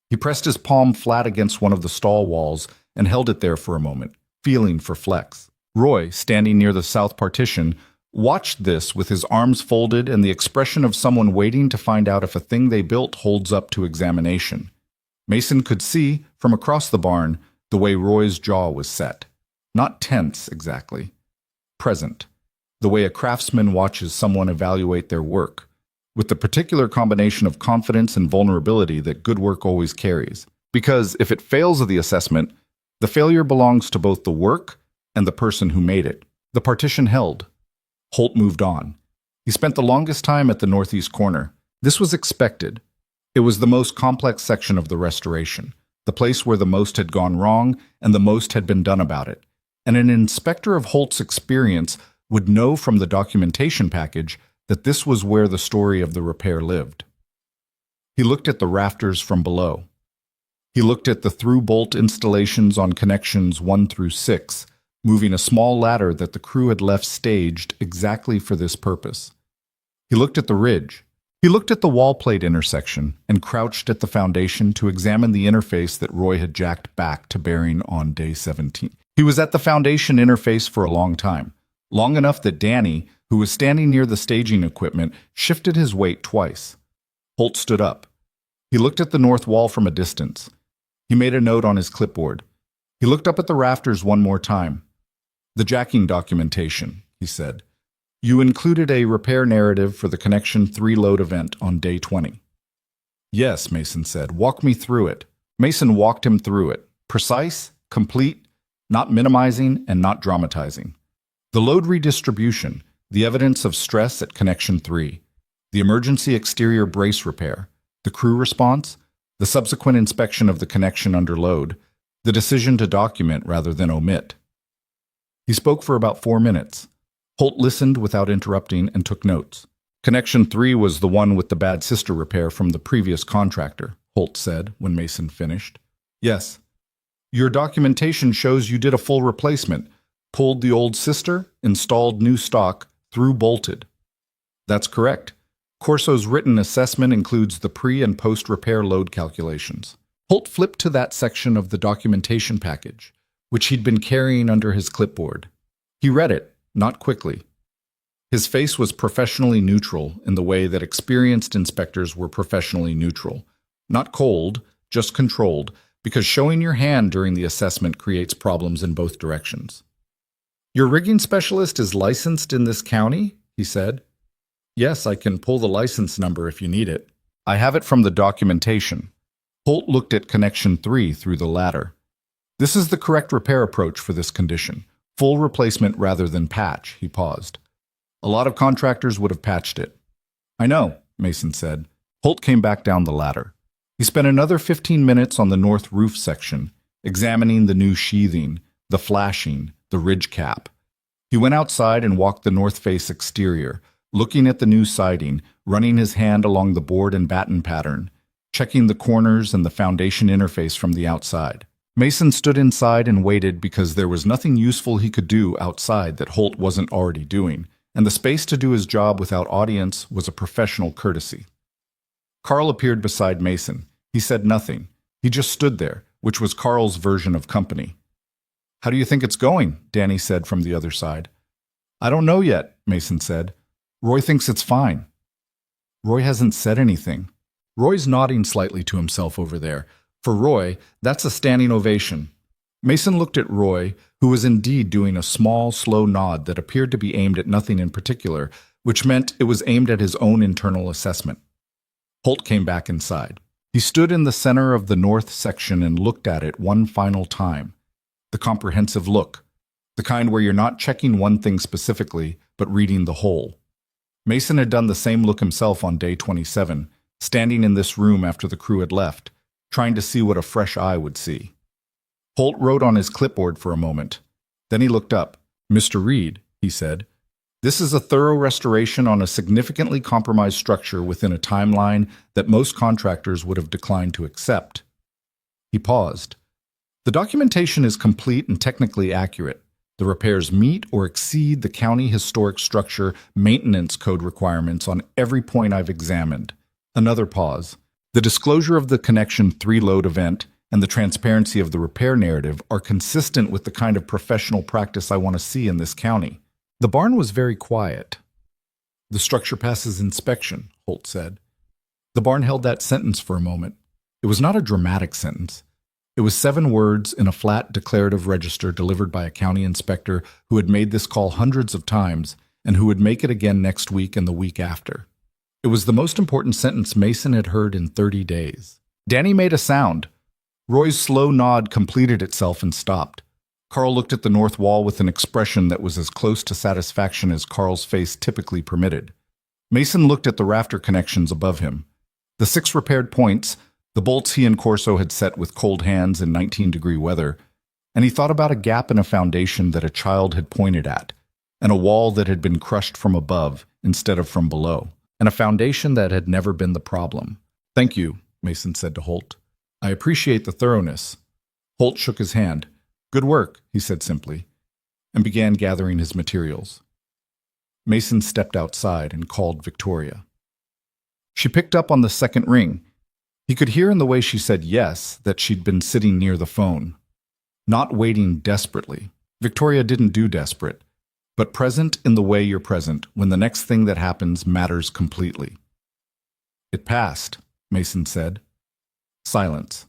He pressed his palm flat against one of the stall walls and held it there for a moment, feeling for flex. Roy, standing near the south partition, watched this with his arms folded and the expression of someone waiting to find out if a thing they built holds up to examination. Mason could see, from across the barn, the way Roy's jaw was set. Not tense, exactly. Present. The way a craftsman watches someone evaluate their work, with the particular combination of confidence and vulnerability that good work always carries. Because if it fails of the assessment, the failure belongs to both the work and the person who made it. The partition held. Holt moved on. He spent the longest time at the northeast corner. This was expected. It was the most complex section of the restoration, the place where the most had gone wrong and the most had been done about it. And an inspector of Holt's experience would know from the documentation package that this was where the story of the repair lived. He looked at the rafters from below. He looked at the through-bolt installations on connections 1 through 6, moving a small ladder that the crew had left staged exactly for this purpose. He looked at the ridge. He looked at the wall plate intersection and crouched at the foundation to examine the interface that Roy had jacked back to bearing on day 17. He was at the foundation interface for a long time, long enough that Danny, who was standing near the staging equipment, shifted his weight twice. Holt stood up. He looked at the north wall from a distance. He made a note on his clipboard. He looked up at the rafters one more time. "The jacking documentation," he said. "You included a repair narrative for the Connection 3 load event on day 20. "Yes," Mason said. "Walk me through it." Mason walked him through it. Precise, complete, not minimizing and not dramatizing. The load redistribution, the evidence of stress at Connection 3, the emergency exterior brace repair, the crew response, the subsequent inspection of the connection under load, the decision to document rather than omit. He spoke for about 4 minutes. Holt listened without interrupting and took notes. "Connection 3 was the one with the bad sister repair from the previous contractor," Holt said when Mason finished. "Yes. Your documentation shows you did a full replacement, pulled the old sister, installed new stock, through-bolted." "That's correct. Corso's written assessment includes the pre- and post-repair load calculations." Holt flipped to that section of the documentation package, which he'd been carrying under his clipboard. He read it, not quickly. His face was professionally neutral in the way that experienced inspectors were professionally neutral. Not cold, just controlled, because showing your hand during the assessment creates problems in both directions. "Your rigging specialist is licensed in this county?" he said. "Yes, I can pull the license number if you need it. I have it from the documentation." Holt looked at Connection 3 through the ladder. This is the correct repair approach for this condition. Full replacement rather than patch, he paused. A lot of contractors would have patched it. I know, Mason said. Holt came back down the ladder. He spent another 15 minutes on the north roof section, examining the new sheathing, the flashing, the ridge cap. He went outside and walked the north face exterior, looking at the new siding, running his hand along the board and batten pattern, checking the corners and the foundation interface from the outside. Mason stood inside and waited because there was nothing useful he could do outside that Holt wasn't already doing, and the space to do his job without audience was a professional courtesy. Carl appeared beside Mason. He said nothing. He just stood there, which was Carl's version of company. How do you think it's going? Danny said from the other side. I don't know yet, Mason said. Roy thinks it's fine. Roy hasn't said anything. Roy's nodding slightly to himself over there. For Roy, that's a standing ovation. Mason looked at Roy, who was indeed doing a small, slow nod that appeared to be aimed at nothing in particular, which meant it was aimed at his own internal assessment. Holt came back inside. He stood in the center of the north section and looked at it one final time. The comprehensive look, the kind where you're not checking one thing specifically, but reading the whole. Mason had done the same look himself on day 27, standing in this room after the crew had left, trying to see what a fresh eye would see. Holt wrote on his clipboard for a moment. Then he looked up. Mr. Reed, he said, this is a thorough restoration on a significantly compromised structure within a timeline that most contractors would have declined to accept. He paused. The documentation is complete and technically accurate. The repairs meet or exceed the county historic structure maintenance code requirements on every point I've examined. Another pause. The disclosure of the Connection 3 load event and the transparency of the repair narrative are consistent with the kind of professional practice I want to see in this county. The barn was very quiet. The structure passes inspection, Holt said. The barn held that sentence for a moment. It was not a dramatic sentence. It was 7 words in a flat declarative register delivered by a county inspector who had made this call hundreds of times and who would make it again next week and the week after. It was the most important sentence Mason had heard in 30 days. Danny made a sound. Roy's slow nod completed itself and stopped. Carl looked at the north wall with an expression that was as close to satisfaction as Carl's face typically permitted. Mason looked at the rafter connections above him. The 6 repaired points, the bolts he and Corso had set with cold hands in 19-degree weather, and he thought about a gap in a foundation that a child had pointed at, and a wall that had been crushed from above instead of from below, and a foundation that had never been the problem. Thank you, Mason said to Holt. I appreciate the thoroughness. Holt shook his hand. Good work, he said simply, and began gathering his materials. Mason stepped outside and called Victoria. She picked up on the second ring. He could hear in the way she said yes that she'd been sitting near the phone, not waiting desperately. Victoria didn't do desperate, but present in the way you're present when the next thing that happens matters completely. It passed, Mason said. Silence.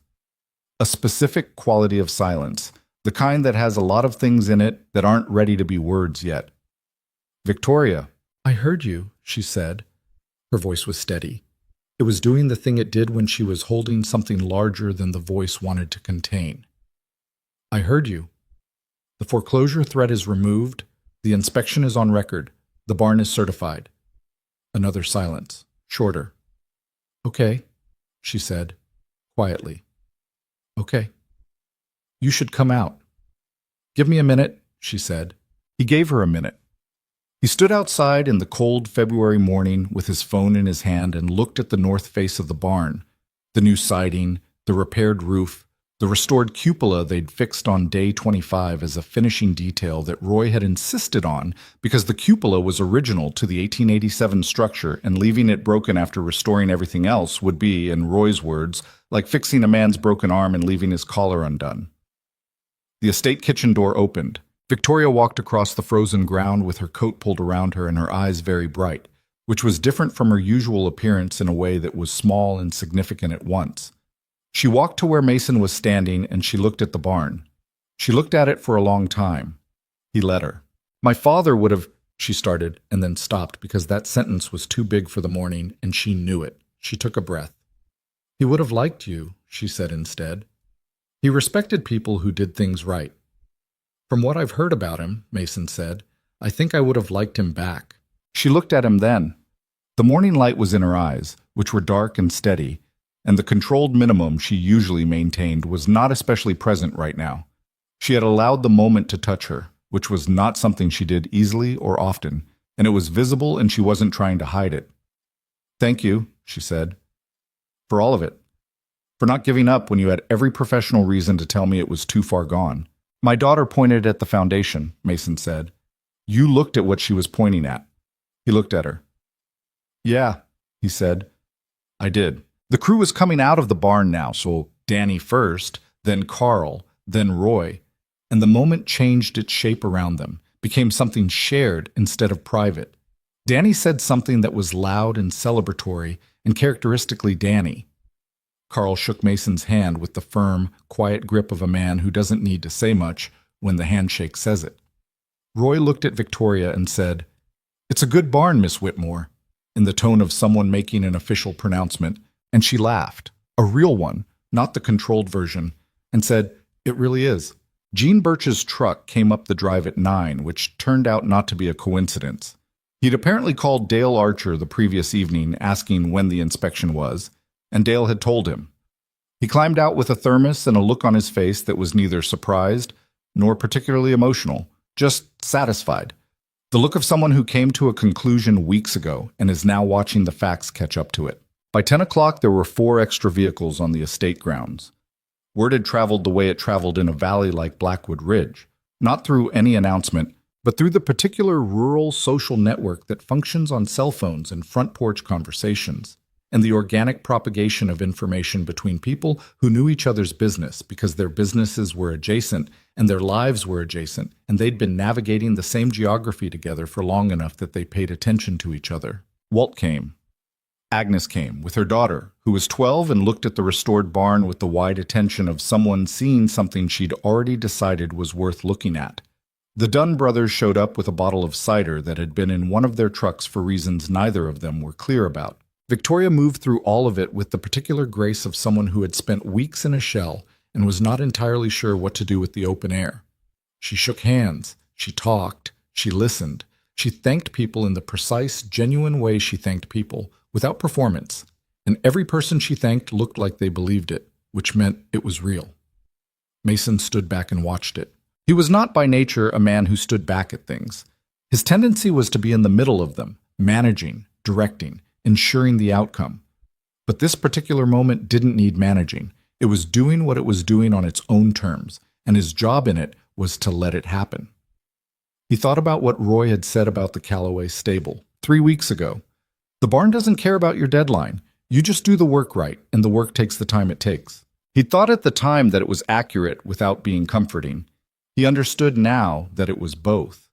A specific quality of silence, the kind that has a lot of things in it that aren't ready to be words yet. Victoria, I heard you, she said. Her voice was steady. It was doing the thing it did when she was holding something larger than the voice wanted to contain. I heard you. The foreclosure threat is removed. The inspection is on record. The barn is certified. Another silence, shorter. Okay, she said, quietly. Okay. You should come out. Give me a minute, she said. He gave her a minute. He stood outside in the cold February morning with his phone in his hand and looked at the north face of the barn, the new siding, the repaired roof, the restored cupola they'd fixed on day 25 as a finishing detail that Roy had insisted on because the cupola was original to the 1887 structure and leaving it broken after restoring everything else would be, in Roy's words, like fixing a man's broken arm and leaving his collar undone. The estate kitchen door opened. Victoria walked across the frozen ground with her coat pulled around her and her eyes very bright, which was different from her usual appearance in a way that was small and significant at once. She walked to where Mason was standing and she looked at the barn. She looked at it for a long time. He let her. My father would have, she started and then stopped because that sentence was too big for the morning and she knew it. She took a breath. He would have liked you, she said instead. He respected people who did things right. From what I've heard about him, Mason said, I think I would have liked him back. She looked at him then. The morning light was in her eyes, which were dark and steady, and the controlled minimum she usually maintained was not especially present right now. She had allowed the moment to touch her, which was not something she did easily or often, and it was visible and she wasn't trying to hide it. Thank you, she said, for all of it. For not giving up when you had every professional reason to tell me it was too far gone. My daughter pointed at the foundation, Mason said. You looked at what she was pointing at. He looked at her. Yeah, he said. I did. The crew was coming out of the barn now, so Danny first, then Carl, then Roy, and the moment changed its shape around them, became something shared instead of private. Danny said something that was loud and celebratory and characteristically Danny. Carl shook Mason's hand with the firm, quiet grip of a man who doesn't need to say much when the handshake says it. Roy looked at Victoria and said, It's a good barn, Miss Whitmore, in the tone of someone making an official pronouncement, and she laughed, a real one, not the controlled version, and said, It really is. Gene Birch's truck came up the drive at 9, which turned out not to be a coincidence. He'd apparently called Dale Archer the previous evening asking when the inspection was, and Dale had told him. He climbed out with a thermos and a look on his face that was neither surprised nor particularly emotional, just satisfied. The look of someone who came to a conclusion weeks ago and is now watching the facts catch up to it. By 10 o'clock, there were 4 extra vehicles on the estate grounds. Word had traveled the way it traveled in a valley like Blackwood Ridge, not through any announcement, but through the particular rural social network that functions on cell phones and front porch conversations, and the organic propagation of information between people who knew each other's business because their businesses were adjacent and their lives were adjacent, and they'd been navigating the same geography together for long enough that they paid attention to each other. Walt came. Agnes came, with her daughter, who was 12 and looked at the restored barn with the wide attention of someone seeing something she'd already decided was worth looking at. The Dunn brothers showed up with a bottle of cider that had been in one of their trucks for reasons neither of them were clear about. Victoria moved through all of it with the particular grace of someone who had spent weeks in a shell and was not entirely sure what to do with the open air. She shook hands, she talked, she listened, she thanked people in the precise, genuine way she thanked people, without performance, and every person she thanked looked like they believed it, which meant it was real. Mason stood back and watched it. He was not by nature a man who stood back at things. His tendency was to be in the middle of them, managing, directing, ensuring the outcome. But this particular moment didn't need managing. It was doing what it was doing on its own terms, and his job in it was to let it happen. He thought about what Roy had said about the Callaway stable 3 weeks ago. The barn doesn't care about your deadline. You just do the work right, and the work takes the time it takes. He thought at the time that it was accurate without being comforting. He understood now that it was both.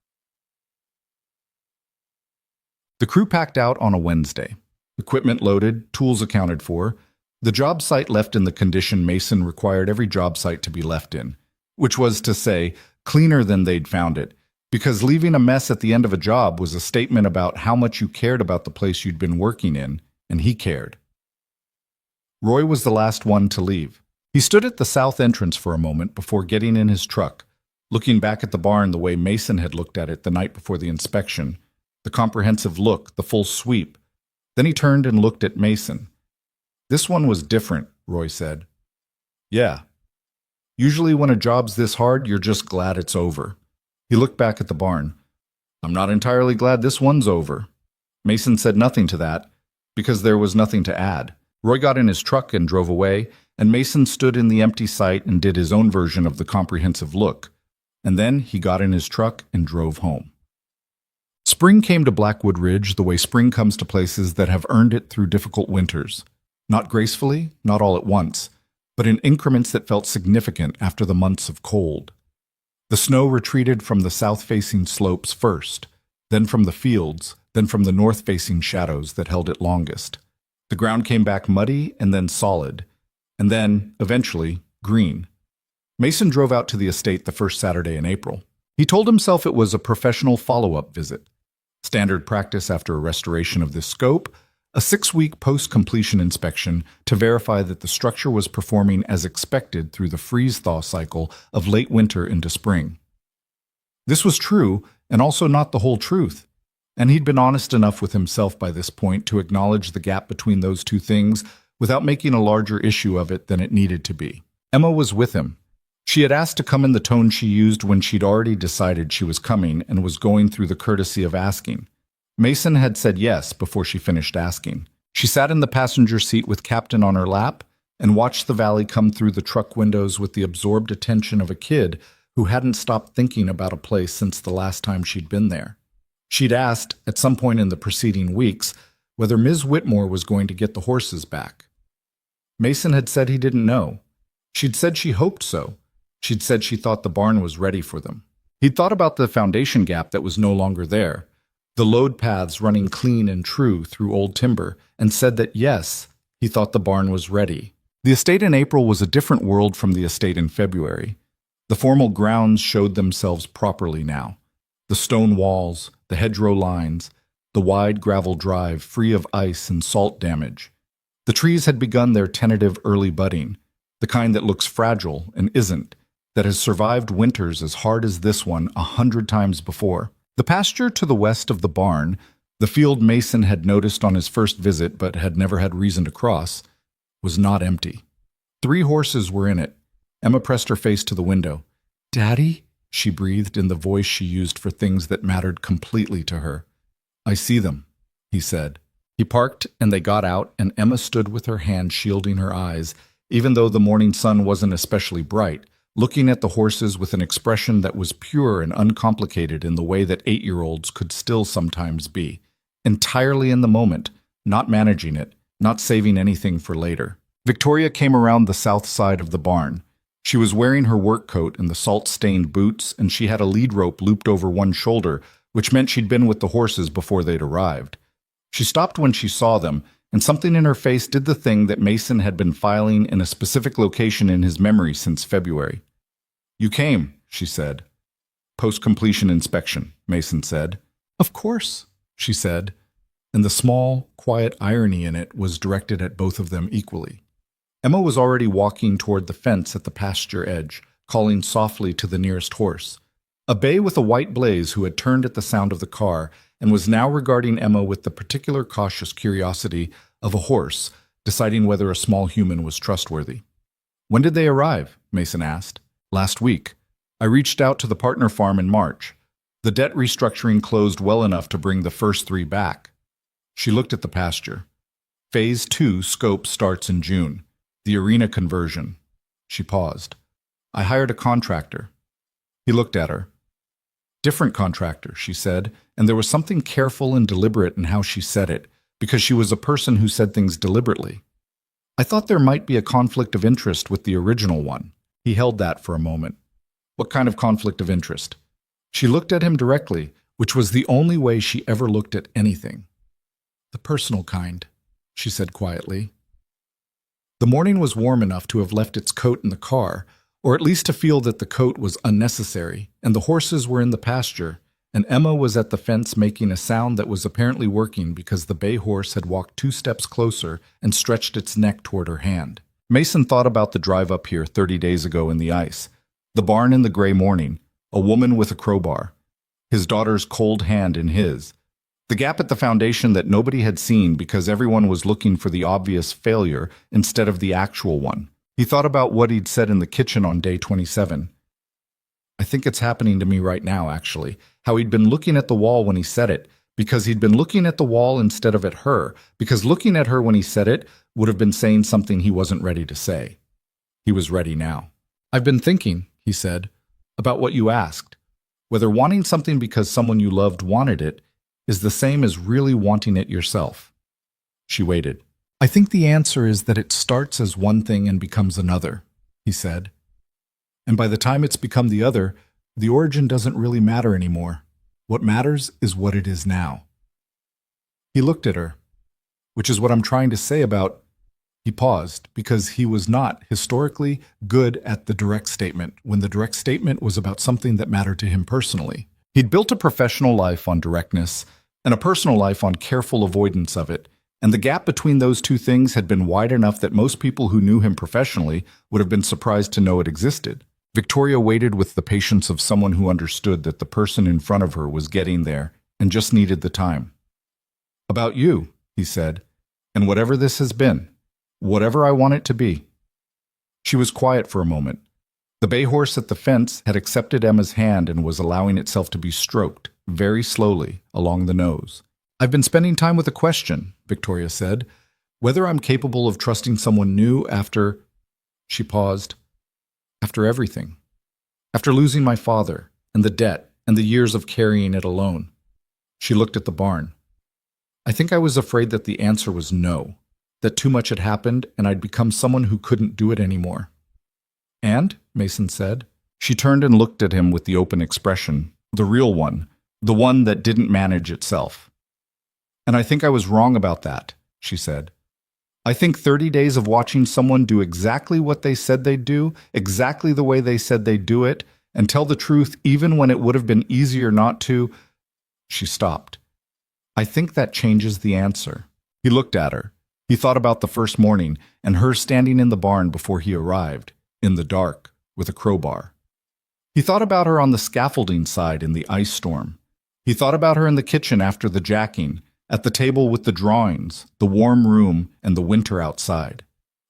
The crew packed out on a Wednesday. Equipment loaded, tools accounted for, the job site left in the condition Mason required every job site to be left in, which was to say, cleaner than they'd found it, because leaving a mess at the end of a job was a statement about how much you cared about the place you'd been working in, and he cared. Roy was the last one to leave. He stood at the south entrance for a moment before getting in his truck, looking back at the barn the way Mason had looked at it the night before the inspection, the comprehensive look, the full sweep. Then he turned and looked at Mason. This one was different, Roy said. Yeah. Usually when a job's this hard, you're just glad it's over. He looked back at the barn. I'm not entirely glad this one's over. Mason said nothing to that, because there was nothing to add. Roy got in his truck and drove away, and Mason stood in the empty site and did his own version of the comprehensive look. And then he got in his truck and drove home. Spring came to Blackwood Ridge the way spring comes to places that have earned it through difficult winters. Not gracefully, not all at once, but in increments that felt significant after the months of cold. The snow retreated from the south-facing slopes first, then from the fields, then from the north-facing shadows that held it longest. The ground came back muddy and then solid, and then, eventually, green. Mason drove out to the estate the first Saturday in April. He told himself it was a professional follow-up visit. Standard practice after a restoration of this scope, A 6-week post-completion inspection to verify that the structure was performing as expected through the freeze-thaw cycle of late winter into spring. This was true, and also not the whole truth. And he'd been honest enough with himself by this point to acknowledge the gap between those two things without making a larger issue of it than it needed to be. Emma was with him. She had asked to come in the tone she used when she'd already decided she was coming and was going through the courtesy of asking. Mason had said yes before she finished asking. She sat in the passenger seat with Captain on her lap and watched the valley come through the truck windows with the absorbed attention of a kid who hadn't stopped thinking about a place since the last time she'd been there. She'd asked, at some point in the preceding weeks, whether Ms. Whitmore was going to get the horses back. Mason had said he didn't know. She'd said she hoped so. She'd said she thought the barn was ready for them. He'd thought about the foundation gap that was no longer there, the load paths running clean and true through old timber, and said that yes, he thought the barn was ready. The estate in April was a different world from the estate in February. The formal grounds showed themselves properly now. The stone walls, the hedgerow lines, the wide gravel drive free of ice and salt damage. The trees had begun their tentative early budding, the kind that looks fragile and isn't, that has survived winters as hard as this one 100 times before. The pasture to the west of the barn, the field Mason had noticed on his first visit but had never had reason to cross, was not empty. 3 horses were in it. Emma pressed her face to the window. "Daddy?" she breathed in the voice she used for things that mattered completely to her. "I see them," he said. He parked and they got out, and Emma stood with her hand shielding her eyes, even though the morning sun wasn't especially bright, looking at the horses with an expression that was pure and uncomplicated in the way that 8-year-olds could still sometimes be, entirely in the moment, not managing it, not saving anything for later. Victoria came around the south side of the barn. She was wearing her work coat and the salt-stained boots, and she had a lead rope looped over one shoulder, which meant she'd been with the horses before they'd arrived. She stopped when she saw them, and something in her face did the thing that Mason had been filing in a specific location in his memory since February. "You came," she said. "Post-completion inspection," Mason said. "Of course," she said, and the small, quiet irony in it was directed at both of them equally. Emma was already walking toward the fence at the pasture edge, calling softly to the nearest horse. A bay with a white blaze who had turned at the sound of the car and was now regarding Emma with the particular cautious curiosity of a horse, deciding whether a small human was trustworthy. "When did they arrive?" Mason asked. "Last week. I reached out to the partner farm in March. The debt restructuring closed well enough to bring the first 3 back." She looked at the pasture. Phase 2 scope starts in June. The arena conversion. She paused. "I hired a contractor." He looked at her. "Different contractor," she said, and there was something careful and deliberate in how she said it, because she was a person who said things deliberately. "I thought there might be a conflict of interest with the original one." He held that for a moment. "What kind of conflict of interest?" She looked at him directly, which was the only way she ever looked at anything. "The personal kind," she said quietly. The morning was warm enough to have left its coat in the car, or at least to feel that the coat was unnecessary, and the horses were in the pasture, and Emma was at the fence making a sound that was apparently working because the bay horse had walked 2 steps closer and stretched its neck toward her hand. Mason thought about the drive up here 30 days ago in the ice, the barn in the gray morning, a woman with a crowbar, his daughter's cold hand in his, the gap at the foundation that nobody had seen because everyone was looking for the obvious failure instead of the actual one. He thought about what he'd said in the kitchen on day 27. "I think it's happening to me right now, actually." How he'd been looking at the wall when he said it, because he'd been looking at the wall instead of at her, because looking at her when he said it would have been saying something he wasn't ready to say. He was ready now. "I've been thinking," he said, "about what you asked. Whether wanting something because someone you loved wanted it is the same as really wanting it yourself." She waited. "I think the answer is that it starts as one thing and becomes another," he said. "And by the time it's become the other, the origin doesn't really matter anymore. What matters is what it is now." He looked at her, which is what I'm trying to say about... He paused, because he was not, historically, good at the direct statement, when the direct statement was about something that mattered to him personally. He'd built a professional life on directness, and a personal life on careful avoidance of it, And the gap between those two things had been wide enough that most people who knew him professionally would have been surprised to know it existed. Victoria waited with the patience of someone who understood that the person in front of her was getting there and just needed the time. "About you," he said, "and whatever this has been, whatever I want it to be." She was quiet for a moment. The bay horse at the fence had accepted Emma's hand and was allowing itself to be stroked, very slowly, along the nose. "I've been spending time with a question," Victoria said. "Whether I'm capable of trusting someone new after—" She paused. "After everything. After losing my father, and the debt, and the years of carrying it alone." She looked at the barn. "I think I was afraid that the answer was no, that too much had happened and I'd become someone who couldn't do it anymore." "And?" Mason said. She turned and looked at him with the open expression, the real one, the one that didn't manage itself. "And I think I was wrong about that," she said. "I think 30 days of watching someone do exactly what they said they'd do, exactly the way they said they'd do it, and tell the truth even when it would have been easier not to—" She stopped. "I think that changes the answer." He looked at her. He thought about the first morning and her standing in the barn before he arrived, in the dark, with a crowbar. He thought about her on the scaffolding side in the ice storm. He thought about her in the kitchen after the jacking, at the table with the drawings, the warm room, and the winter outside.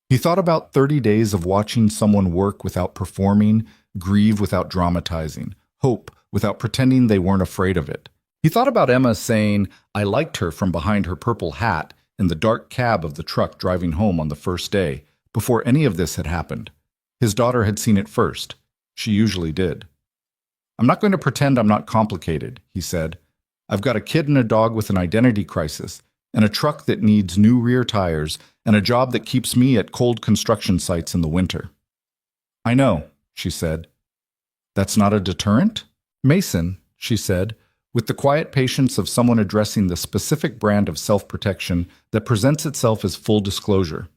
He thought about 30 days of watching someone work without performing, grieve without dramatizing, hope without pretending they weren't afraid of it. He thought about Emma saying, "I liked her" from behind her purple hat in the dark cab of the truck driving home on the first day, before any of this had happened. His daughter had seen it first. She usually did. "I'm not going to pretend I'm not complicated," he said. "I've got a kid and a dog with an identity crisis, and a truck that needs new rear tires, and a job that keeps me at cold construction sites in the winter." "I know," she said. "That's not a deterrent?" "Mason," she said, with the quiet patience of someone addressing the specific brand of self-protection that presents itself as full disclosure.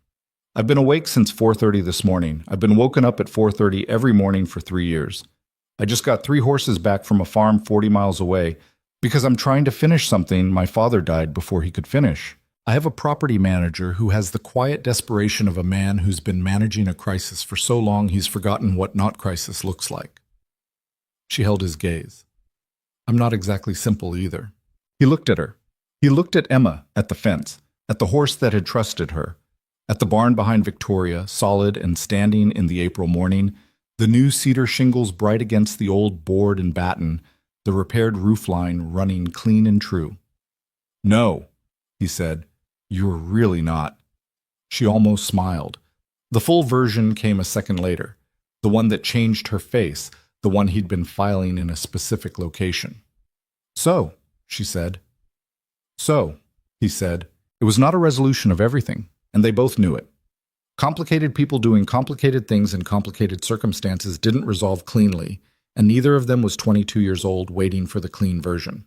"I've been awake since 4:30 this morning. I've been woken up at 4:30 every morning for 3 years. I just got 3 horses back from a farm 40 miles away because I'm trying to finish something my father died before he could finish. I have a property manager who has the quiet desperation of a man who's been managing a crisis for so long he's forgotten what not crisis looks like." She held his gaze. "I'm not exactly simple either." He looked at her. He looked at Emma, at the fence, at the horse that had trusted her, at the barn behind Victoria, solid and standing in the April morning, the new cedar shingles bright against the old board and batten, the repaired roofline running clean and true. "No," he said, "you're really not." She almost smiled. The full version came a second later, the one that changed her face, the one he'd been filing in a specific location. "So," she said. "So," he said. It was not a resolution of everything, and they both knew it. Complicated people doing complicated things in complicated circumstances didn't resolve cleanly, and neither of them was 22 years old waiting for the clean version.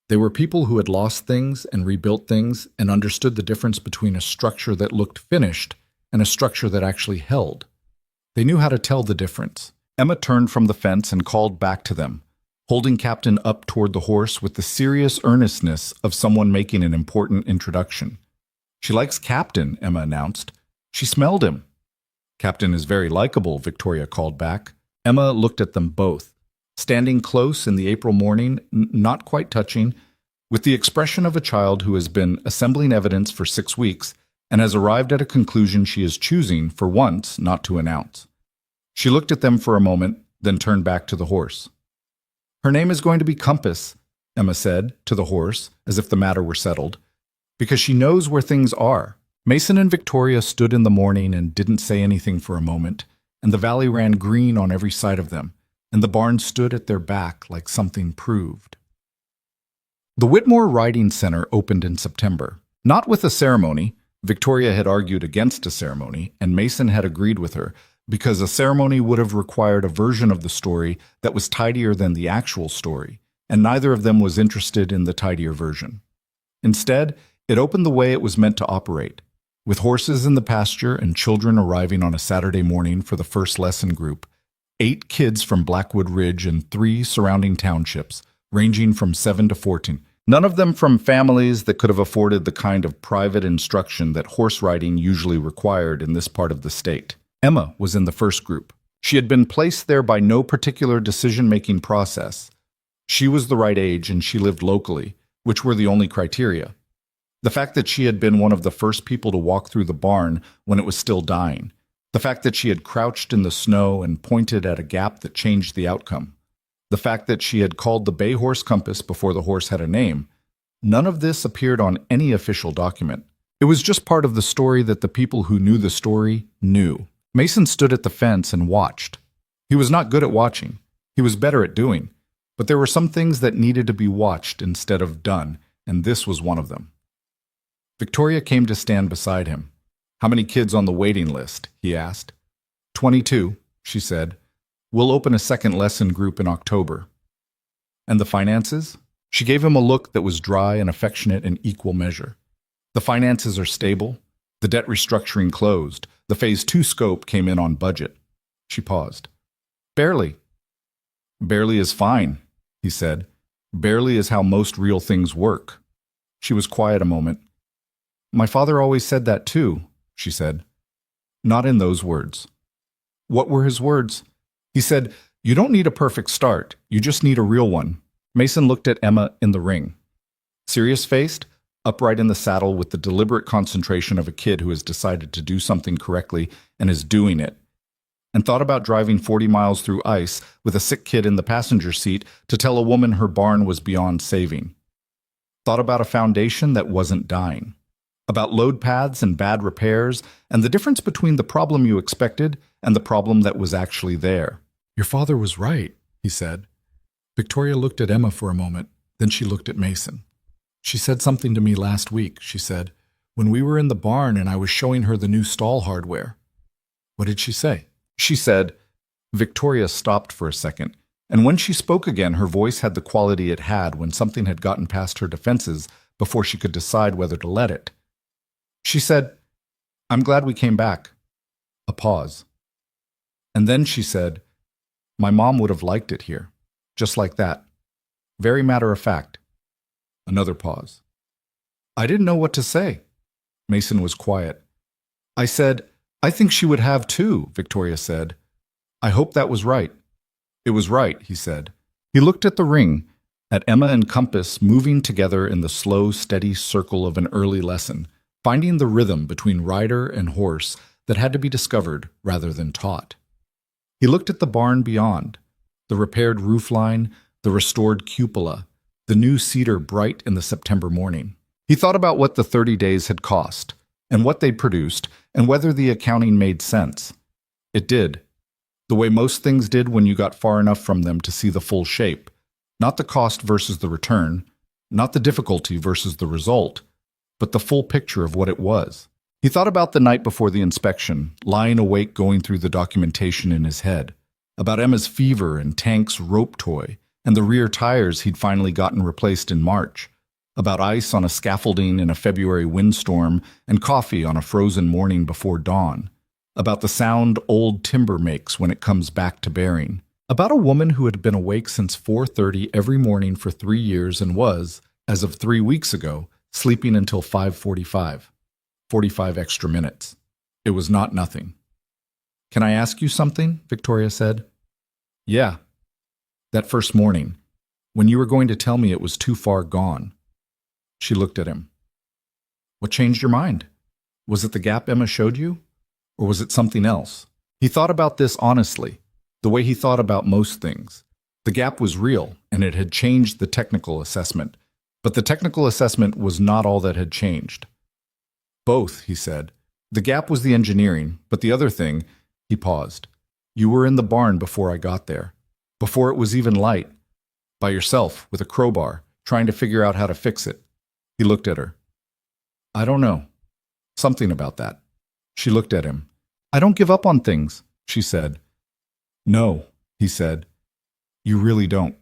They were people who had lost things and rebuilt things and understood the difference between a structure that looked finished and a structure that actually held. They knew how to tell the difference. Emma turned from the fence and called back to them, holding Captain up toward the horse with the serious earnestness of someone making an important introduction. "She likes Captain," Emma announced. "She smelled him." "Captain is very likable," Victoria called back. Emma looked at them both, standing close in the April morning, not quite touching, with the expression of a child who has been assembling evidence for 6 weeks and has arrived at a conclusion she is choosing, for once, not to announce. She looked at them for a moment, then turned back to the horse. "Her name is going to be Compass," Emma said to the horse, as if the matter were settled, "because she knows where things are." Mason and Victoria stood in the morning and didn't say anything for a moment, and the valley ran green on every side of them, and the barn stood at their back like something proved. The Whitmore Riding Center opened in September. Not with a ceremony. Victoria had argued against a ceremony, and Mason had agreed with her, because a ceremony would have required a version of the story that was tidier than the actual story, and neither of them was interested in the tidier version. Instead, it opened the way it was meant to operate, with horses in the pasture and children arriving on a Saturday morning for the first lesson group, 8 kids from Blackwood Ridge and 3 surrounding townships, ranging from 7 to 14. None of them from families that could have afforded the kind of private instruction that horse riding usually required in this part of the state. Emma was in the first group. She had been placed there by no particular decision-making process. She was the right age and she lived locally, which were the only criteria. The fact that she had been one of the first people to walk through the barn when it was still dying. The fact that she had crouched in the snow and pointed at a gap that changed the outcome. The fact that she had called the bay horse compass before the horse had a name. None of this appeared on any official document. It was just part of the story that the people who knew the story knew. Mason stood at the fence and watched. He was not good at watching. He was better at doing. But there were some things that needed to be watched instead of done, and this was one of them. Victoria came to stand beside him. "How many kids on the waiting list?" he asked. 22, she said. "We'll open a second lesson group in October." "And the finances?" She gave him a look that was dry and affectionate in equal measure. "The finances are stable. The debt restructuring closed. The Phase 2 scope came in on budget." She paused. "Barely." "Barely is fine," he said. "Barely is how most real things work." She was quiet a moment. "My father always said that too," she said. Not in those words. What were his words? He said, "You don't need a perfect start. You just need a real one." Mason looked at Emma in the ring. Serious-faced, upright in the saddle with the deliberate concentration of a kid who has decided to do something correctly and is doing it, and thought about driving 40 miles through ice with a sick kid in the passenger seat to tell a woman her barn was beyond saving. Thought about a foundation that wasn't dying. About load paths and bad repairs, and the difference between the problem you expected and the problem that was actually there. "Your father was right," he said. Victoria looked at Emma for a moment, then she looked at Mason. "She said something to me last week," she said, "when we were in the barn and I was showing her the new stall hardware." "What did she say?" "She said..." Victoria stopped for a second, and when she spoke again, her voice had the quality it had when something had gotten past her defenses before she could decide whether to let it. She said, "I'm glad we came back." A pause. And then she said, "My mom would have liked it here." Just like that. Very matter of fact. Another pause. "I didn't know what to say." Mason was quiet. "I said, I think she would have too," Victoria said. "I hope that was right." "It was right," he said. He looked at the ring, at Emma and Compass moving together in the slow, steady circle of an early lesson, finding the rhythm between rider and horse that had to be discovered rather than taught. He looked at the barn beyond, the repaired roofline, the restored cupola, the new cedar bright in the September morning. He thought about what the 30 days had cost, and what they'd produced, and whether the accounting made sense. It did. The way most things did when you got far enough from them to see the full shape. Not the cost versus the return, not the difficulty versus the result, but the full picture of what it was. He thought about the night before the inspection, lying awake going through the documentation in his head, about Emma's fever and Tank's rope toy, and the rear tires he'd finally gotten replaced in March, about ice on a scaffolding in a February windstorm and coffee on a frozen morning before dawn, about the sound old timber makes when it comes back to bearing, about a woman who had been awake since 4:30 every morning for 3 years and was, as of 3 weeks ago, sleeping until 5:45, 45 extra minutes. It was not nothing. "Can I ask you something?" Victoria said. "Yeah." "That first morning, when you were going to tell me it was too far gone." She looked at him. "What changed your mind? Was it the gap Emma showed you? Or was it something else?" He thought about this honestly, the way he thought about most things. The gap was real, and it had changed the technical assessment. But the technical assessment was not all that had changed. "Both," he said. "The gap was the engineering, but the other thing..." He paused. "You were in the barn before I got there. Before it was even light. By yourself, with a crowbar, trying to figure out how to fix it." He looked at her. "I don't know. Something about that." She looked at him. "I don't give up on things," she said. "No," he said. "You really don't."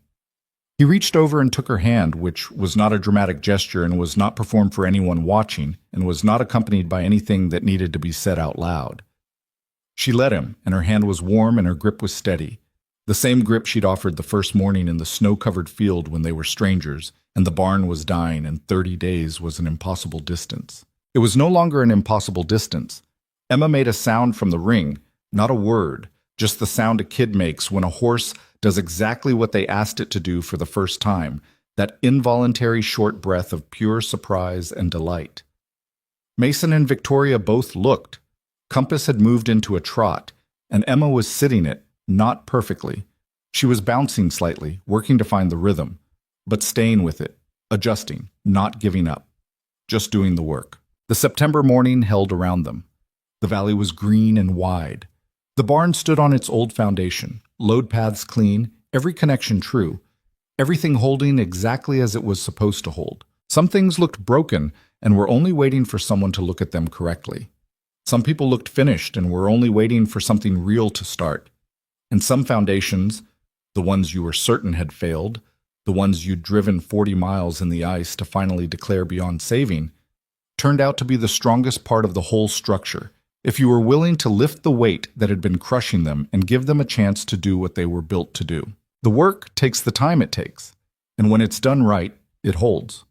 He reached over and took her hand, which was not a dramatic gesture and was not performed for anyone watching and was not accompanied by anything that needed to be said out loud. She let him, and her hand was warm and her grip was steady, the same grip she'd offered the first morning in the snow-covered field when they were strangers, and the barn was dying, and 30 days was an impossible distance. It was no longer an impossible distance. Emma made a sound from the ring, not a word, just the sound a kid makes when a horse does exactly what they asked it to do for the first time, that involuntary short breath of pure surprise and delight. Mason and Victoria both looked. Compass had moved into a trot, and Emma was sitting it, not perfectly. She was bouncing slightly, working to find the rhythm, but staying with it, adjusting, not giving up, just doing the work. The September morning held around them. The valley was green and wide. The barn stood on its old foundation, load paths clean, every connection true, everything holding exactly as it was supposed to hold. Some things looked broken and were only waiting for someone to look at them correctly. Some people looked finished and were only waiting for something real to start. And some foundations, the ones you were certain had failed, the ones you'd driven 40 miles in the ice to finally declare beyond saving, turned out to be the strongest part of the whole structure, if you were willing to lift the weight that had been crushing them and give them a chance to do what they were built to do. The work takes the time it takes, and when it's done right, it holds.